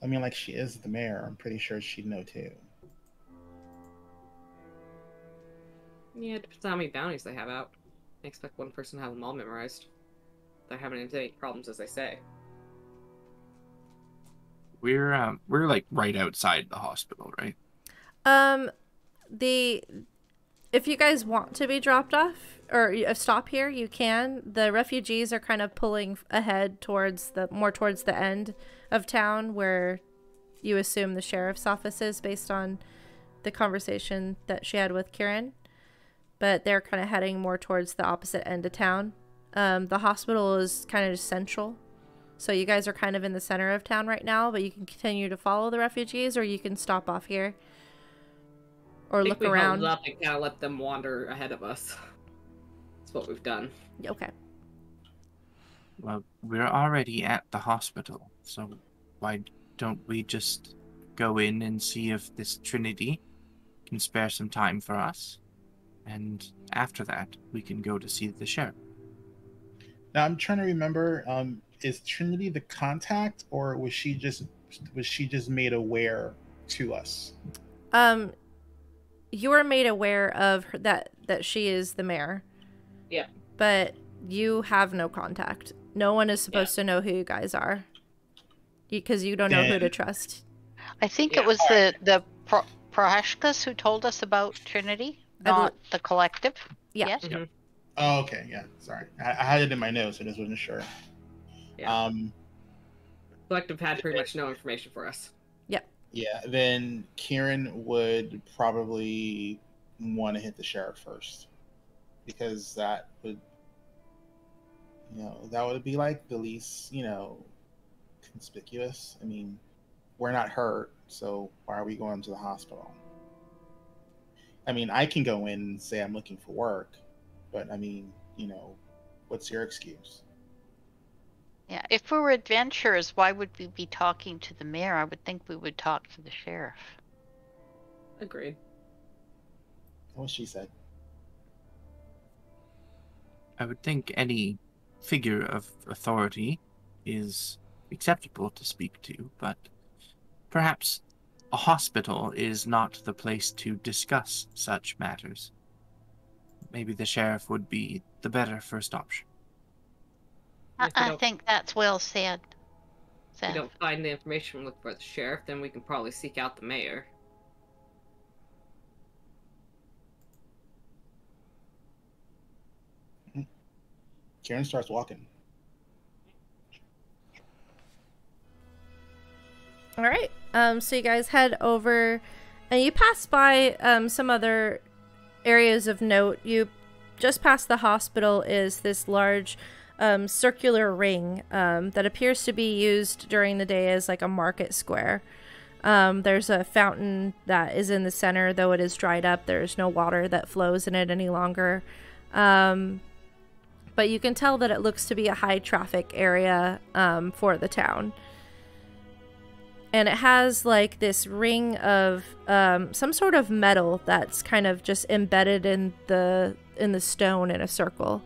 I mean, like, she is the mayor. I'm pretty sure she'd know too. Yeah, it depends on how many bounties they have out. I expect one person to have them all memorized. They're having any problems, as they say. We're like right outside the hospital, right? If you guys want to be dropped off or stop here, you can. The refugees are kind of pulling ahead towards the end of town where you assume the sheriff's office is based on the conversation that she had with Kieran. But they're kind of heading more towards the opposite end of town. The hospital is kind of central. So you guys are kind of in the center of town right now, but you can continue to follow the refugees or you can stop off here. Or look around. Hold up and kind of let them wander ahead of us. That's what we've done. Okay. Well, we're already at the hospital, so why don't we just go in and see if this Trinity can spare some time for us? And after that, we can go to see the sheriff. Now, I'm trying to remember, is Trinity the contact, or was she just made aware to us? You were made aware of her, that she is the mayor. Yeah. But you have no contact. No one is supposed to know who you guys are. Because you don't know who to trust. I think it was the Prahashkas who told us about Trinity, not the collective. Yeah. Yes? Mm-hmm. Oh, okay, yeah, sorry. I had it in my notes, I just wasn't sure. Yeah. Collective had pretty much no information for us. Yeah, then Kieran would probably want to hit the sheriff first. Because that would be like the least, conspicuous. I mean, we're not hurt, so why are we going to the hospital? I mean, I can go in and say I'm looking for work, but I mean, what's your excuse? Yeah, if we were adventurers, why would we be talking to the mayor? I would think we would talk to the sheriff. Agreed. What she said. I would think any figure of authority is acceptable to speak to, but perhaps a hospital is not the place to discuss such matters. Maybe the sheriff would be the better first option. I think that's well said. If we don't find the information, look for the sheriff, then we can probably seek out the mayor. Kieran starts walking. All right. So you guys head over and you pass by some other areas of note. You just past the hospital is this large circular ring that appears to be used during the day as like a market square. There's a fountain that is in the center, though it is dried up. There's no water that flows in it any longer. But you can tell that it looks to be a high traffic area for the town. And it has like this ring of some sort of metal that's kind of just embedded in the stone in a circle.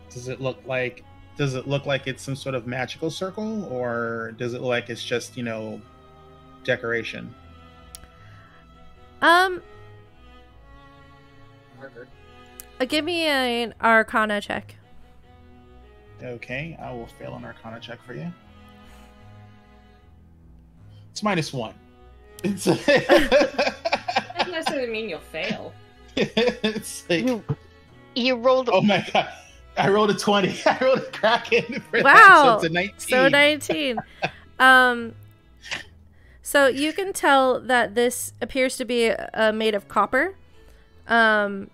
Does it look like it's some sort of magical circle, or does it look like it's just, decoration? Marker. Give me an Arcana check. Okay, I will fail an Arcana check for you. It's -1. It's Doesn't necessarily mean you'll fail. it's like, You rolled. oh my god, I rolled a 20. I rolled a Kraken for Wow. that, so it's a 19. So 19. So you can tell that this appears to be made of copper. And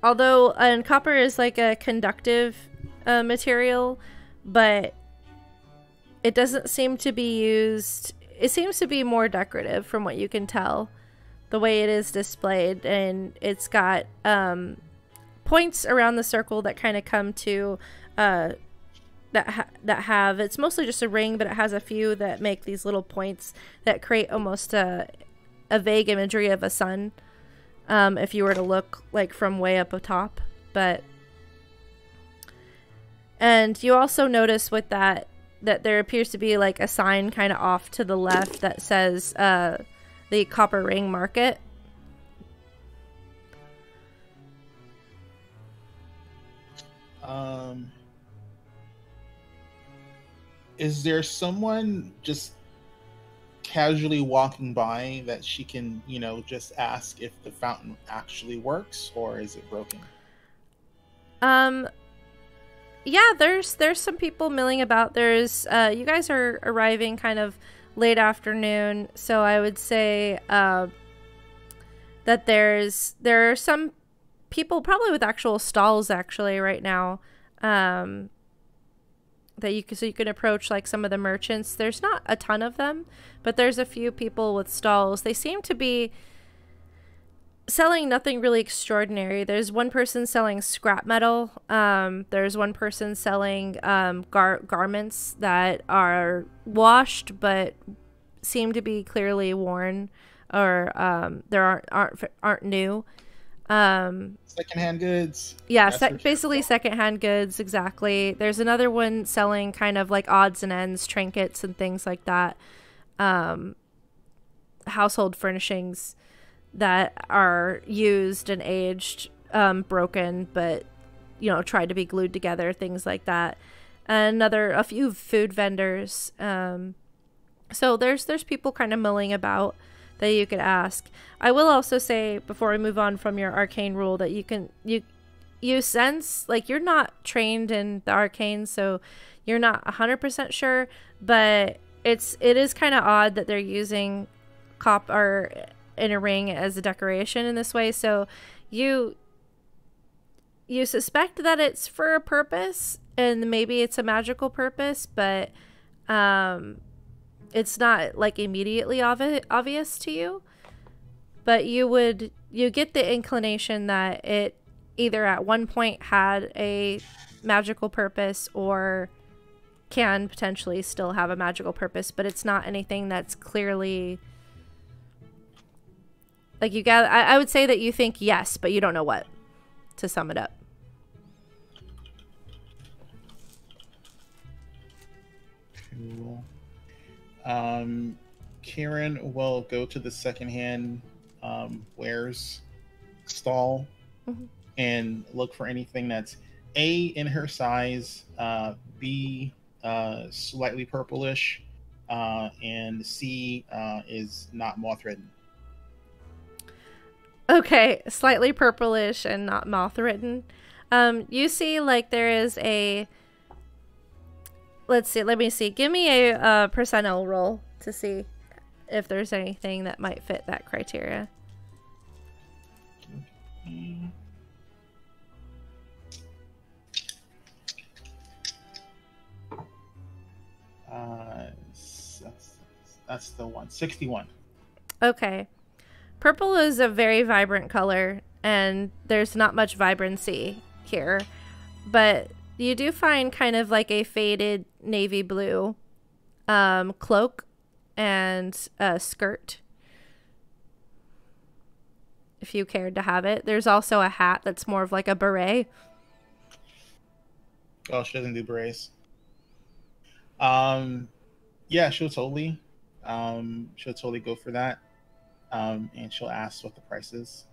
although copper is like a conductive material, but it doesn't seem to be used. It seems to be more decorative from what you can tell, the way it is displayed, and it's got points around the circle that kind of come to that have. It's mostly just a ring, but it has a few that make these little points that create almost a vague imagery of a sun, if you were to look like from way up atop. And you also notice with that there appears to be like a sign kind of off to the left that says the Copper Ring Market. Is there someone just casually walking by that she can, just ask if the fountain actually works, or is it broken? Yeah, there's some people milling about. There's you guys are arriving kind of late afternoon, so I would say that there are some people probably with actual stalls actually right now, that you can approach, like some of the merchants. There's not a ton of them, but there's a few people with stalls. They seem to be selling nothing really extraordinary. There's one person selling scrap metal. There's one person selling garments that are washed but seem to be clearly worn, or aren't new. Secondhand goods. Yeah, basically secondhand goods, exactly. There's another one selling kind of like odds and ends, trinkets and things like that. Household furnishings that are used and aged, broken, but tried to be glued together, things like that. And a few food vendors. So there's people kind of milling about that you could ask. I will also say, before we move on from your arcane rule, that you sense, like, you're not trained in the arcane, so you're not 100% sure, but it is kind of odd that they're using copper in a ring as a decoration in this way. So you suspect that it's for a purpose, and maybe it's a magical purpose, but it's not like immediately obvious to you. But you get the inclination that it either at one point had a magical purpose or can potentially still have a magical purpose, but it's not anything that's clearly, like, you got. I would say that you think yes, but you don't know what, to sum it up. Cool. Kieran will go to the secondhand wares stall and look for anything that's A, in her size, B, slightly purplish, and C, is not moth-ridden. Okay, slightly purplish and not moth-ridden. You see, like, there is a... let me see. Give me a percentile roll to see if there's anything that might fit that criteria. That's the one. 61. Okay. Purple is a very vibrant color, and there's not much vibrancy here. But you do find kind of like a faded navy blue cloak and a skirt, if you cared to have it. There's also a hat that's more of like a beret. Oh, she doesn't do berets. Yeah, she'll totally go for that. And she'll ask what the price is.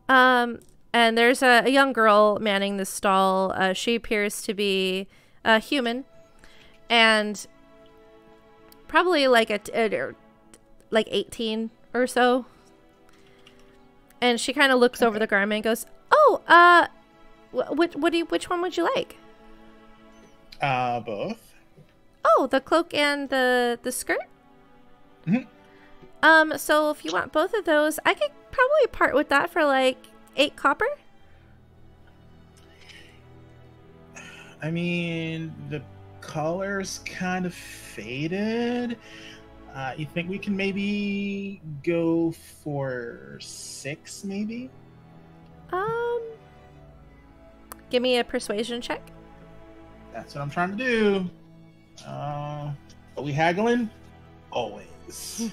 And there's a young girl manning the stall. She appears to be a human, and probably like like 18 or so. And she kind of looks over the garment and goes, "Oh, which one would you like?" Both. Oh, the cloak and the skirt? So if you want both of those, I could probably part with that for like 8 copper. I mean, the color's kind of faded. You think we can maybe go for 6, maybe? Give me a persuasion check. That's what I'm trying to do. Are we haggling? Always.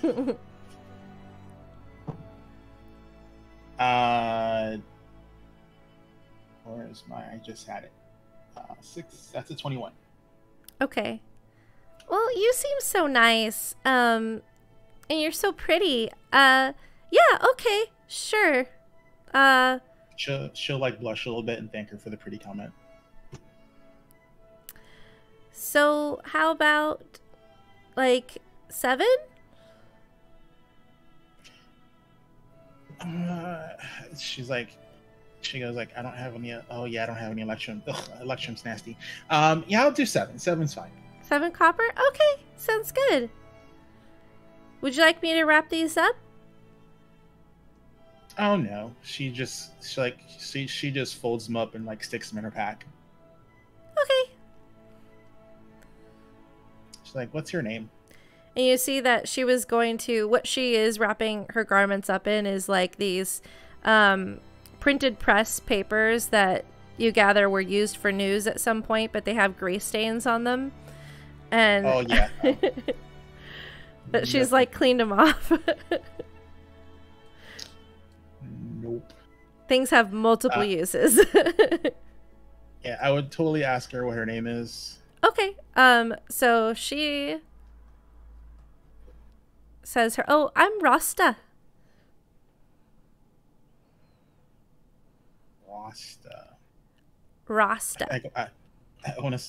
Where's my? I just had it. 6. That's a 21. Okay. Well, you seem so nice. And you're so pretty. Yeah. Okay. Sure. She'll like blush a little bit and thank her for the pretty comment. So how about like 7? She goes like, I don't have any. Oh yeah, I don't have any electrum. Ugh, electrum's nasty. Yeah, I'll do 7. 7's fine. 7 copper? Okay, sounds good. Would you like me to wrap these up? Oh no, she just folds them up and like sticks them in her pack. Okay. She's like, "What's your name?" And you see that she was going to, what she is wrapping her garments up in is like these printed press papers that you gather were used for news at some point, but they have grease stains on them. And oh yeah. but she's like cleaned them off. Nope. Things have multiple uses. Yeah, I would totally ask her what her name is. Okay. So she says I'm Rasta. Rasta.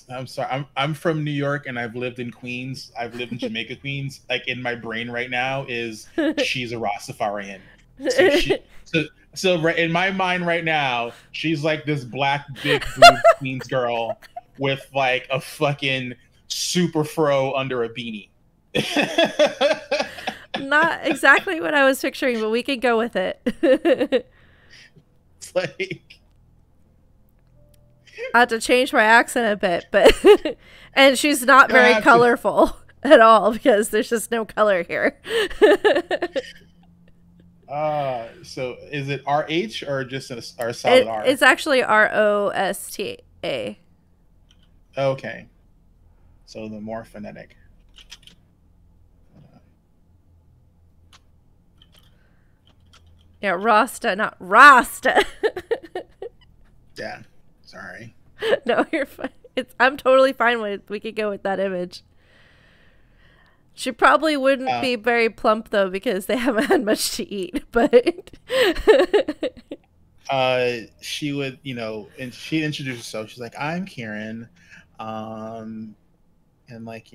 I'm sorry. I'm from New York and I've lived in Queens. I've lived in Jamaica, Queens. Like in my brain right now is she's a Rastafarian. So right, in my mind right now, she's like this black big boob Queens girl with like a fucking super fro under a beanie. Not exactly what I was picturing, but we can go with it. It's like I had to change my accent a bit, but and she's not very colorful at all because there's just no color here. So is it RH or just a solid R? It's actually ROSTA. Okay. So the more phonetic. Yeah, Rasta, not Rasta. Yeah. Sorry. No, you're fine. I'm totally fine with. We could go with that image. She probably wouldn't be very plump though because they haven't had much to eat. But she would, and she introduced herself. She's like, "I'm Karen," and like,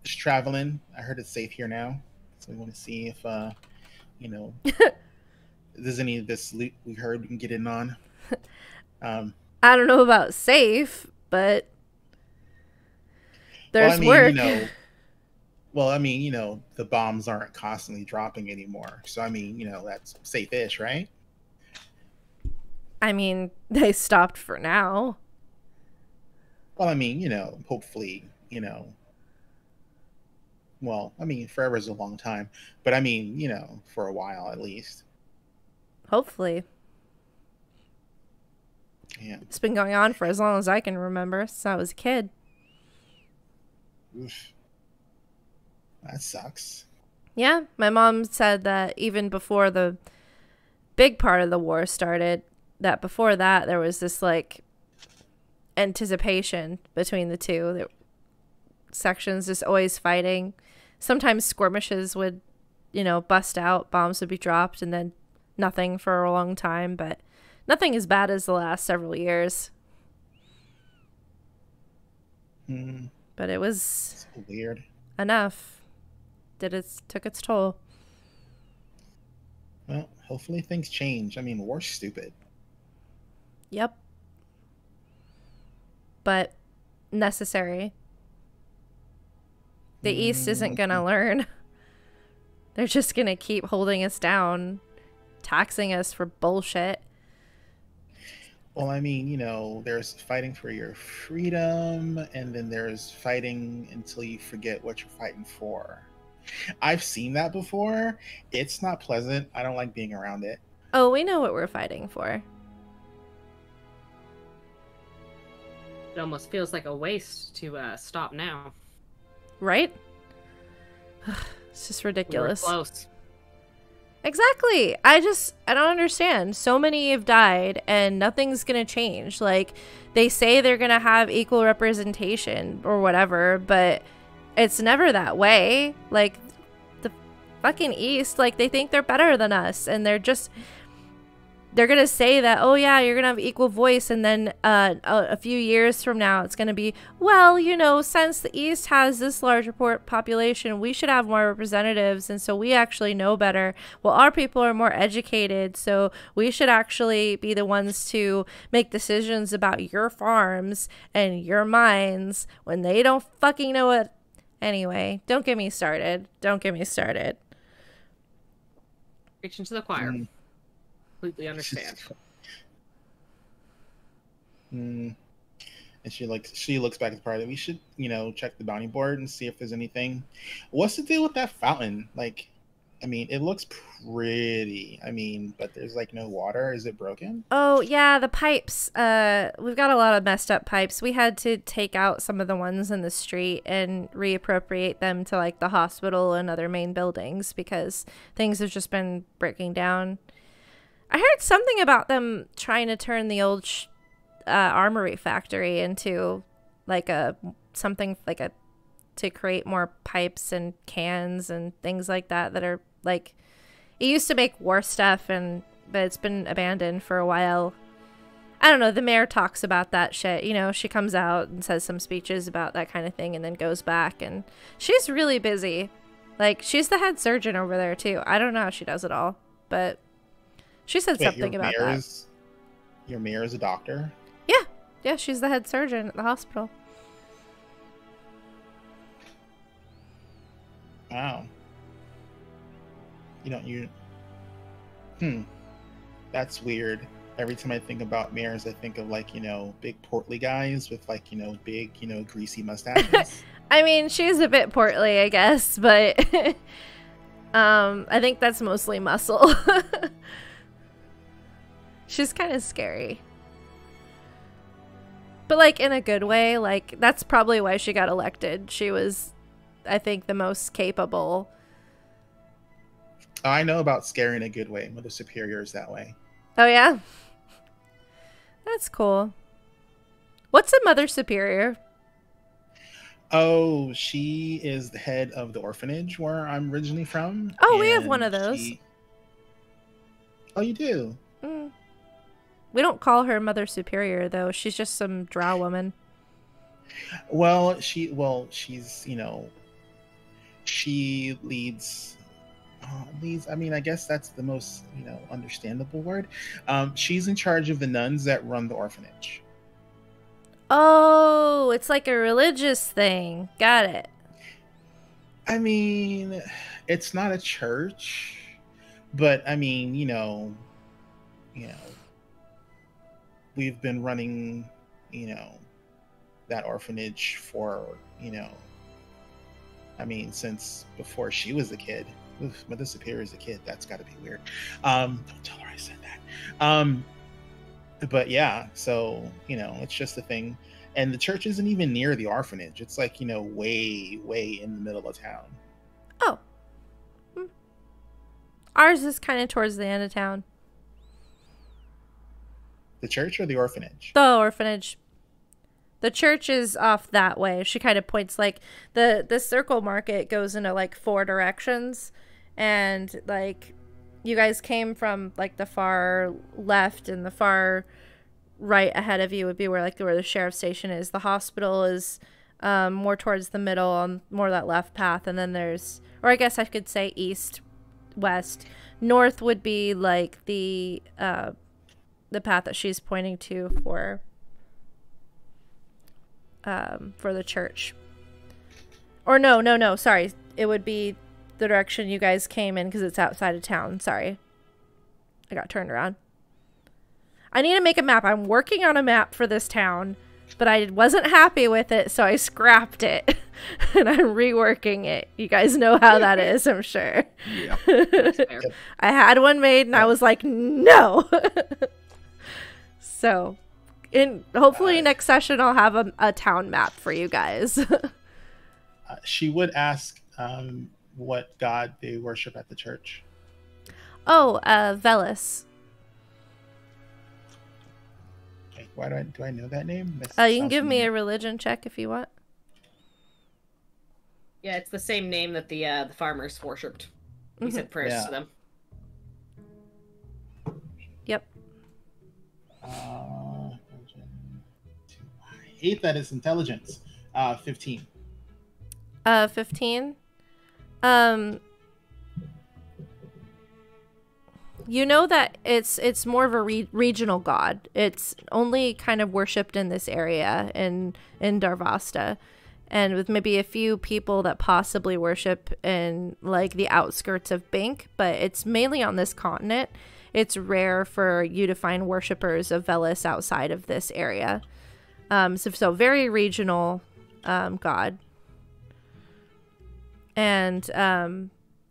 just traveling. I heard it's safe here now, so we want to see if there's any of this loot we heard we can get in on. I don't know about safe, but there's work. The bombs aren't constantly dropping anymore. So, that's safe-ish, right? I mean, they stopped for now. Well, hopefully, forever is a long time. But, for a while at least. Hopefully. Yeah. It's been going on for as long as I can remember, since I was a kid. Oof. That sucks. Yeah, my mom said that even before the big part of the war started, that before that there was this like anticipation between the two. The sections just always fighting. Sometimes skirmishes would, bust out, bombs would be dropped, and then nothing for a long time, but nothing as bad as the last several years. But it was So weird. enough. Took its toll. Well, hopefully things change. I mean, war's stupid. Yep. But necessary. The East isn't going to learn. They're just going to keep holding us down, taxing us for bullshit. Well, I mean, there's fighting for your freedom, and then there's fighting until you forget what you're fighting for. I've seen that before. It's not pleasant. I don't like being around it. Oh, we know what we're fighting for. It almost feels like a waste to stop now. Right? It's just ridiculous. We were close. Exactly. I don't understand. So many have died and nothing's going to change. Like, they say they're going to have equal representation or whatever, but it's never that way. Like, the fucking East, like, they think they're better than us, and they're going to say that, oh yeah, you're going to have equal voice, and then a few years from now it's going to be, well, since the East has this large population, we should have more representatives, and so we actually know better. Well, our people are more educated, so we should actually be the ones to make decisions about your farms and your mines when they don't fucking know it. Anyway, don't get me started. Preaching to the choir. Completely understand. And she looks back at the party. We should, check the bounty board and see if there's anything. What's the deal with that fountain? Like, I mean, it looks pretty. I mean, but there's like no water. Is it broken? Oh yeah, the pipes. We've got a lot of messed up pipes. We had to take out some of the ones in the street and reappropriate them to like the hospital and other main buildings because things have just been breaking down. I heard something about them trying to turn the old armory factory into like to create more pipes and cans and things like that are like, it used to make war stuff, but it's been abandoned for a while. I don't know. The mayor talks about that shit. She comes out and says some speeches about that kind of thing and then goes back, and she's really busy. Like, she's the head surgeon over there too. I don't know how she does it all, but she said something about that. Your mayor is a doctor? Yeah, she's the head surgeon at the hospital. Wow. That's weird. Every time I think about mayors, I think of like, big portly guys with like, big, greasy mustaches. I mean, she's a bit portly, I guess, but I think that's mostly muscle. She's kind of scary. But, like, in a good way. Like, that's probably why she got elected. She was, I think, the most capable. I know about scary in a good way. Mother Superior is that way. Oh, yeah? That's cool. What's a Mother Superior? Oh, she is the head of the orphanage where I'm originally from. Oh, we have one of those. Oh, you do? We don't call her Mother Superior, though. She's just some drow woman. Well, she's, she leads, I mean, I guess that's the most, understandable word. She's in charge of the nuns that run the orphanage. Oh, it's like a religious thing. Got it. I mean, it's not a church, but I mean, we've been running, that orphanage for, since before she was a kid. Oof, Mother Superior is a kid. That's got to be weird. Don't tell her I said that. But yeah, so, it's just a thing. And the church isn't even near the orphanage. It's like, way, way in the middle of town. Oh. Ours is kind of towards the end of town. The church or the orphanage? The orphanage. The church is off that way. She kind of points, like, the circle market goes into, like, 4 directions. And, like, you guys came from, like, the far left, and the far right ahead of you would be where the sheriff's station is. The hospital is more towards the middle on more that left path. And then there's, or I guess I could say east, west. North would be, like, the path that she's pointing to for the church. Or no, sorry. It would be the direction you guys came in because it's outside of town. Sorry. I got turned around. I need to make a map. I'm working on a map for this town, but I wasn't happy with it, so I scrapped it. And I'm reworking it. You guys know how that is, I'm sure. Yeah. I had one made, and I was like, no. So, hopefully next session I'll have a town map for you guys. She would ask what god they worship at the church. Oh, Velis. Like, why do I know that name? You can give me a religion check if you want. Yeah, it's the same name that the farmers worshipped. He said prayers to them. Yep. I hate that it's intelligence. 15. 15. You know that it's more of a regional god. It's only kind of worshipped in this area in Darvasta, and with maybe a few people that possibly worship in like the outskirts of Bank, but it's mainly on this continent. It's rare for you to find worshippers of Velis outside of this area. So very regional god. And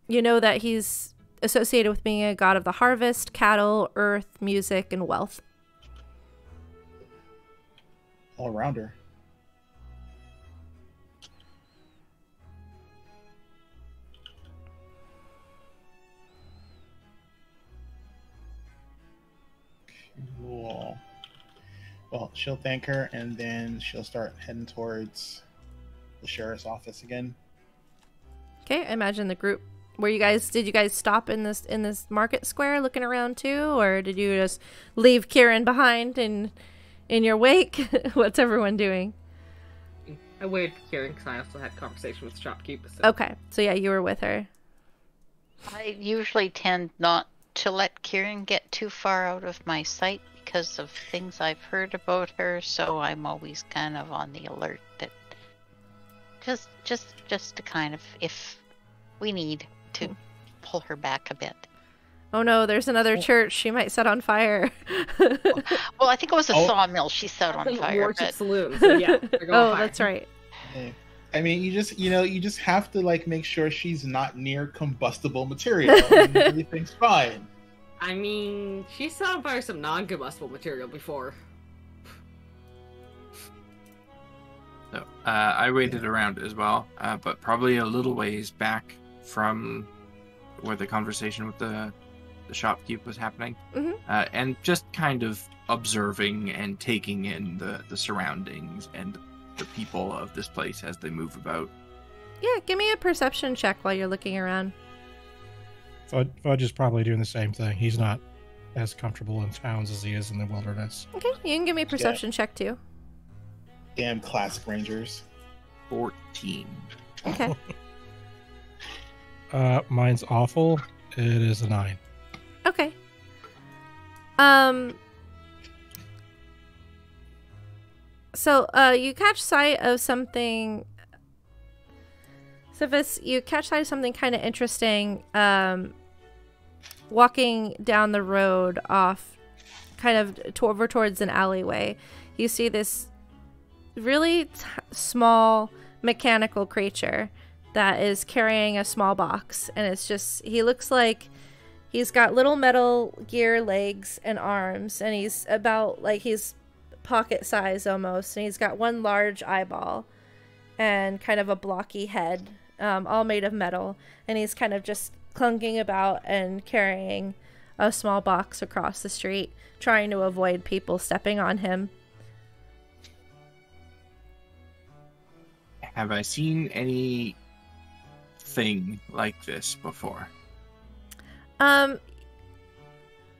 you know that he's associated with being a god of the harvest, cattle, earth, music, and wealth. All rounder. Cool. Well, she'll thank her, and then she'll start heading towards the sheriff's office again. Okay, I imagine the group. Did you guys stop in this market square looking around too, or did you just leave Kieran behind in your wake? What's everyone doing? I waited for Kieran because I also had a conversation with the shopkeeper. So. Okay, so yeah, you were with her. I usually tend not to let Kieran get too far out of my sight because of things I've heard about her, so I'm always kind of on the alert that just to kind of, if we need to pull her back a bit. Oh no, there's another church she might set on fire. Well, I think it was a sawmill she set on fire. But... Saloon, so yeah, oh, that's right. I mean, you just have to like make sure she's not near combustible material. And everything's fine. I mean, she set on fire some non-combustible material before. So, I waited around as well, but probably a little ways back from where the conversation with the shopkeep was happening, and just kind of observing and taking in the surroundings and the people of this place as they move about. Yeah, give me a perception check while you're looking around. Fudge is probably doing the same thing. He's not as comfortable in towns as he is in the wilderness. Okay, you can give me a perception check too. Damn classic rangers. 14. Okay. Mine's awful. It is a 9. Okay. So, you catch sight of something. Sivis, you catch sight of something kind of interesting. Walking down the road off, kind of over towards an alleyway, you see this really small mechanical creature that is carrying a small box, and it's just, he looks like he's got little metal gear legs and arms, and he's about like, he's pocket size almost, and he's got one large eyeball and kind of a blocky head, all made of metal, and he's kind of just clunking about and carrying a small box across the street, trying to avoid people stepping on him. have I seen anything like this before?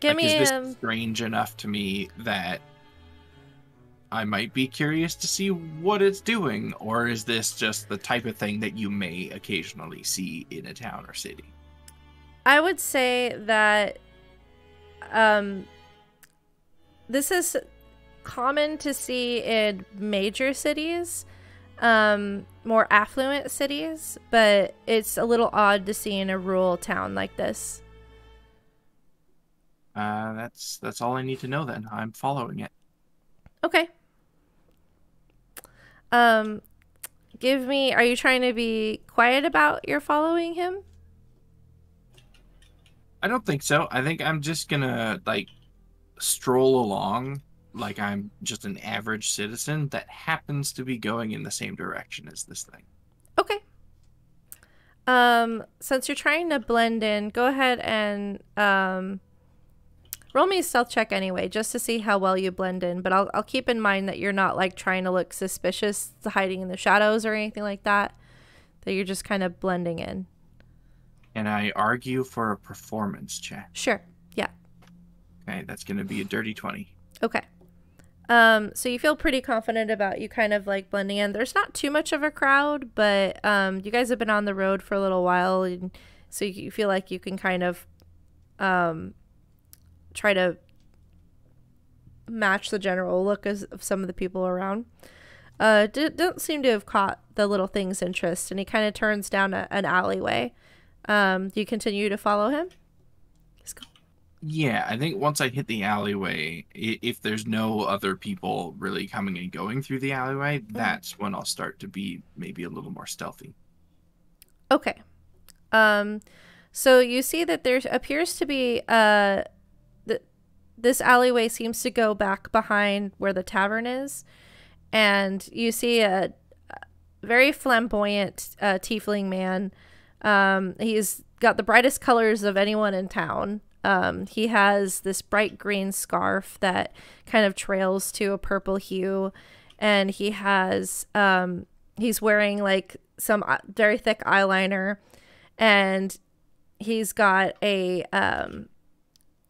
Give me is this strange enough to me that I might be curious to see what it's doing, or is this just the type of thing that you may occasionally see in a town or city? I would say that this is common to see in major cities, more affluent cities, but it's a little odd to see in a rural town like this. That's all I need to know then. I'm following it. Okay. Are you trying to be quiet about your following him? I don't think so. I think I'm just gonna, like, stroll along like I'm just an average citizen that happens to be going in the same direction as this thing. Okay. Since you're trying to blend in, go ahead and roll me a stealth check anyway, just to see how well you blend in. But I'll keep in mind that you're not like trying to look suspicious, hiding in the shadows or anything like that. That you're just kind of blending in. And I argue for a performance check. Sure. Yeah. Okay, that's gonna be a dirty 20. Okay. So you feel pretty confident about you kind of like blending in. There's not too much of a crowd, but you guys have been on the road for a little while, and so you feel like you can kind of try to match the general look of some of the people around. Don't seem to have caught the little thing's interest, and he kind of turns down an alleyway. Do you continue to follow him? Yeah, I think once I hit the alleyway, if there's no other people really coming and going through the alleyway, that's when I'll start to be maybe a little more stealthy. Okay. So you see that there appears to be this alleyway seems to go back behind where the tavern is, and you see a very flamboyant tiefling man. He's got the brightest colors of anyone in town. He has this bright green scarf that kind of trails to a purple hue, and he has he's wearing like some very thick eyeliner, and he's got a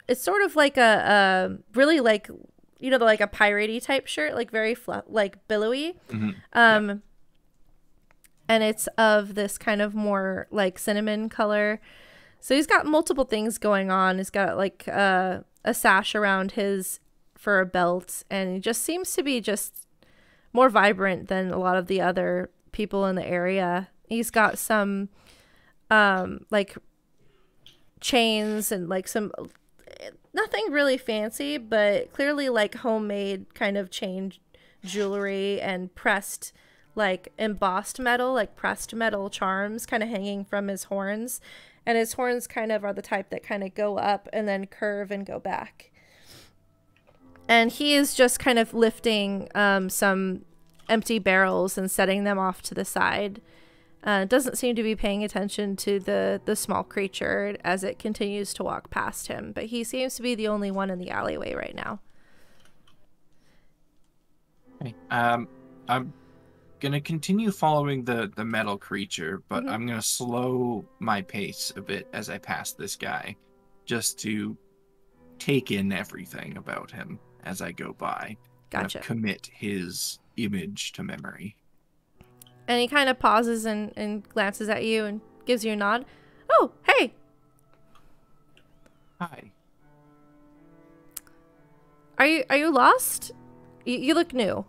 it's sort of like a really like, you know, like a piratey type shirt, like very like billowy. Mm-hmm. And it's of this kind of more like cinnamon color. So he's got multiple things going on. He's got like a sash around his for a belt, and he just seems to be just more vibrant than a lot of the other people in the area. He's got some like chains and like some nothing really fancy, but clearly like homemade kind of chain jewelry and pressed like embossed metal, like pressed metal charms kind of hanging from his horns. And his horns kind of are the type that kind of go up and then curve and go back. And he is just kind of lifting some empty barrels and setting them off to the side. Doesn't seem to be paying attention to the small creature as it continues to walk past him. But he seems to be the only one in the alleyway right now. Okay. I'm gonna continue following the metal creature, but Mm-hmm. I'm gonna slow my pace a bit as I pass this guy, just to take in everything about him as I go by. Gotcha. Kind of commit his image to memory. And he kind of pauses and glances at you and gives you a nod. Oh, hey! Hi. Are you lost? You look new.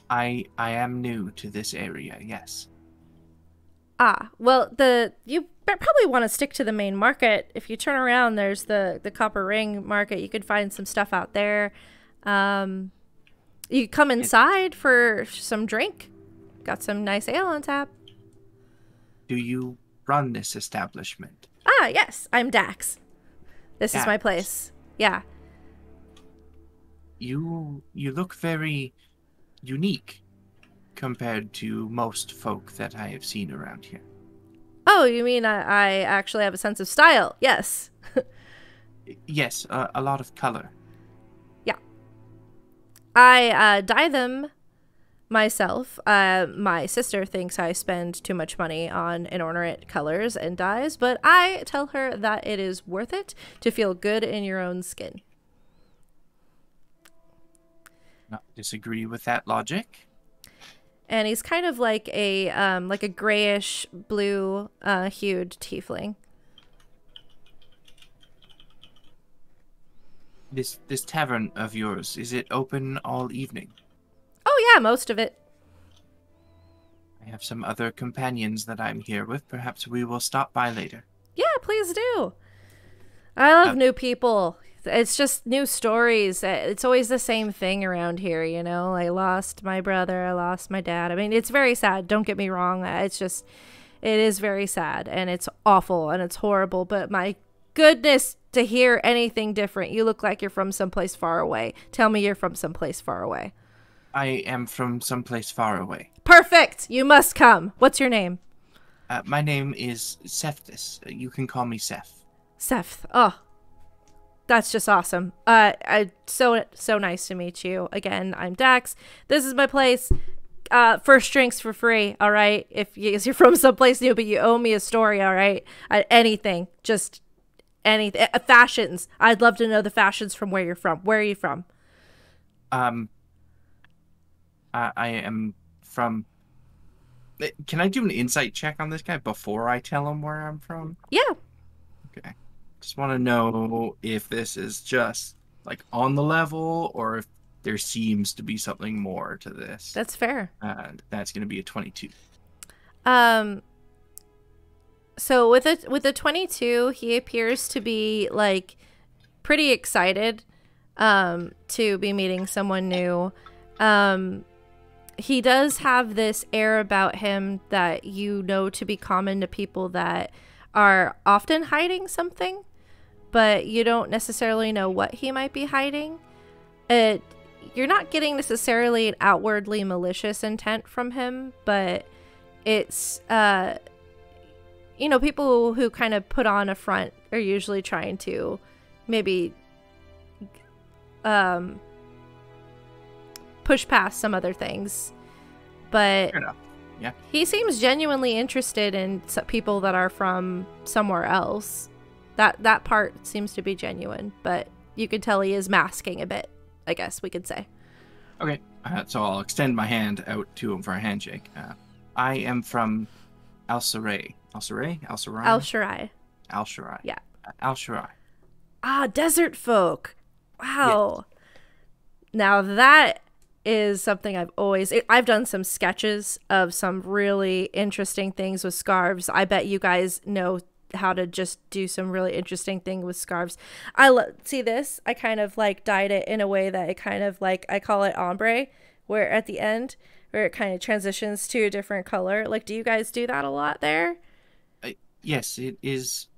I am new to this area, yes. Ah, well, you probably want to stick to the main market. If you turn around, there's the Copper Ring market. You could find some stuff out there. You come inside for some drink. Got some nice ale on tap. Do you run this establishment? Ah, yes, I'm Dax. This is my Dax. place. Yeah. You look very unique compared to most folk that I have seen around here. Oh, you mean I actually have a sense of style? Yes. Yes, a lot of color. Yeah. I dye them myself. My sister thinks I spend too much money on inordinate colors and dyes, but I tell her that it is worth it to feel good in your own skin. Not disagree with that logic. And he's kind of like a grayish blue hued tiefling. This tavern of yours, is it open all evening? Oh yeah, most of it. I have some other companions that I'm here with. Perhaps we will stop by later. Yeah, please do. I love new people. It's just new stories. It's always the same thing around here, you know? I lost my brother. I lost my dad. I mean, it's very sad. Don't get me wrong. It's just, it is very sad and it's awful and it's horrible. But my goodness, to hear anything different. You look like you're from someplace far away. Tell me you're from someplace far away. I am from someplace far away. Perfect. You must come. What's your name? My name is Cephthus. You can call me Ceph. Ceph. Oh, that's just awesome. So nice to meet you again. I'm Dax. This is my place. First drinks for free. All right. If you're from someplace new, but you owe me a story. All right. Anything. Just anything. Fashions. I'd love to know the fashions from where you're from. Where are you from? I am from... Can I do an insight check on this guy before I tell him where I'm from? Yeah. Okay. Just want to know if this is just, like, on the level, or if there seems to be something more to this. That's fair. That's going to be a 22. So with a 22, he appears to be, like, pretty excited to be meeting someone new. He does have this air about him that you know to be common to people that are often hiding something, but you don't necessarily know what he might be hiding. You're not getting necessarily an outwardly malicious intent from him, but it's, you know, people who kind of put on a front are usually trying to maybe push past some other things. But Fair enough. Yeah. He seems genuinely interested in people that are from somewhere else. That part seems to be genuine, but you can tell he is masking a bit, I guess we could say. Okay. So I'll extend my hand out to him for a handshake. I am from Al-Sarai. Al-Sarai? Al-Sarai? Al-Sharai. Al-Sharai. Yeah. Al-Sharai. Ah, desert folk. Wow. Yes. Now that is something I've done some sketches of some really interesting things with scarves. I bet you guys know how to just do some really interesting thing with scarves. See this? I kind of like dyed it in a way that it kind of like, I call it ombre, where at the end, where it kind of transitions to a different color. Like, do you guys do that a lot there? Yes, it is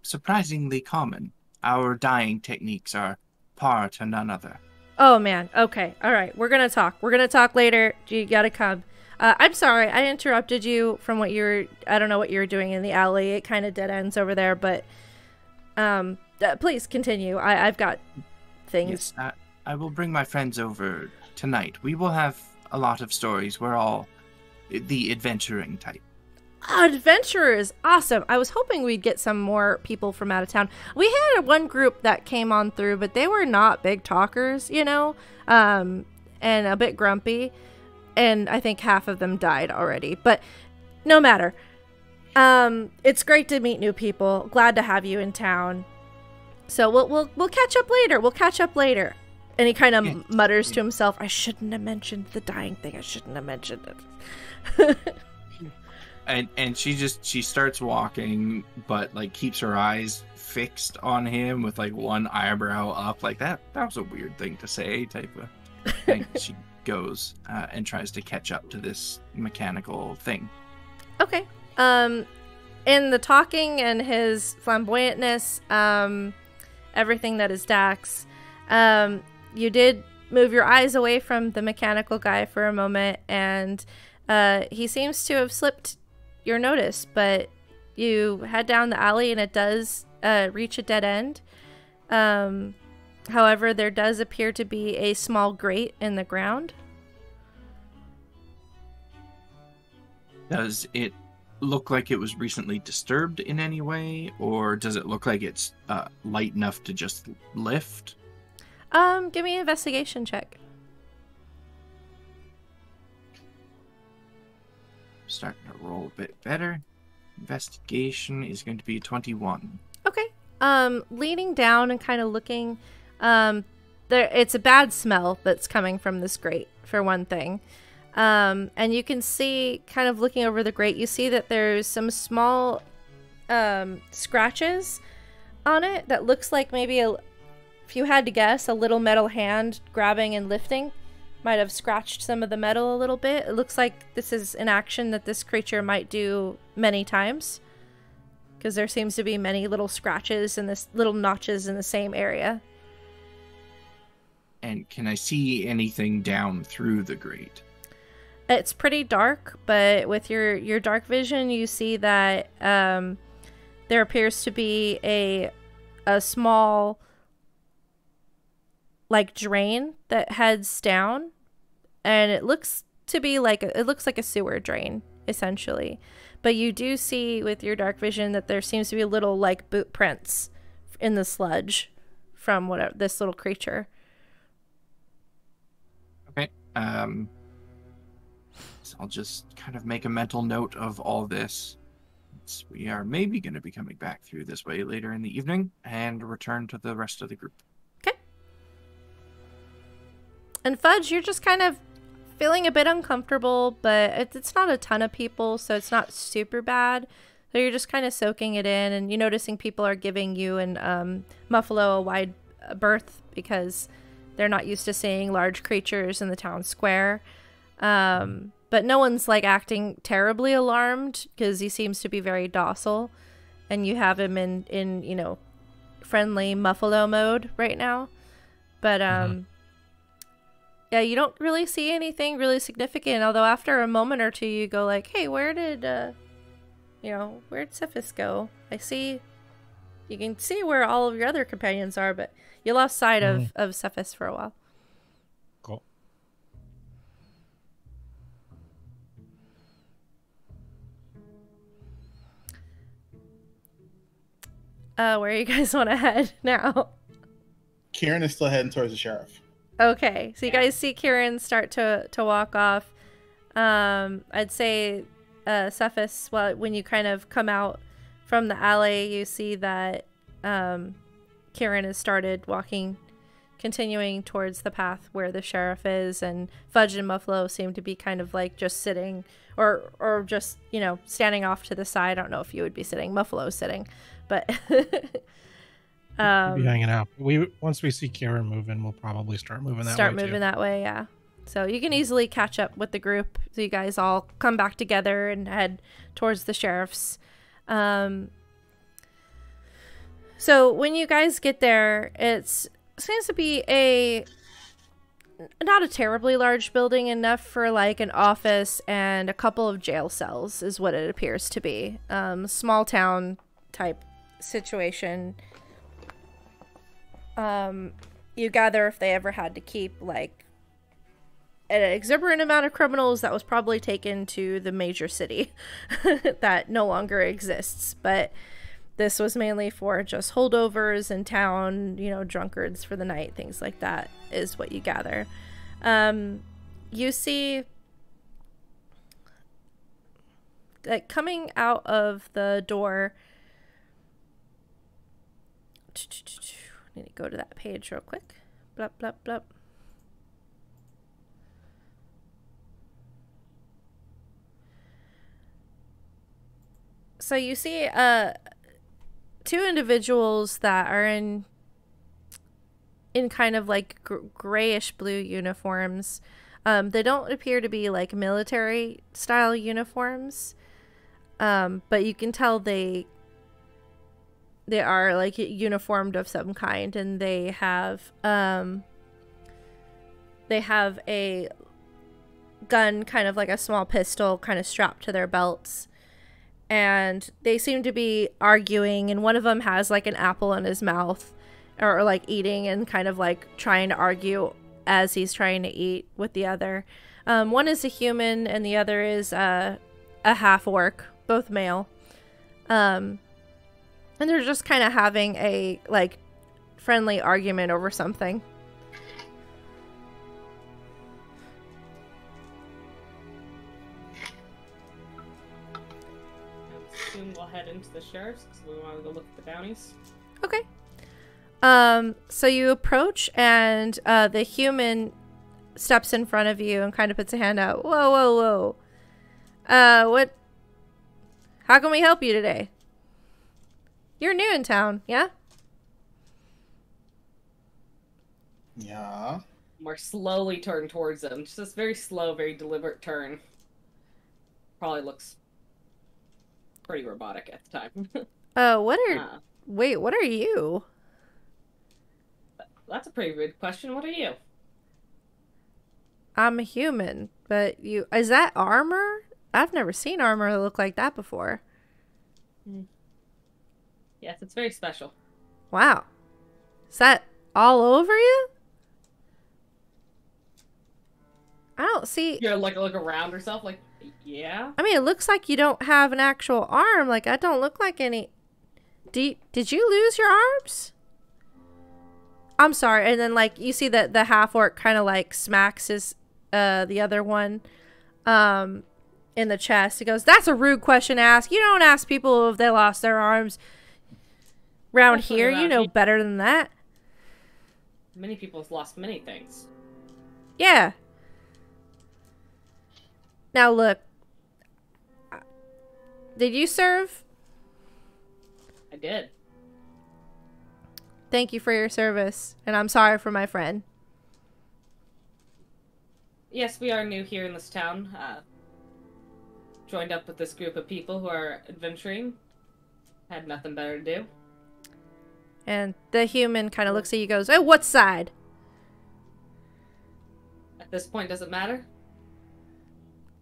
surprisingly common. Our dyeing techniques are par to none other. Oh, man. Okay. All right. We're going to talk. We're going to talk later. You got to come. I'm sorry. I interrupted you from what I don't know what you were doing in the alley. It kind of dead ends over there, but please continue. I've got things. Yes, I will bring my friends over tonight. We will have a lot of stories. We're all the adventuring type. Adventurers. Awesome. I was hoping we'd get some more people from out of town. We had one group that came on through, but they were not big talkers, you know, and a bit grumpy. And I think half of them died already, but no matter. It's great to meet new people. Glad to have you in town. So we'll catch up later. We'll catch up later. And he kind of mutters to himself, I shouldn't have mentioned the dying thing. I shouldn't have mentioned it. And she starts walking, but like keeps her eyes fixed on him with like one eyebrow up, like that was a weird thing to say type of thing. She goes and tries to catch up to this mechanical thing. Okay. In the talking and his flamboyantness, everything that is Dax, you did move your eyes away from the mechanical guy for a moment, and he seems to have slipped your notice, but you head down the alley and it does reach a dead end. However, there does appear to be a small grate in the ground. Does it look like it was recently disturbed in any way, or does it look like it's light enough to just lift? Give me an investigation check. Starting to roll a bit better. Investigation is going to be 21. Okay. Leaning down and kind of looking, it's a bad smell that's coming from this grate, for one thing. And you can see, kind of looking over the grate, you see that there's some small scratches on it that looks like maybe, if you had to guess, a little metal hand grabbing and lifting might have scratched some of the metal a little bit. It looks like this is an action that this creature might do many times, because there seems to be many little scratches and this little notches in the same area. And can I see anything down through the grate? It's pretty dark, but with your dark vision, you see that there appears to be a small, like, drain that heads down, and it looks to be like a sewer drain, essentially. But you do see with your dark vision that there seems to be little, like, boot prints in the sludge from this little creature. Okay. So I'll just kind of make a mental note of all this. We are maybe going to be coming back through this way later in the evening and return to the rest of the group. Okay. And Fudge, you're just kind of feeling a bit uncomfortable, but it's not a ton of people, so it's not super bad. So you're just kind of soaking it in, and you're noticing people are giving you and Muffalo a wide berth because they're not used to seeing large creatures in the town square. But no one's, like, acting terribly alarmed because he seems to be very docile, and you have him in friendly Muffalo mode right now. But yeah, you don't really see anything really significant, although after a moment or two you go like, hey, where'd Cephas go? You can see where all of your other companions are, but you lost sight of Cephas for a while. Cool. Where you guys want to head now? Kieran is still heading towards the sheriff. Okay, so you guys see Kieran start to walk off. I'd say Cephas, well, when you kind of come out from the alley, you see that Kieran has started walking, continuing towards the path where the sheriff is, and Fudge and Muffalo seem to be kind of like just sitting or just, standing off to the side. I don't know if you would be sitting. Muffalo's sitting, but We'll be hanging out. Once we see Kieran moving, we'll probably start moving that way. That way, yeah. So you can easily catch up with the group. So you guys all come back together and head towards the sheriff's. So when you guys get there, it seems to be not a terribly large building, enough for like an office and a couple of jail cells is what it appears to be. Small town type situation. You gather if they ever had to keep like an exuberant amount of criminals, that was probably taken to the major city that no longer exists. But this was mainly for just holdovers in town, drunkards for the night, things like that is what you gather. You see, like, coming out of the door. Need to go to that page real quick. Blup, blup, blup. So you see two individuals that are in kind of like grayish blue uniforms. They don't appear to be like military style uniforms, but you can tell they are like uniformed of some kind, and they have a gun, kind of like a small pistol, kind of strapped to their belts, and they seem to be arguing, and one of them has like an apple in his mouth, or like eating and kind of like trying to argue as he's trying to eat with the other. One is a human and the other is a half orc, both male. And they're just kind of having a like friendly argument over something. Soon we'll head into the sheriff's because we want to go look at the bounties. Okay. So you approach, and the human steps in front of you and kind of puts a hand out. Whoa, whoa, whoa. What? How can we help you today? You're new in town, yeah? Yeah. More slowly turn towards them. Just this very slow, very deliberate turn. Probably looks pretty robotic at the time. What are... Wait, what are you? That's a pretty good question. What are you? I'm a human, but you... Is that armor? I've never seen armor that look like that before. Yes, it's very special. Wow. Is that all over you? I don't see... You like look around herself, like, yeah? I mean, it looks like you don't have an actual arm. Like, I don't look like any... Did you lose your arms? I'm sorry. And then, like, you see that the half-orc kind of, like, smacks his, the other one, in the chest. He goes, that's a rude question to ask. You don't ask people if they lost their arms. Around here, you know better than that. Many people have lost many things. Yeah. Now, look. Did you serve? I did. Thank you for your service, and I'm sorry for my friend. Yes, we are new here in this town. Joined up with this group of people who are adventuring. Had nothing better to do. And the human kind of looks at you and goes, oh, what side? At this point, does it matter?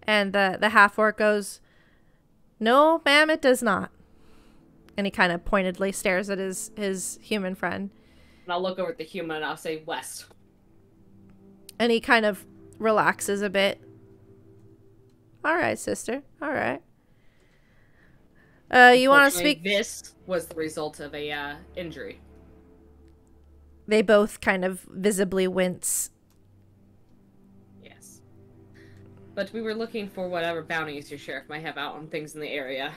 And the half-orc goes, no, ma'am, it does not. And he kind of pointedly stares at his human friend. And I'll look over at the human and I'll say west. And he kind of relaxes a bit. All right, sister. All right. You want to speak? This was the result of a injury. They both kind of visibly wince. Yes. But we were looking for whatever bounties your sheriff might have out on things in the area.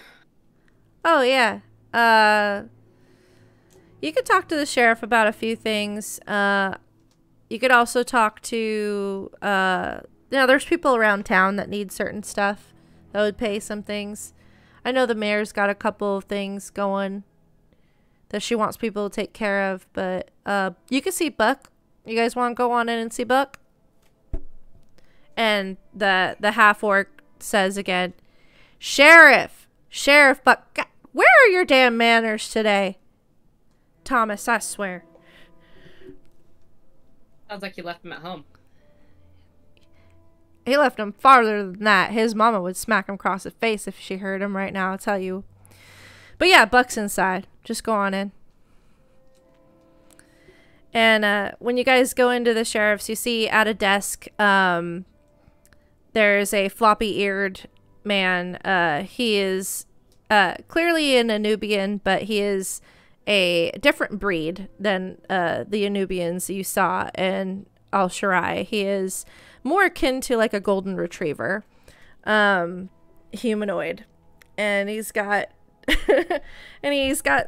Oh, yeah. You could talk to the sheriff about a few things. You could also talk to, there's people around town that need certain stuff that would pay some things. I know the mayor's got a couple of things going that she wants people to take care of, but, you can see Buck. You guys want to go on in and see Buck? And the half-orc says again, Sheriff Buck, God, where are your damn manners today? Thomas, I swear. Sounds like you left him at home. He left him farther than that. His mama would smack him across the face if she heard him right now, I'll tell you. But yeah, Buck's inside. Just go on in. And when you guys go into the sheriff's, you see at a desk, there's a floppy-eared man. He is clearly an Anubian, but he is a different breed than the Anubians you saw in Al-Sharai. He is more akin to like a golden retriever, humanoid, and he's got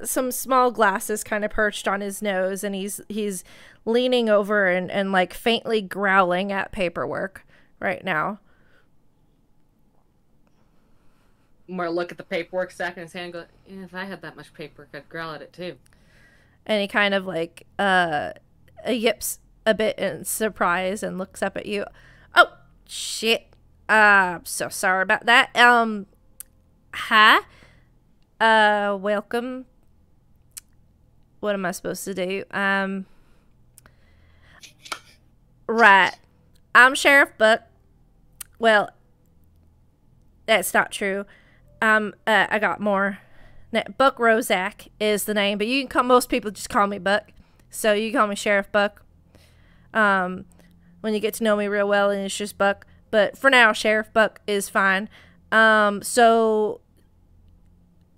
some small glasses kind of perched on his nose, and he's leaning over and like faintly growling at paperwork right now. More look at the paperwork stack in his hand and go, yeah, if I had that much paperwork, I'd growl at it too. And he kind of like yips a bit in surprise and looks up at you. Oh, shit. I'm so sorry about that. Hi. Welcome. What am I supposed to do? Right. I'm Sheriff Buck. Well, that's not true. I got more. Buck Rozak is the name, but you can call, most people just call me Buck. So you can call me Sheriff Buck. When you get to know me real well, and it's just Buck. But for now, Sheriff Buck is fine. So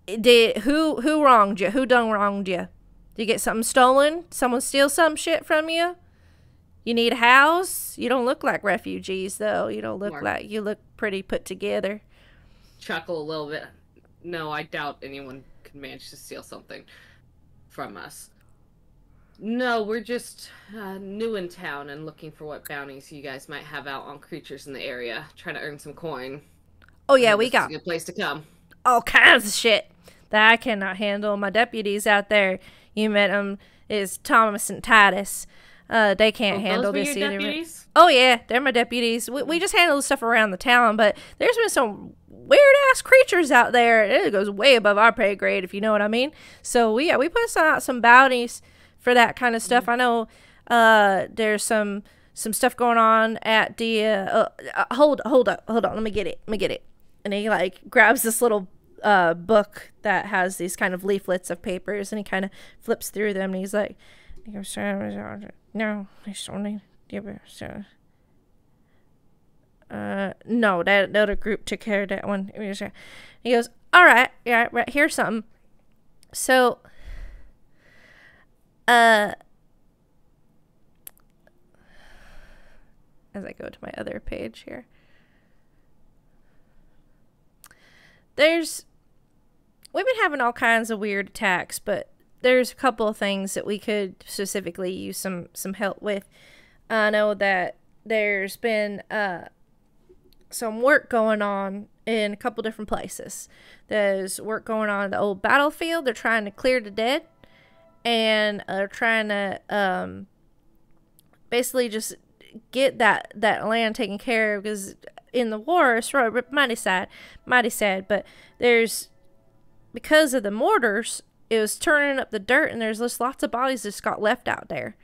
who wronged you? Who done wronged you? Did you get something stolen? Someone steal some shit from you? You need a house? You don't look like refugees, though. You don't look like... You look pretty put together. Chuckle a little bit. No, I doubt anyone could manage to steal something from us. No, we're just new in town and looking for what bounties you guys might have out on creatures in the area. Trying to earn some coin. Oh, yeah, we got... It's a good place to come. All kinds of shit that I cannot handle. My deputies out there, you met them, is Thomas and Titus. They can't handle this either. Deputies? Oh yeah, they're my deputies. We just handle the stuff around the town, but there's been some weird ass creatures out there. It goes way above our pay grade, if you know what I mean. So we put out some bounties for that kind of stuff. I know there's some stuff going on at the hold up, let me get it. And he like grabs this little book that has these kind of leaflets of papers, and he kind of flips through them, and he's like, no, I still need no, that other group took care of that one. He goes, all right, yeah, right, here's something. So, as I go to my other page here, we've been having all kinds of weird attacks, but there's a couple of things that we could specifically use some help with. I know that there's been some work going on in a couple different places. There's work going on in the old battlefield. They're trying to clear the dead, and they're trying to basically just get that land taken care of, because in the war, it's mighty sad, but because of the mortars, it was turning up the dirt, and there's just lots of bodies that just got left out there.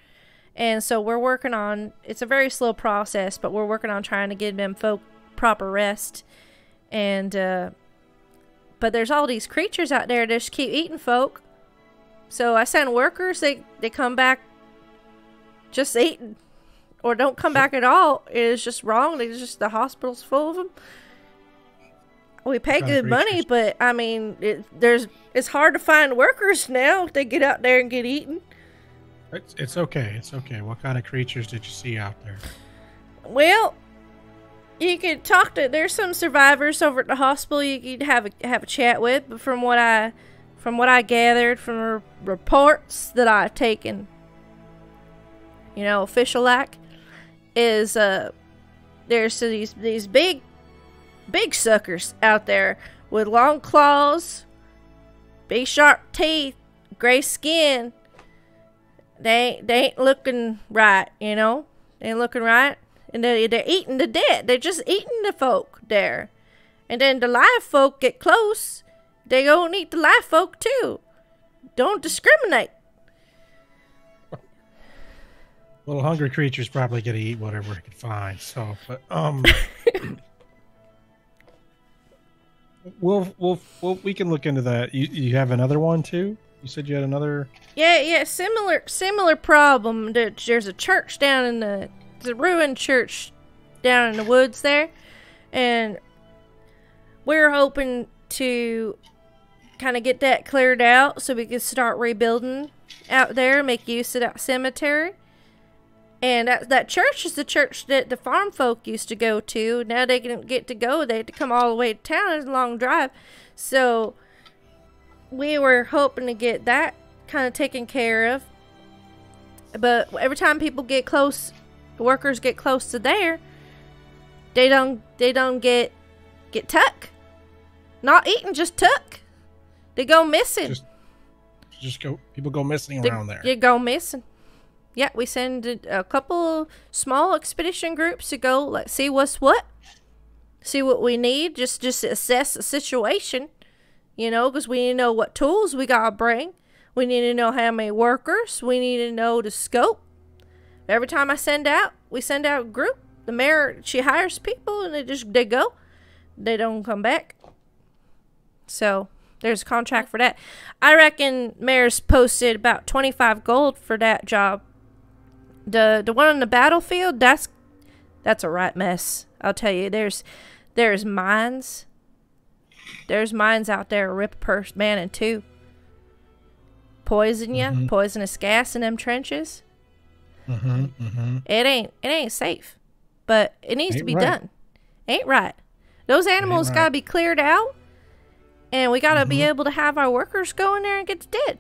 And so we're working on, it's a very slow process, but we're working on trying to give them folk proper rest. And, but there's all these creatures out there that just keep eating folk. So I send workers, they come back just eating, or don't come back at all. It is just wrong. The hospital's full of them. We pay good money, but I mean, it's hard to find workers now if they get out there and get eaten. It's okay. It's okay. What kind of creatures did you see out there? Well, you could talk to. There's some survivors over at the hospital you could have a chat with. But from what I gathered from reports that I've taken, official like, is there's these big suckers out there with long claws, big sharp teeth, gray skin. They ain't looking right, They ain't looking right. And they're eating the dead. They're just eating the folk there. And then the live folk get close. They go and eat the live folk too. Don't discriminate. Well, hungry creatures probably gonna eat whatever it can find. So, but we can look into that. You have another one too? You said you had another. Yeah. Similar problem. There's a church down in the ruined church down in the woods there, and we're hoping to kind of get that cleared out so we can start rebuilding out there, make use of that cemetery. And that church is the church that the farm folk used to go to. Now they didn't get to go. They had to come all the way to town. It's a long drive. So we were hoping to get that kind of taken care of. But every time people get close, workers get close to there, they don't get took. Not eaten, just took. They go missing. People go missing around there. They go missing. Yeah, we send a couple small expedition groups to go see what's what. See what we need. Just assess the situation. Because we need to know what tools we gotta bring. We need to know how many workers. We need to know the scope. Every time we send out a group. The mayor, she hires people and they go. They don't come back. So there's a contract for that. I reckon mayor's posted about 25 gold for that job. The one on the battlefield, that's a right mess. I'll tell you, there's mines There's mines out there rip a man in two. Poison you, poisonous gas in them trenches. It ain't safe, but it needs to be done. Ain't right. Those animals gotta be cleared out, and we gotta be able to have our workers go in there and get the dead.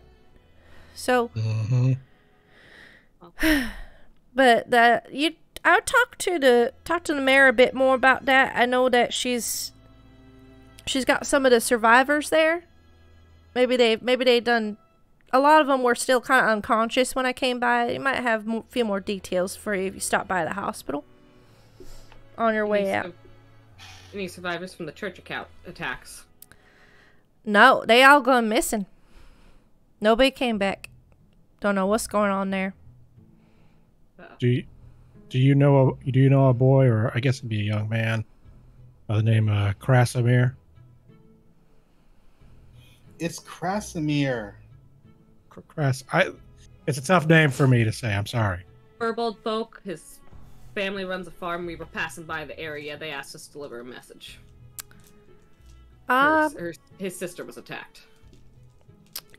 So, but I would talk to the mayor a bit more about that. I know that she's got some of the survivors there. Maybe they done. A lot of them were still kind of unconscious when I came by. You might have a few more details for you if you stop by the hospital on your way out. Any survivors from the church attacks? No, they all gone missing. Nobody came back. Don't know what's going on there. Do you know a boy, or I guess it'd be a young man, by the name Krasimir? It's Krasimir. It's a tough name for me to say. I'm sorry. Furbolg folk. His family runs a farm. We were passing by the area. They asked us to deliver a message. His sister was attacked.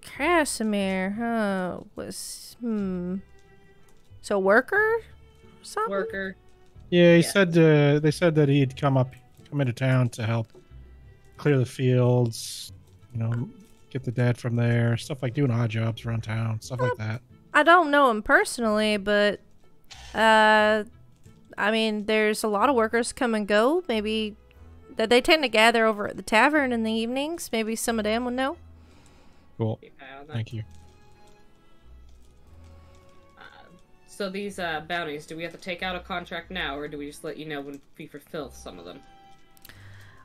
Krasimir, So worker? Something? Worker. Yeah, he said they said that he'd come into town to help clear the fields, get the dead from there, stuff like doing odd jobs around town, stuff like that. I don't know him personally, but I mean, there's a lot of workers come and go. Maybe that they tend to gather over at the tavern in the evenings. Maybe some of them would know. Cool. Thank you. So these bounties, do we have to take out a contract now, or do we just let you know when we fulfill some of them?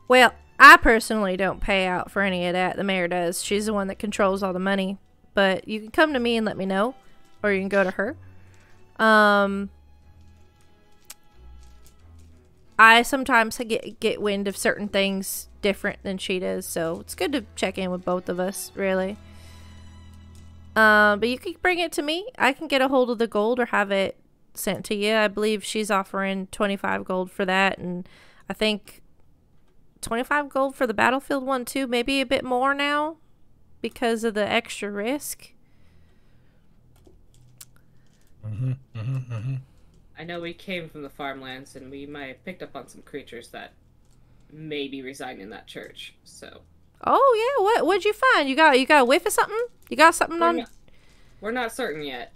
Well, I personally don't pay out for any of that. The mayor does. She's the one that controls all the money. But you can come to me and let me know, or you can go to her. I sometimes get wind of certain things different than she does, so it's good to check in with both of us, really. But you can bring it to me. I can get a hold of the gold or have it sent to you. I believe she's offering 25 gold for that, and I think 25 gold for the battlefield one too. Maybe a bit more now because of the extra risk. I know we came from the farmlands, and we might have picked up on some creatures that may be residing in that church. So. Oh yeah, what'd you find? You got a whiff of something? You got something on? We're not certain yet,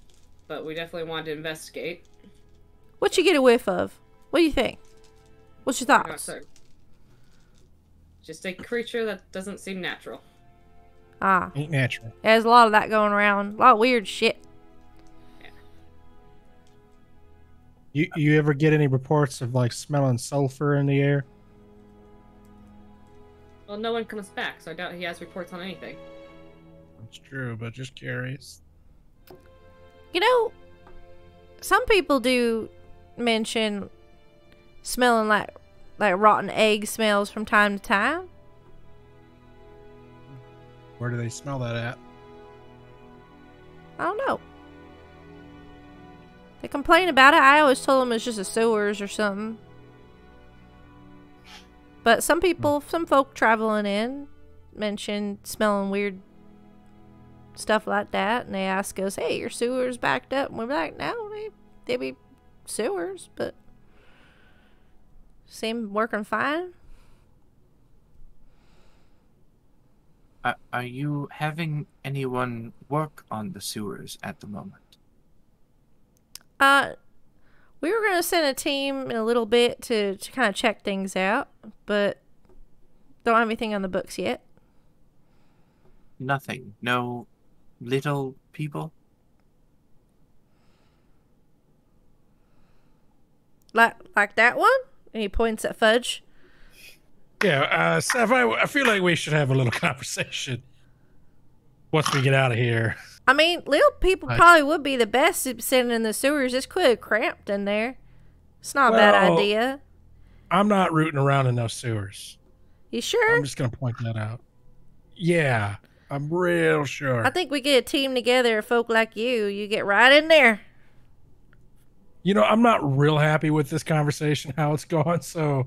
but we definitely wanted to investigate. What'd you get a whiff of? What do you think? What's your thoughts? We're not certain. Just a creature that doesn't seem natural. Ain't natural. There's a lot of that going around. A lot of weird shit. Yeah. You ever get any reports of smelling sulfur in the air? Well, no one comes back, so I doubt he has reports on anything. That's true, but just curious. Some people do mention smelling like rotten egg smells from time to time. Where do they smell that at? I don't know. They complain about it. I always told them it's just the sewers or something. But some folk traveling in mentioned smelling weird stuff like that, and they ask us, "Hey, your sewer's backed up?" And we're like, "No, they be sewers, but seem working fine." Are you having anyone work on the sewers at the moment? We were going to send a team in a little bit to kind of check things out, but don't have anything on the books yet. Nothing? No little people? Like that one? And he points at Fudge. Yeah, Seth, I feel like we should have a little conversation once we get out of here. I mean, little people probably would be the best at sitting in the sewers. It's quite cramped in there. It's not a bad idea. I'm not rooting around in those sewers. You sure? I'm just going to point that out. Yeah, I'm real sure. I think we get a team together of folk like you. You get right in there. I'm not real happy with this conversation, how it's going, so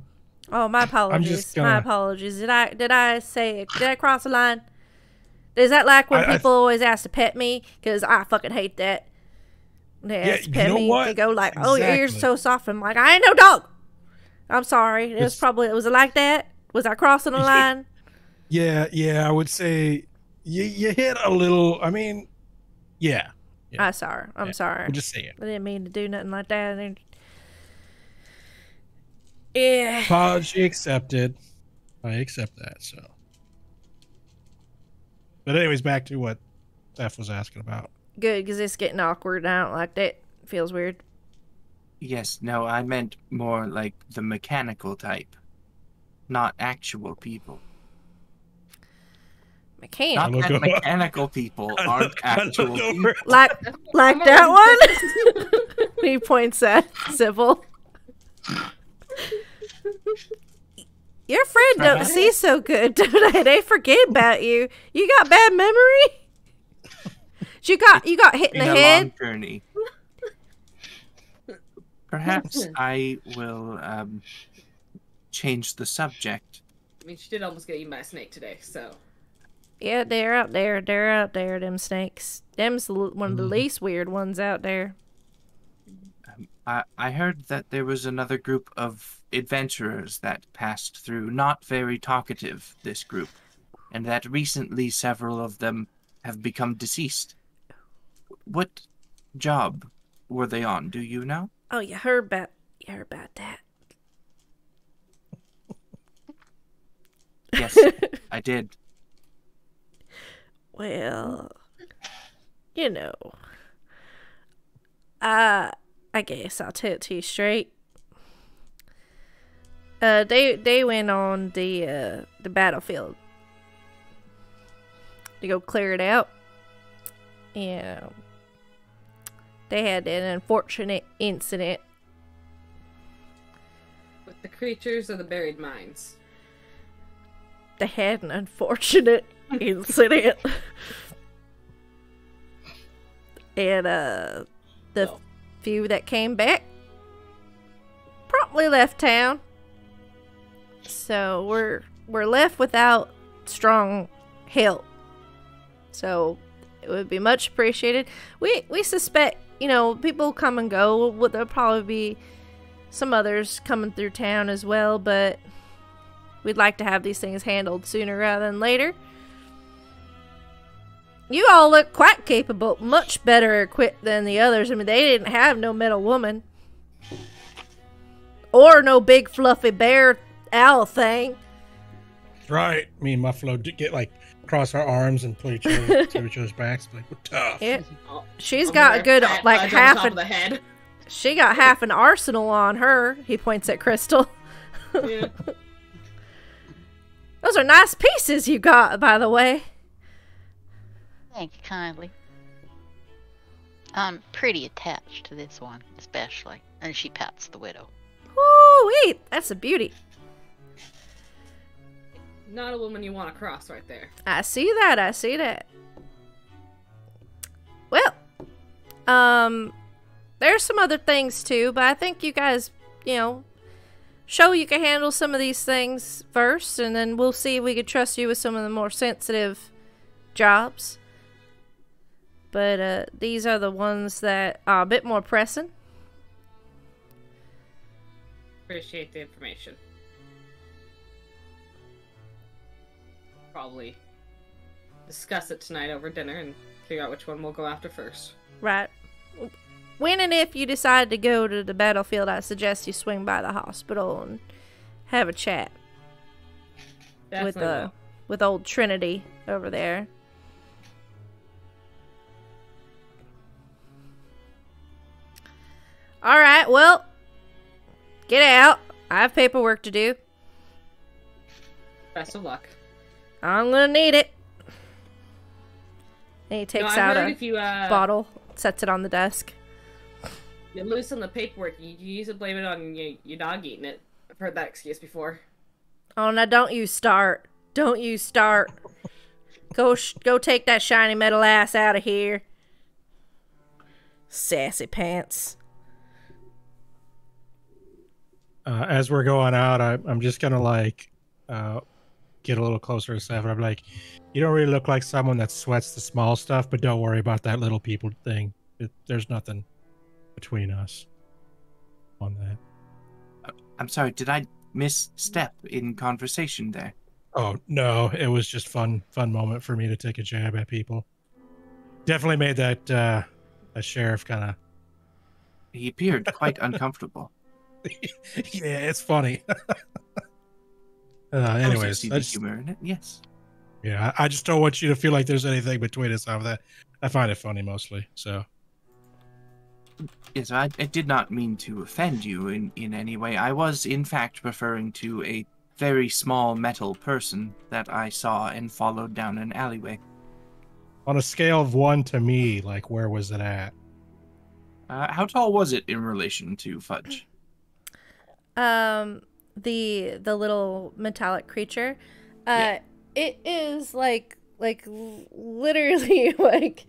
Oh, my apologies. My apologies. Did I cross the line? Is that like when people always ask to pet me? Because I fucking hate that. They ask to pet me. They go like, "Oh, your ears so soft." I'm like, I ain't no dog. I'm sorry. Was it like that? Was I crossing the line? Yeah, I would say you hit a little. I mean, yeah. I'm sorry. I'm sorry. I'm just saying. I didn't mean to do nothing like that. Yeah. Apology accepted. I accept that. So, but anyways, back to what Steph was asking about. Good, because it's getting awkward. I don't like that. It feels weird. Yes, no, I meant more like the mechanical type, not actual people. Not that mechanical people aren't actual people. Like that one? He points at Sybil. Your friend don't see so good, do they? They forget about you. You got bad memory? You got hit in the head? Long journey. Perhaps I will change the subject. I mean, she did almost get eaten by a snake today, so. Yeah, they're out there. They're out there, them snakes. Them's one of the least weird ones out there. I heard that there was another group of adventurers that passed through, not very talkative, this group, and that recently several of them have become deceased. What job were they on? Do you know? Oh, you heard about that. Yes, I did. Well, you know, I guess I'll tell it to you straight. They went on the battlefield to go clear it out. Yeah. They had an unfortunate incident with the creatures or the buried mines. They had an unfortunate incident. And the few that came back promptly left town. So we're left without strong help. So it would be much appreciated. We suspect, people come and go. There'll probably be some others coming through town as well, but we'd like to have these things handled sooner rather than later. You all look quite capable, much better equipped than the others. I mean, they didn't have no metal woman. Or no big fluffy bear owl thing. Right. Me and Muffalo get cross our arms and put each other to each other's backs. Like, we're tough. Yeah. She's got a good, half of the head. She got half an arsenal on her. He points at Crystal. Yeah. Those are nice pieces you got, by the way. Thank you kindly. I'm pretty attached to this one, especially. And she pats the widow. Woo-wee! That's a beauty. Not a woman you want to cross right there. I see that. Well, there's some other things too, but I think you guys, show you can handle some of these things first, and then we'll see if we can trust you with some of the more sensitive jobs. But these are the ones that are a bit more pressing. Appreciate the information. Probably discuss it tonight over dinner and figure out which one we'll go after first. Right. When and if you decide to go to the battlefield, I suggest you swing by the hospital and have a chat. Definitely with old Trinity over there. Alright, well, get out. I have paperwork to do. Best of luck. I'm gonna need it. And he takes out a bottle, sets it on the desk. You loosen the paperwork, you use it, blame it on your dog eating it. I've heard that excuse before. Oh, now don't you start. Don't you start. Go take that shiny metal ass out of here. Sassy pants. as we're going out, I'm just gonna like get a little closer to Seven. I'm like, you don't really look like someone that sweats the small stuff, but don't worry about that little people thing. There's nothing between us on that. I'm sorry, did I misstep in conversation there? Oh no, it was just fun moment for me to take a jab at people. Definitely made that sheriff kind of. He appeared quite uncomfortable. Yeah, it's funny. I Anyways, see the humor in it. Yes. Yeah, I just don't want you to feel like there's anything between us of that. I find it funny mostly. So. Yes, I did not mean to offend you in any way. I was, in fact, referring to a very small metal person that I saw and followed down an alleyway. On a scale of 1 to me, like, where was it at? How tall was it in relation to Fudge? The little metallic creature. Yeah. It is like literally like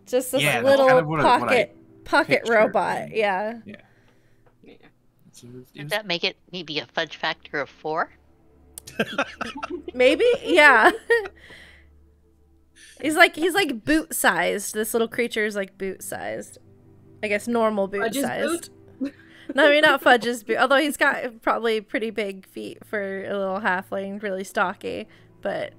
just this Yeah, little kind of what pocket pictured. robot. Yeah. Yeah. Yeah. Does that make it maybe a fudge factor of 4? Maybe, yeah. He's like boot sized. This little creature is like boot sized. I guess normal boot Fudge's sized. No, I mean not Fudge's boot. Although he's got probably pretty big feet for a little halfling, really stocky. But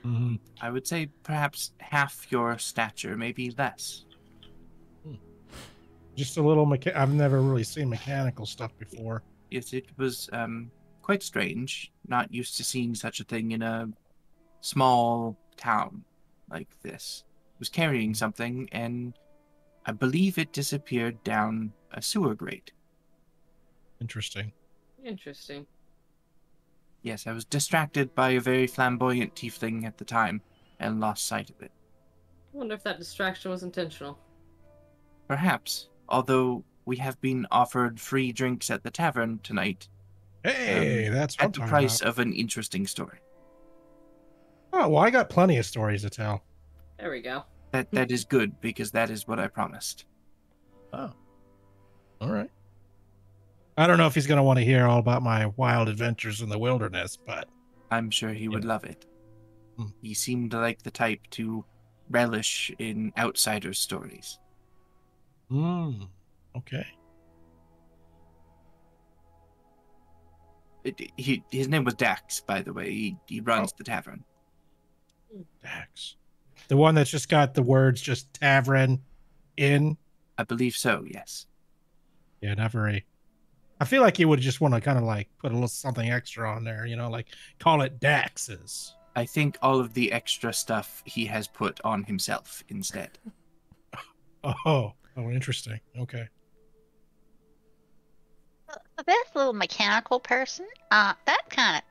Mm-hmm. I would say perhaps half your stature, maybe less. Just a little I've never really seen mechanical stuff before. Yes, it was quite strange. Not used to seeing such a thing in a small town like this. It was carrying something, and I believe it disappeared down a sewer grate. Interesting. Interesting. Yes, I was distracted by a very flamboyant tiefling at the time and lost sight of it. I wonder if that distraction was intentional. Perhaps, although we have been offered free drinks at the tavern tonight. Hey, that's what I'm at the talking price about. of an interesting story. Oh, well, I got plenty of stories to tell. There we go. That is good, because that is what I promised. Oh. All right. I don't know if he's going to want to hear all about my wild adventures in the wilderness, but... I'm sure he would love it. Hmm. He seemed like the type to relish in outsiders' stories. Okay. His name was Dax, by the way. He runs the tavern. Dax. The one that's just got the words just tavern in? I believe so, yes. Yeah, not very... I feel like you would just want to kind of like put a little something extra on there, like call it Dax's. I think all of the extra stuff he has put on himself instead. Oh, interesting. Okay. This little mechanical person, that kind of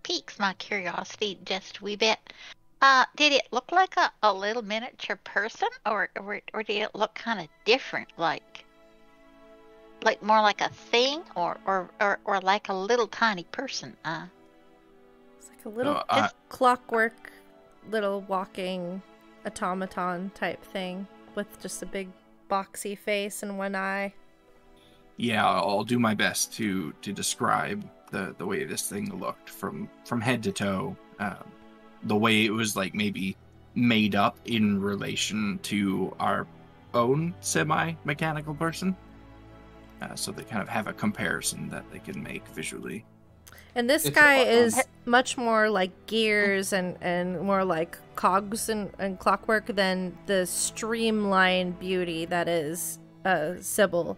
piques my curiosity just a wee bit. Did it look like a little miniature person, or did it look kind of different, like more like a thing, or like a little tiny person? it's like a little clockwork, little walking automaton type thing with just a big boxy face and one eye. Yeah, I'll do my best to describe the way this thing looked from head to toe. The way it was like maybe made up in relation to our own semi-mechanical person. So they kind of have a comparison that they can make visually. And this guy is much more like gears and more like cogs and clockwork than the streamlined beauty that is Sybil.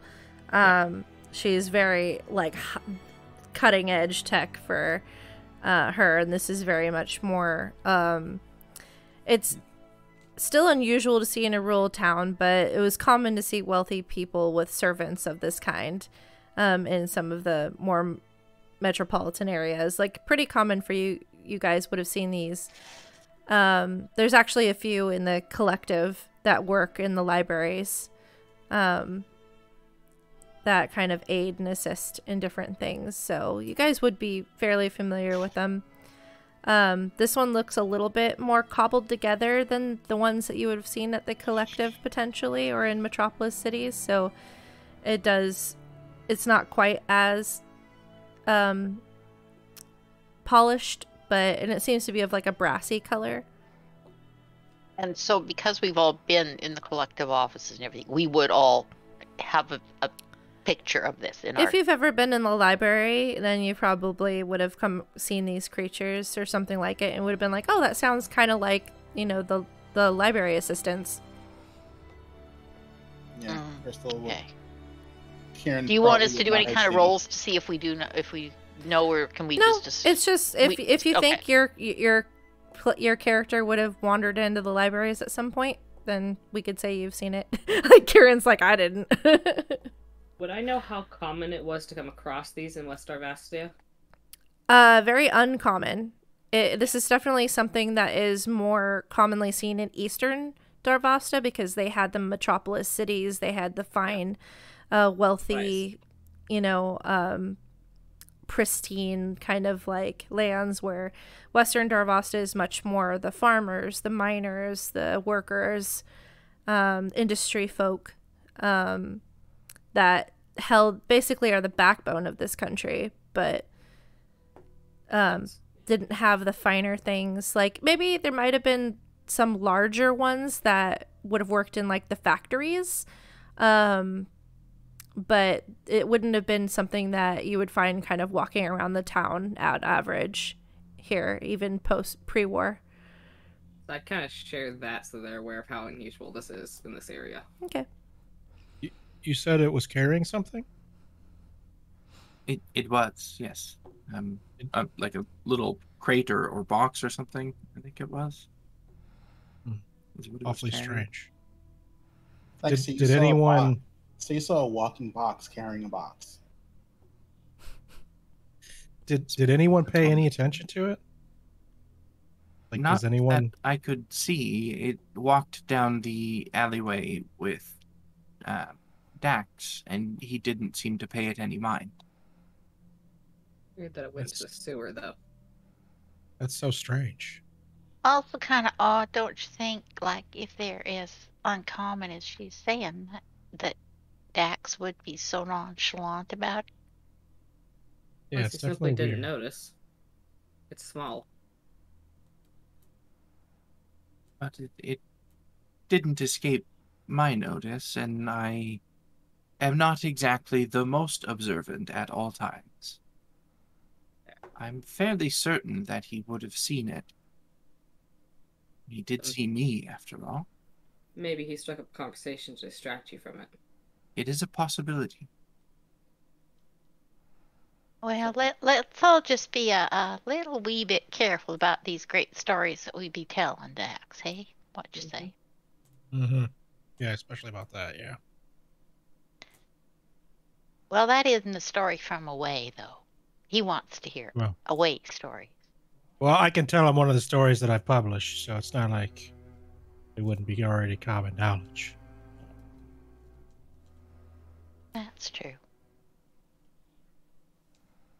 She's very like cutting edge tech for her, and this is very much more it's still unusual to see in a rural town, but it was common to see wealthy people with servants of this kind in some of the more metropolitan areas. Like pretty common for you guys would have seen these. There's actually a few in the collective that work in the libraries that kind of aid and assist in different things, so you guys would be fairly familiar with them. This one looks a little bit more cobbled together than the ones that you would have seen at the collective potentially or in metropolis cities, so it does it's not quite as polished, and it seems to be of like a brassy color. And so because we've all been in the collective offices and everything, we would all have a picture of this in If you've ever been in the library, then you probably would have seen these creatures or something like it and would have been like, oh, that sounds kind of like, you know, the library assistants. Yeah, Crystal. Okay. Kieran, Do you want us to do any kind of rolls to see if we do if we know, or can we just it's just if you think your character would have wandered into the libraries at some point, then we could say you've seen it. Like Kieran's like, I didn't. Would I know how common it was to come across these in West Darvasta? Very uncommon. This is definitely something that is more commonly seen in Eastern Darvasta because they had the metropolis cities, they had the fine, wealthy, you know, pristine kind of like lands, where Western Darvasta is much more the farmers, the miners, the workers, industry folk, that basically are the backbone of this country, but didn't have the finer things. Like maybe there might have been some larger ones that would have worked in like the factories, but it wouldn't have been something that you would find kind of walking around the town at average here, even pre-war. I kind of share that so they're aware of how unusual this is in this area. Okay. You said it was carrying something? It was, yes. Like a little crate or box or something, I think it was. Awfully strange. Like, did anyone... So you saw a walking box carrying a box. Did anyone pay any attention to it? Like, not does anyone... that I could see. It walked down the alleyway with Dax, and he didn't seem to pay it any mind. Weird that it went to the sewer, though. That's so strange. Also kind of odd, don't you think? Like, if they're as uncommon as she's saying, that Dax would be so nonchalant about it. Yeah, it's definitely simply weird. didn't notice. It's small. But it didn't escape my notice, and I am not exactly the most observant at all times. I'm fairly certain that he would have seen it. He did see me, after all. Maybe he struck up a conversation to distract you from it. It is a possibility. Well, let's all just be a little wee bit careful about these great stories that we be telling, Dax, hey? What'd you say? Mm-hmm. Yeah, especially about that, yeah. Well, that isn't a story from Away, though. He wants to hear Away story. Well, I can tell him one of the stories that I've published, so it's not like it wouldn't be already common knowledge. That's true.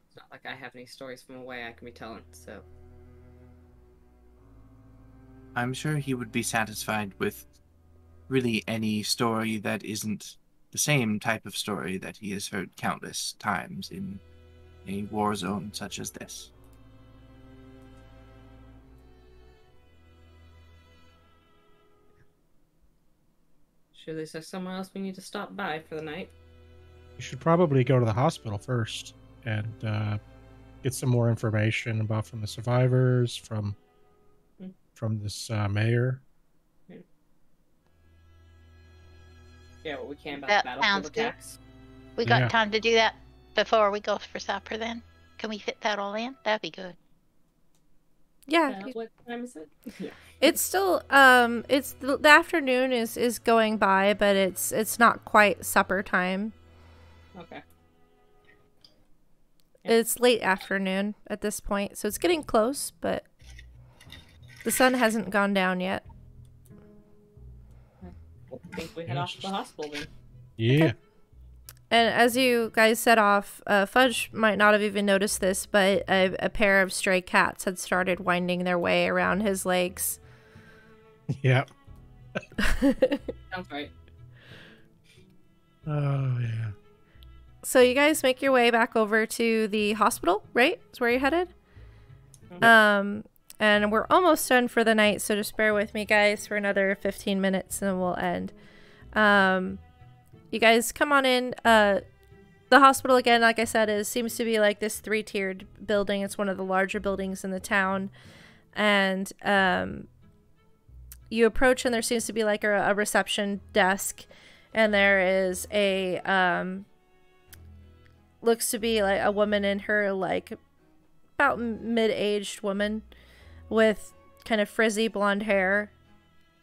It's not like I have any stories from away I can be telling, so... I'm sure he would be satisfied with really any story that isn't the same type of story that he has heard countless times in a war zone such as this. Surely there's somewhere else we need to stop by for the night. You should probably go to the hospital first and get some more information from the survivors, from this mayor. Yeah, what we can about That the battlefield sounds good. attacks. We got time to do that before we go for supper then? Can we fit that all in? That'd be good. Yeah. What time is it? Yeah. It's still it's the afternoon is going by, but it's not quite supper time. Okay. It's late afternoon at this point, so it's getting close, but the sun hasn't gone down yet. I think we head off to the hospital then. Yeah. Okay. And as you guys set off, Fudge might not have even noticed this, but a pair of stray cats had started winding their way around his legs. Yeah. Sounds right. Oh, yeah. So you guys make your way back over to the hospital, right? That's where you're headed? And we're almost done for the night, so just bear with me, guys, for another 15 minutes, and then we'll end. You guys come on in. The hospital, again, like I said, seems to be like this 3-tiered building. It's one of the larger buildings in the town. And you approach, and there seems to be like a reception desk. And there is a, looks to be like a woman in her, like, about mid-aged woman with kind of frizzy blonde hair.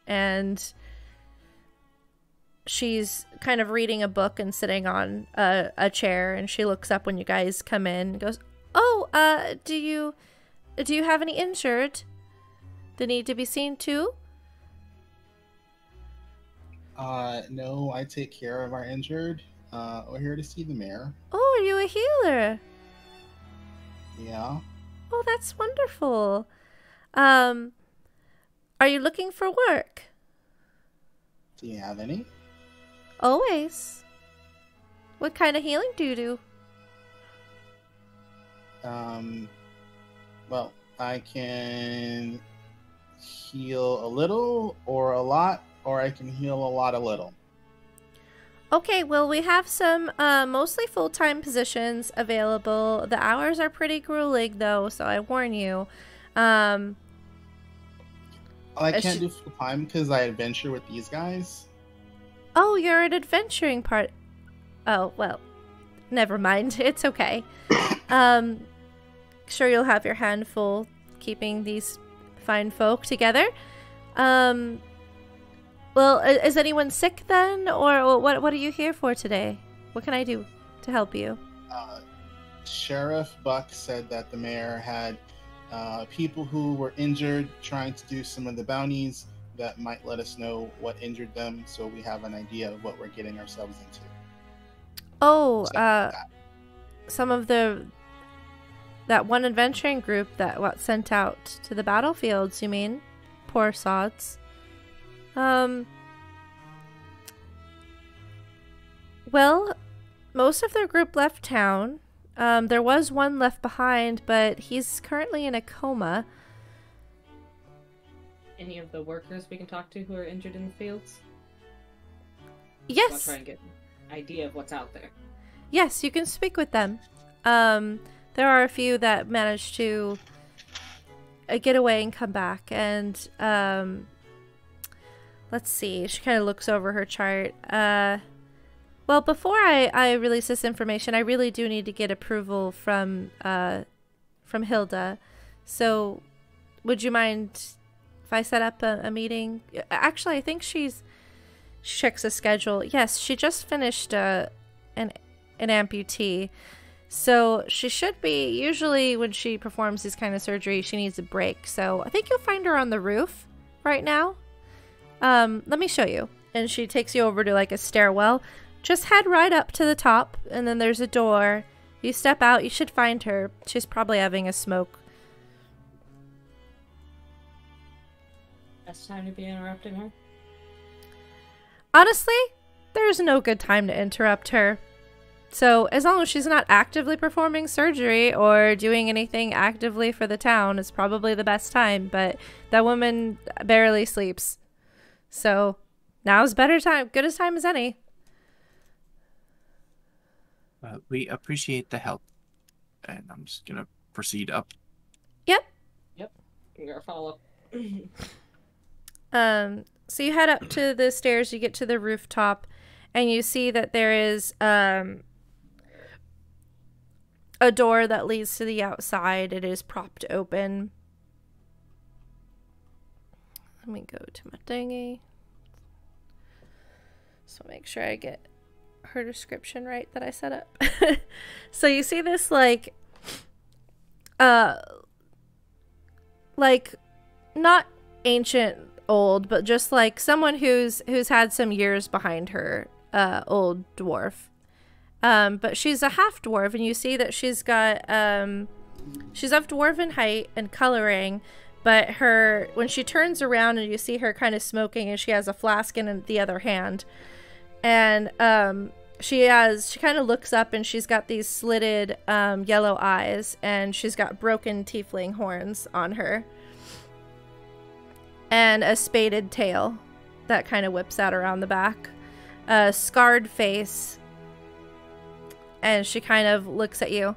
And she's kind of reading a book and sitting on a chair, and she looks up when you guys come in and goes, "Oh, do you have any injured that need to be seen too?" No, I take care of our injured. We're here to see the mayor. Oh, are you a healer? Yeah. Oh, that's wonderful. Are you looking for work? Do you have any? Always. What kind of healing do you do? Well, I can heal a little or a lot, or I can heal a lot a little. Okay, well, we have some mostly full-time positions available. The hours are pretty grueling, though, so I warn you. I can't do full-time because I adventure with these guys. Oh, you're an adventuring part. Oh, well, never mind. It's okay. Sure, you'll have your hand full keeping these fine folk together. Well, is anyone sick then? Or what are you here for today? What can I do to help you? Sheriff Buck said that the mayor had people who were injured trying to do some of the bounties that might let us know what injured them, so we have an idea of what we're getting ourselves into. Oh, some of that one adventuring group that got sent out to the battlefields, you mean? Poor sods. Well, most of their group left town. There was one left behind, but he's currently in a coma. Any of the workers we can talk to who are injured in the fields? Yes. I'll try and get an idea of what's out there. Yes, you can speak with them. There are a few that managed to get away and come back. And let's see. She kind of looks over her chart. Well, before I release this information, I really do need to get approval from Hilda. So, would you mind if I set up a meeting? Actually, I think she checks the schedule. Yes, she just finished an amputee. So she should be, usually when she performs this kind of surgery, she needs a break. So I think you'll find her on the roof right now. Let me show you. And she takes you over to like a stairwell. Just head right up to the top, and then there's a door. You step out, you should find her. She's probably having a smoke. Best time to be interrupting her? Honestly, there's no good time to interrupt her. So, as long as she's not actively performing surgery or doing anything actively for the town, it's probably the best time. But that woman barely sleeps. So, now's better time, good as time as any. We appreciate the help. And I'm just going to proceed up. Yep. Yep. I'm going to follow. So you head up to the stairs, you get to the rooftop, and you see that there is a door that leads to the outside. It is propped open. Let me go to my thingy. So make sure I get her description right that I set up. So you see this like not ancient old, but just like someone who's had some years behind her, old dwarf. But she's a half dwarf, and you see that she's got she's of dwarven height and coloring, but when she turns around and you see her kind of smoking, and she has a flask in the other hand, and She kind of looks up and she's got these slitted yellow eyes, and she's got broken tiefling horns on her. And a spaded tail that kind of whips out around the back. A scarred face. And she kind of looks at you.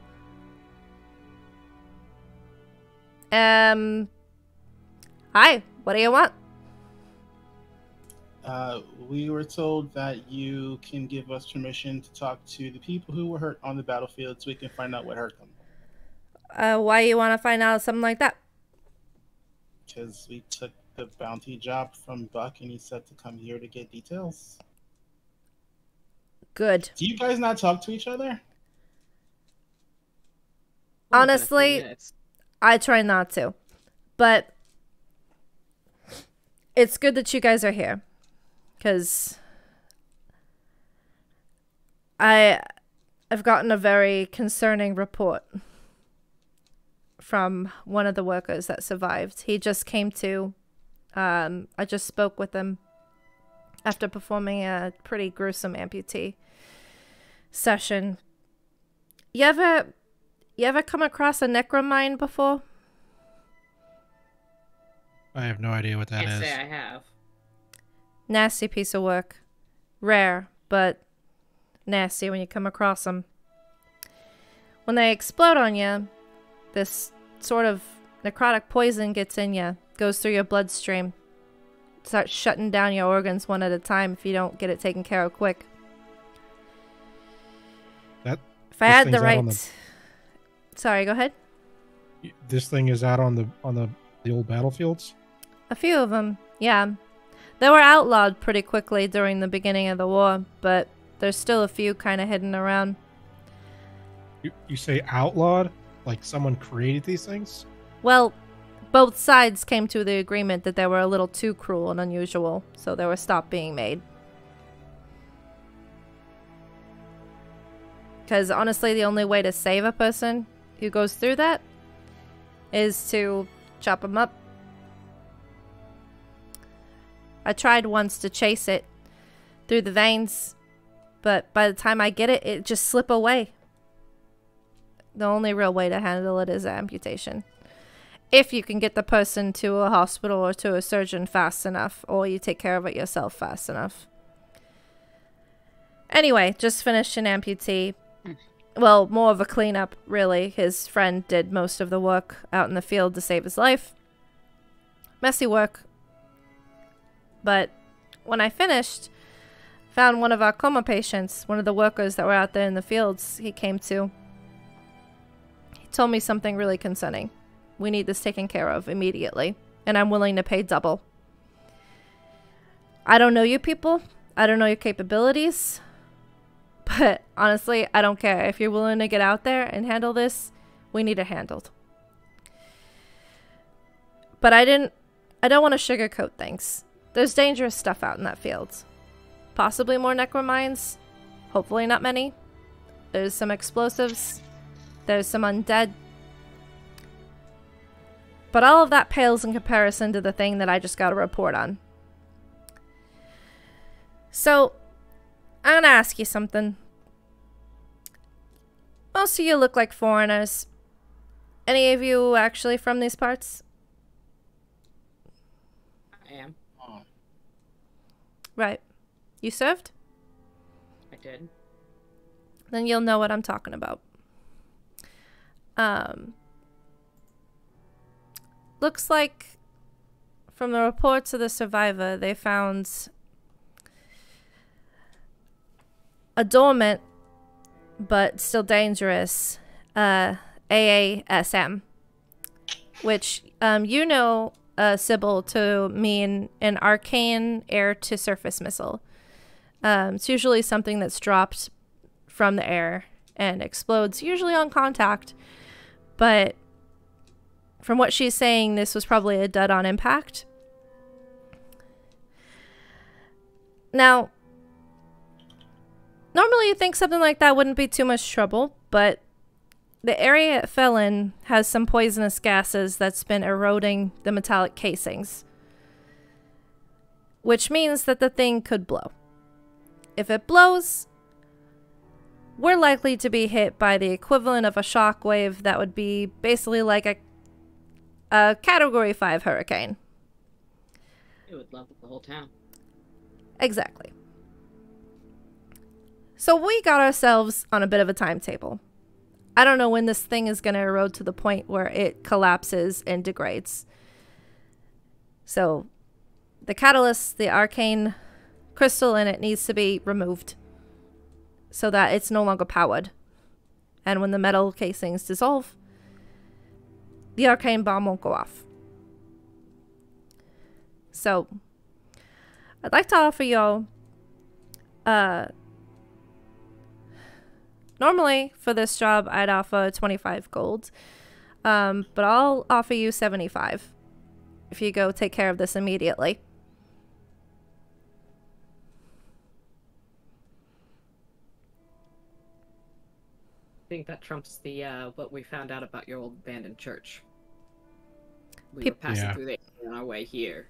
Hi, what do you want? We were told that you can give us permission to talk to the people who were hurt on the battlefield so we can find out what hurt them. Why you want to find out something like that? Because we took the bounty job from Buck and he said to come here to get details. Good. Do you guys not talk to each other? Honestly, I try not to. But it's good that you guys are here. Because I've gotten a very concerning report from one of the workers that survived. He just came to. I just spoke with him after performing a pretty gruesome amputee session. You ever come across a necromine before? I have no idea what that Can't is. say I have. Nasty piece of work. Rare, but nasty when you come across them. When they explode on you, this sort of necrotic poison gets in you, goes through your bloodstream, starts shutting down your organs one at a time if you don't get it taken care of quick. If I had the right... Sorry, go ahead. This thing is out on the old battlefields? A few of them, yeah. They were outlawed pretty quickly during the beginning of the war, but there's still a few kind of hidden around. You say outlawed? Like someone created these things? Well, both sides came to the agreement that they were a little too cruel and unusual, so they were stopped being made. Because honestly, the only way to save a person who goes through that is to chop them up. I tried once to chase it through the veins, but by the time I get it, it just slip away. The only real way to handle it is amputation. If you can get the person to a hospital or to a surgeon fast enough, or you take care of it yourself fast enough. Anyway, just finished an amputee. Well, more of a cleanup, really. His friend did most of the work out in the field to save his life. Messy work. But when I finished, found one of our coma patients, one of the workers that were out there in the fields he came to. He told me something really concerning. We need this taken care of immediately, and I'm willing to pay double. I don't know you people. I don't know your capabilities. But honestly, I don't care. If you're willing to get out there and handle this, we need it handled. But I don't want to sugarcoat things. There's dangerous stuff out in that field. Possibly more necromines. Hopefully not many. There's some explosives. There's some undead. But all of that pales in comparison to the thing that I just got a report on. So, I'm gonna ask you something. Most of you look like foreigners. Any of you actually from these parts? I am. Oh. Right. You served? I did. Then you'll know what I'm talking about. Looks like from the reports of the survivor, they found a dormant but still dangerous AASM, which you know, Sybil, to mean an arcane air-to-surface missile. It's usually something that's dropped from the air and explodes, usually on contact. But from what she's saying, this was probably a dud on impact. Now, normally you think something like that wouldn't be too much trouble, but the area it fell in has some poisonous gases that's been eroding the metallic casings, which means that the thing could blow. If it blows, we're likely to be hit by the equivalent of a shock wave that would be basically like a Category 5 hurricane. It would level the whole town. Exactly. So we got ourselves on a bit of a timetable. I don't know when this thing is going to erode to the point where it collapses and degrades. So the catalyst, the arcane crystal in it, needs to be removed so that it's no longer powered. And when the metal casings dissolve, the arcane bomb won't go off. So I'd like to offer y'all normally for this job I'd offer 25 gold, but I'll offer you 75 if you go take care of this immediately. I think that trumps the what we found out about your old abandoned church. We were passing through there on our way here.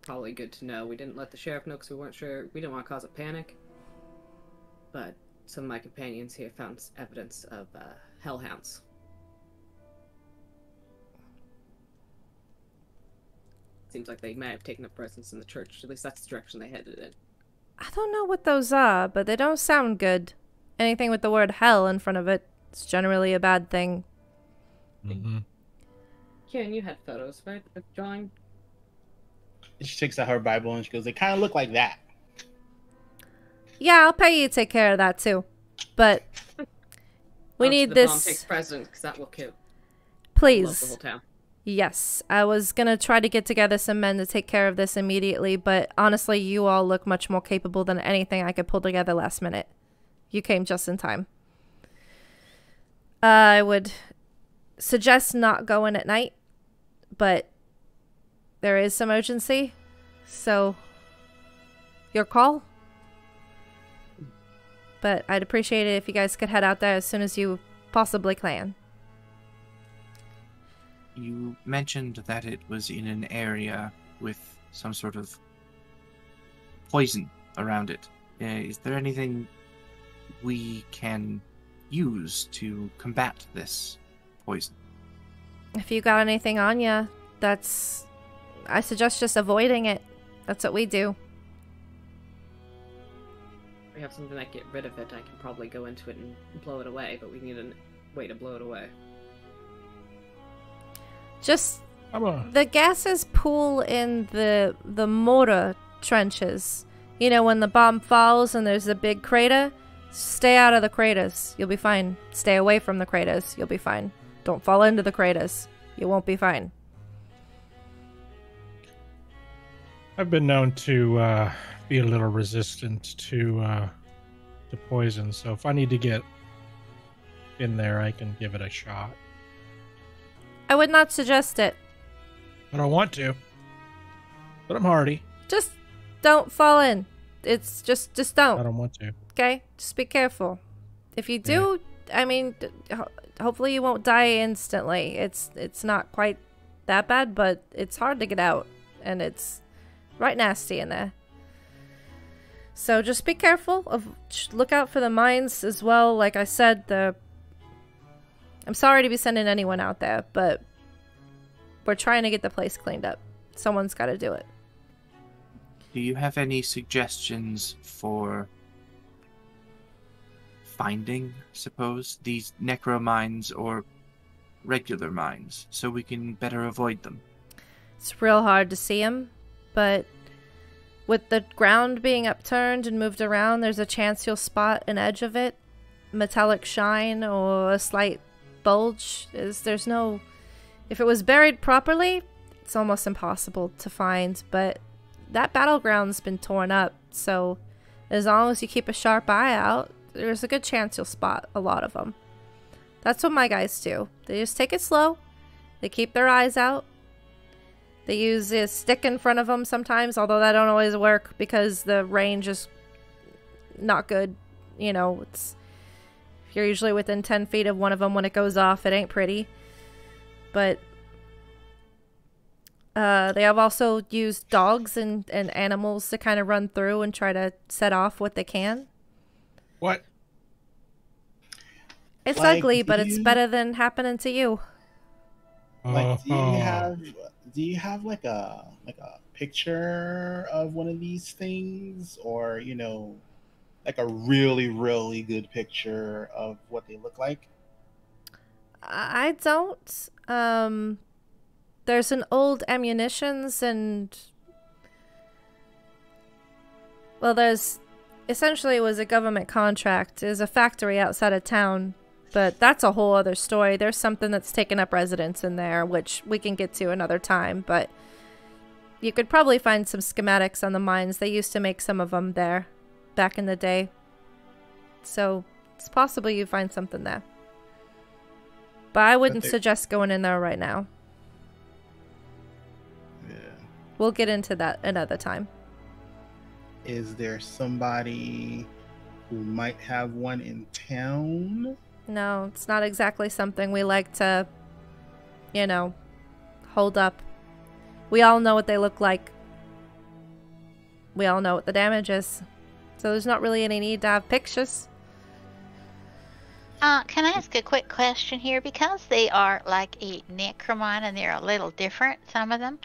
Probably good to know. We didn't let the sheriff know because we weren't sure. We didn't want to cause a panic. But some of my companions here found evidence of hellhounds. Seems like they may have taken up residence in the church. At least that's the direction they headed in. I don't know what those are, but they don't sound good. Anything with the word hell in front of it is generally a bad thing. Mm-hmm. Kieran, you had photos, right, of drawing? She takes out her Bible and she goes, "They kind of look like that." Yeah, I'll pay you to take care of that too. But we need the this. bomb takes precedence because that will kill. Please. Love the whole town. Yes, I was gonna try to get together some men to take care of this immediately, but honestly, you all look much more capable than anything I could pull together last minute. You came just in time. I would suggest not going at night, but there is some urgency, so your call. But I'd appreciate it if you guys could head out there as soon as you possibly can. You mentioned that it was in an area with some sort of poison around it. Is there anything we can use to combat this poison? If you got anything on you, I suggest just avoiding it. That's what we do. If we have something that get rid of it, I can probably go into it and blow it away, but we need a way to blow it away. Just the gases pool in the mortar trenches. You know, when the bomb falls and there's a big crater, stay out of the craters. You'll be fine. Stay away from the craters. You'll be fine. Don't fall into the craters. You won't be fine. I've been known to be a little resistant to poison, so if I need to get in there, I can give it a shot. I would not suggest it. I don't want to, but I'm hardy. Just don't fall in. It's just don't. I don't want to. Okay? Just be careful. If you do, I mean, hopefully you won't die instantly. It's not quite that bad, but it's hard to get out, and it's right nasty in there. So just be careful. Look out for the mines as well. Like I said, I'm sorry to be sending anyone out there, but we're trying to get the place cleaned up. Someone's got to do it. Do you have any suggestions for finding, suppose, these necro mines or regular mines so we can better avoid them? It's real hard to see them, but with the ground being upturned and moved around, there's a chance you'll spot an edge of it, metallic shine or a slight bulge. If it was buried properly, it's almost impossible to find, but that battleground's been torn up, so as long as you keep a sharp eye out, there's a good chance you'll spot a lot of them. That's what my guys do. They just take it slow. They keep their eyes out. They use a stick in front of them sometimes, although that don't always work because the range is not good. You know, you're usually within 10 feet of one of them when it goes off. It ain't pretty. But they have also used dogs and animals to kind of run through and try to set off what they can. What? It's Like, ugly, do but it's you- better than happening to you. Like, do you Uh-huh. have like a picture of one of these things, or like a really really good picture of what they look like? I don't. There's an old ammunitions and... Well, there's... Essentially, it was a government contract. There's a factory outside of town, but that's a whole other story. There's something that's taken up residence in there, which we can get to another time, but you could probably find some schematics on the mines. They used to make some of them there back in the day. So, it's possible you find something there. But I wouldn't suggest going in there right now. Yeah. We'll get into that another time. Is there somebody who might have one in town? No, it's not exactly something we like to, hold up. We all know what they look like. We all know what the damage is. So there's not really any need to have pictures. Can I ask a quick question here? Because they are like a necromine and they're a little different, some of them.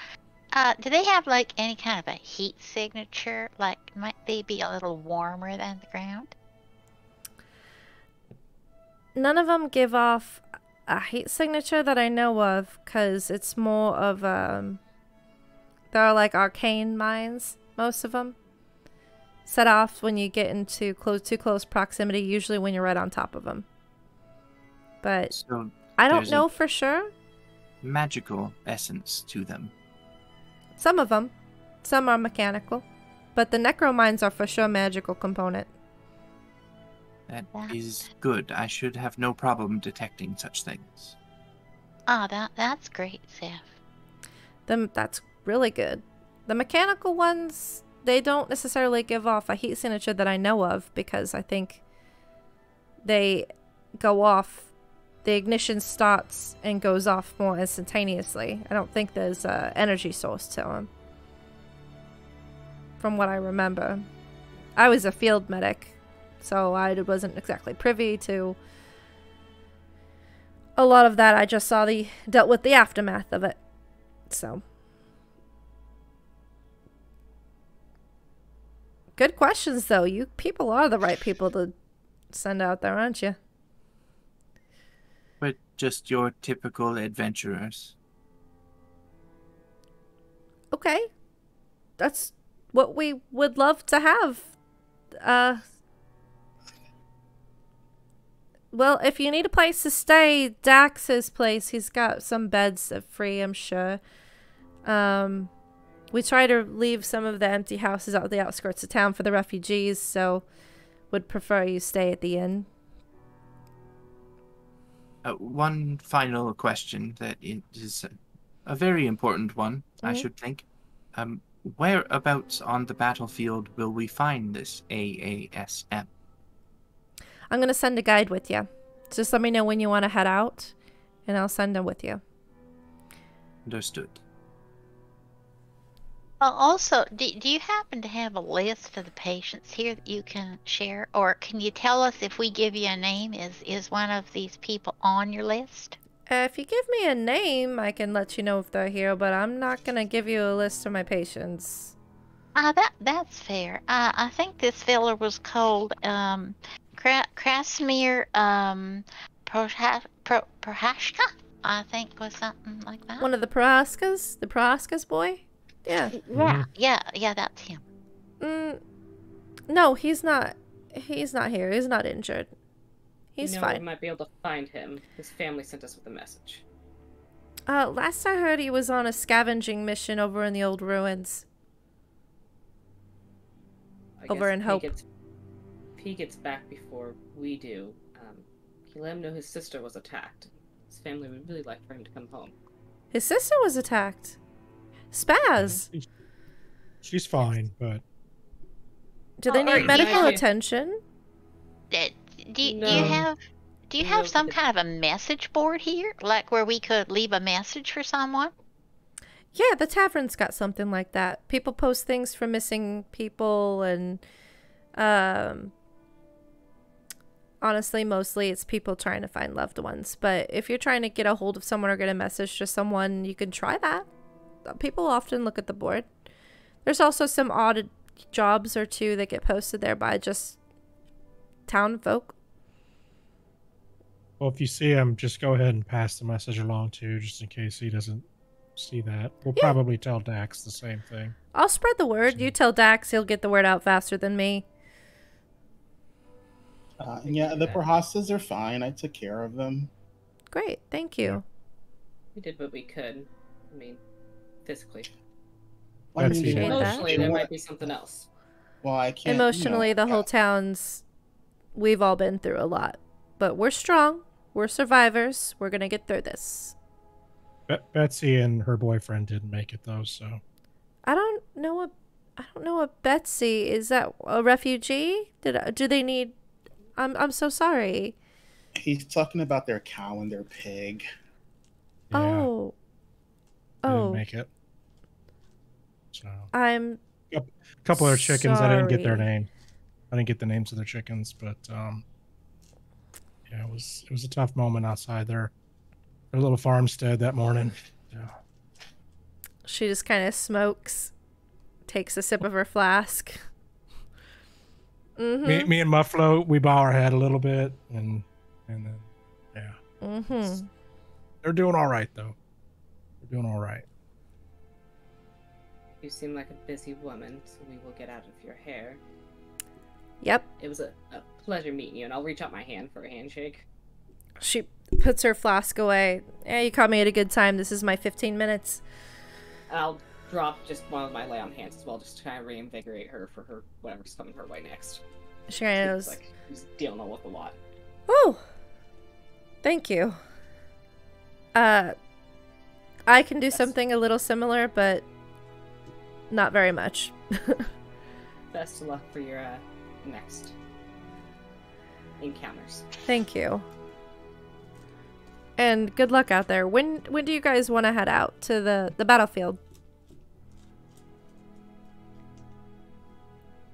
Do they have like any kind of a heat signature? Like, might they be a little warmer than the ground? None of them give off a heat signature that I know of, because it's more of, they're like arcane mines, most of them. Set off when you get into too close proximity, usually when you're right on top of them. But So I don't there's know a for sure. magical essence to them. Some of them. Some are mechanical. But the necromines are for sure magical component. That is good. I should have no problem detecting such things. Oh, that's great, Seth. That's really good. The mechanical ones, they don't necessarily give off a heat signature that I know of, because I think they go off. The ignition starts and goes off more instantaneously. I don't think there's an energy source to them. From what I remember. I was a field medic, so I wasn't exactly privy to a lot of that. I just dealt with the aftermath of it. So. Good questions, though. You people are the right people to send out there, aren't you? But just your typical adventurers. Okay. That's what we would love to have. Well, if you need a place to stay, Dax's place, he's got some beds free, I'm sure. We try to leave some of the empty houses out the outskirts of town for the refugees, so would prefer you stay at the inn. One final question that is a very important one, I should think. Whereabouts on the battlefield will we find this AASM? I'm going to send a guide with you. Just let me know when you want to head out, and I'll send them with you. Understood. Also, do you happen to have a list of the patients here that you can share? Or can you tell us if we give you a name, is one of these people on your list? If you give me a name, I can let you know if they're here, but I'm not going to give you a list of my patients. That's fair. I think this fella was called Krasimir Prohashka, I think was something like that. One of the Prohaskas? The Prohaskas boy? Yeah. Yeah, that's him. No, he's not. He's not here. He's not injured. He's fine. We might be able to find him. His family sent us with a message. Last I heard, he was on a scavenging mission over in the old ruins. Over in Hope. If he gets back before we do, he let him know his sister was attacked. His family would really like for him to come home. His sister was attacked. Spaz. She's fine, but... Do they need medical attention? Do you have some kind of a message board here? Like where we could leave a message for someone? Yeah, the tavern's got something like that. People post things for missing people, and Honestly, mostly it's people trying to find loved ones. But if you're trying to get a hold of someone or get a message to someone, you can try that. People often look at the board. There's also some odd jobs or two that get posted there by just town folk. Well, if you see him, just go ahead and pass the message along too, just in case he doesn't see that. We'll probably tell Dax the same thing. I'll spread the word. You tell Dax, he'll get the word out faster than me. Yeah, the Prahastas are fine. I took care of them. Great, thank you. We did what we could. I mean, physically. Well, I mean, Appreciate that. Emotionally, there might be something else. Well, I can't. Emotionally, the whole town's... We've all been through a lot. But we're strong. We're survivors. We're going to get through this. Betsy and her boyfriend didn't make it, though, so... I don't know a Betsy. Is that a refugee? Do they need... I'm so sorry. He's talking about their cow and their pig. Yeah, Oh. they didn't Oh. make it. So... I'm A couple of their chickens, I didn't get their sorry. name. I didn't get the names of their chickens, but yeah, it was a tough moment outside their little farmstead that morning. Yeah. She just kind of smokes, takes a sip of her flask. Mm-hmm. Me and Muffalo, we bow our head a little bit, and then yeah. Mm-hmm. They're doing all right though. They're doing all right. You seem like a busy woman, so we will get out of your hair. Yep. It was a pleasure meeting you, and I'll reach out my hand for a handshake. She puts her flask away. Yeah, you caught me at a good time. This is my 15 minutes. I'll drop just one of my lay on hands as well, just to kind of reinvigorate her for her whatever's coming her way next. She kind of goes, Like she's dealing with a lot. "Oh, thank you. I can do something a little similar, but not very much." Best of luck for your next encounters. Thank you. And good luck out there. When do you guys want to head out to the battlefield?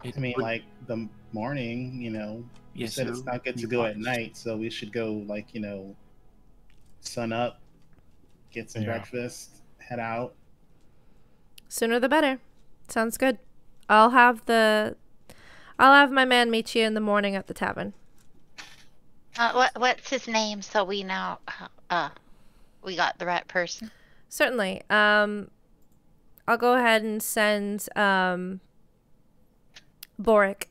I mean, like the morning, you Yes, said so it's not good to you go at watched. night, so we should go like, sun up, get some Yeah. breakfast, head out. Sooner the better. Sounds good. I'll have my man meet you in the morning at the tavern. What's his name so we know we got the right person? Certainly. I'll go ahead and send Boric.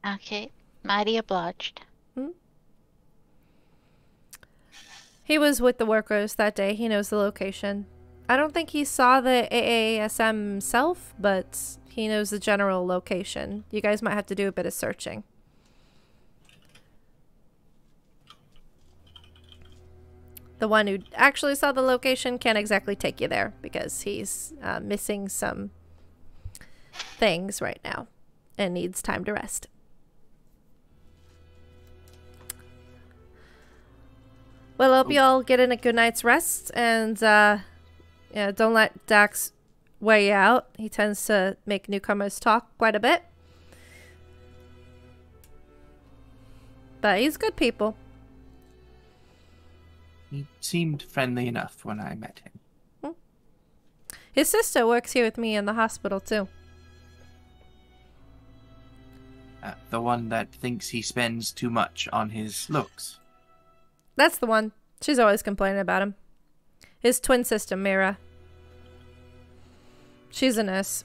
Okay, mighty obliged. He was with the workers that day. He knows the location. I don't think he saw the AASM himself, but he knows the general location. You guys might have to do a bit of searching. The one who actually saw the location can't exactly take you there because he's missing some things right now and needs time to rest. Well, I hope you all get in a good night's rest, and don't let Dax weigh you out. He tends to make newcomers talk quite a bit. But he's good people. He seemed friendly enough when I met him. His sister works here with me in the hospital, too. The one that thinks he spends too much on his looks. That's the one. She's always complaining about him. His twin sister, Mira. She's a nurse.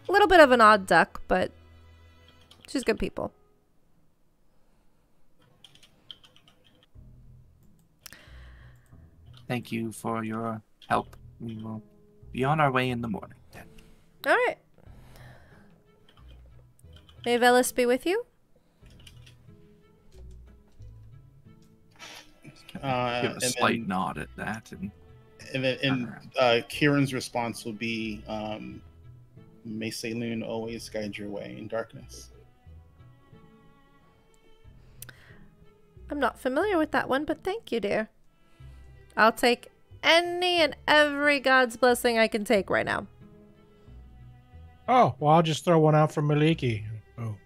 A little bit of an odd duck, but she's good people. Thank you for your help. We will be on our way in the morning then. All right. May Velis be with you? Give a slight nod at that. And Kieran's response will be, "May Saloon always guide your way in darkness." I'm not familiar with that one, but thank you, dear. I'll take any and every god's blessing I can take right now. Oh, well, I'll just throw one out from Maliki. Oh,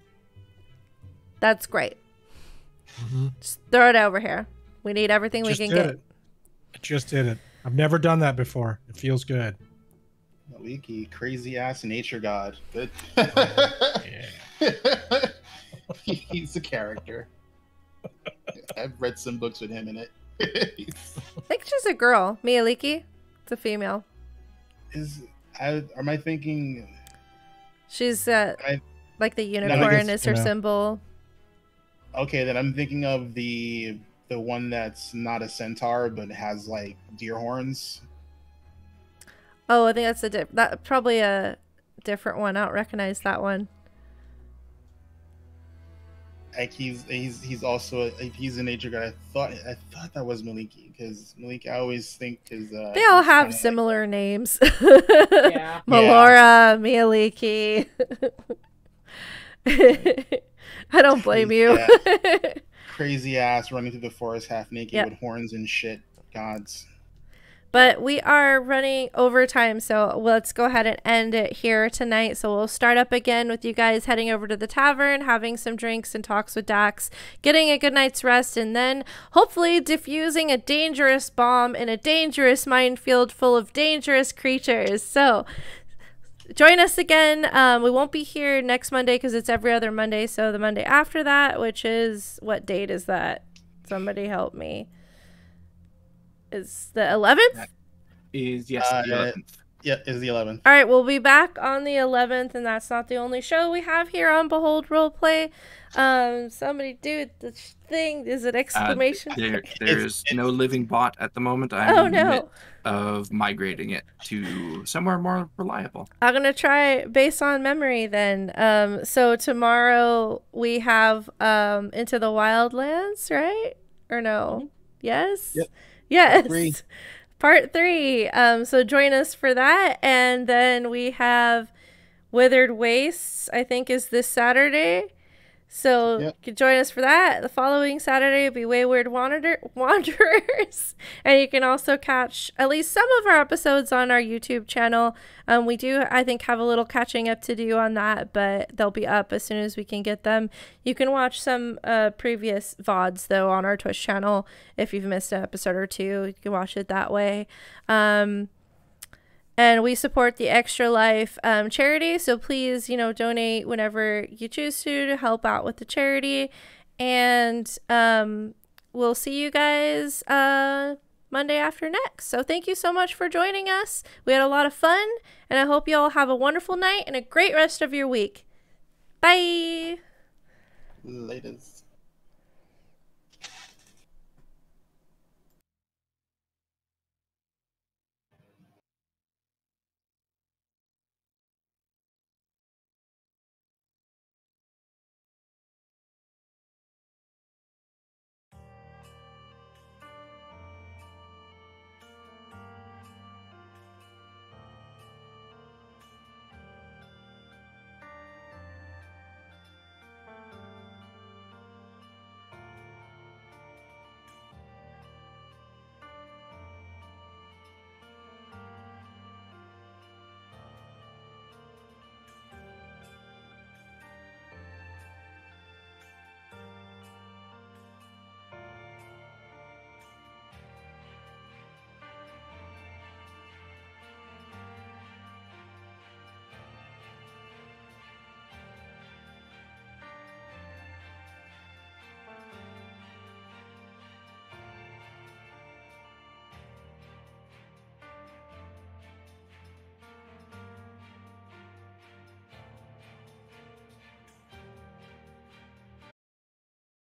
That's great. Mm-hmm. Just throw it over here. We need everything we can get. I just did it. I've never done that before. It feels good. Maliki, crazy ass nature god. Good. Yeah. He's a character. I've read some books with him in it. I think she's a girl. Miyaliki. It's a female. Am I thinking? She's like the unicorn is her symbol. Okay, then I'm thinking of the one that's not a centaur but has like deer horns. Oh, I think that's probably a different one. I don't recognize that one. Like he's also he's a nature god. I thought that was Maliki, because Maliki I always think is they all have similar names. Yeah. Melora, Miyaliki. I don't blame you. Crazy ass running through the forest half naked with horns and shit gods. But we are running overtime, so let's go ahead and end it here tonight. So we'll start up again with you guys heading over to the tavern, having some drinks and talks with Dax, getting a good night's rest, and then hopefully diffusing a dangerous bomb in a dangerous minefield full of dangerous creatures. So join us again. We won't be here next Monday because it's every other Monday. So the Monday after that, which is, what date is that? Somebody help me. Is the 11th? Is the 11th. Yeah, is the 11th. All right, we'll be back on the 11th, and that's not the only show we have here on Behold Roleplay. Somebody do the thing. Is it exclamation? There's no living bot at the moment. I'm in the midst of migrating it to somewhere more reliable. I'm gonna try based on memory then. So tomorrow we have Into the Wildlands, right? Or no? Yes. Yep. Yes. Part 3. So join us for that. And then we have Withered Wastes, I think is this Saturday. So you can join us for that. The following Saturday will be Wayward Wanderers. And you can also catch at least some of our episodes on our YouTube channel. We do, I think, have a little catching up to do on that, but they'll be up as soon as we can get them. You can watch some previous VODs, though, on our Twitch channel. If you've missed an episode or two, you can watch it that way. And we support the Extra Life charity, so please, donate whenever you choose to help out with the charity. And we'll see you guys Monday after next. So thank you so much for joining us. We had a lot of fun, and I hope you all have a wonderful night and a great rest of your week. Bye! Latest.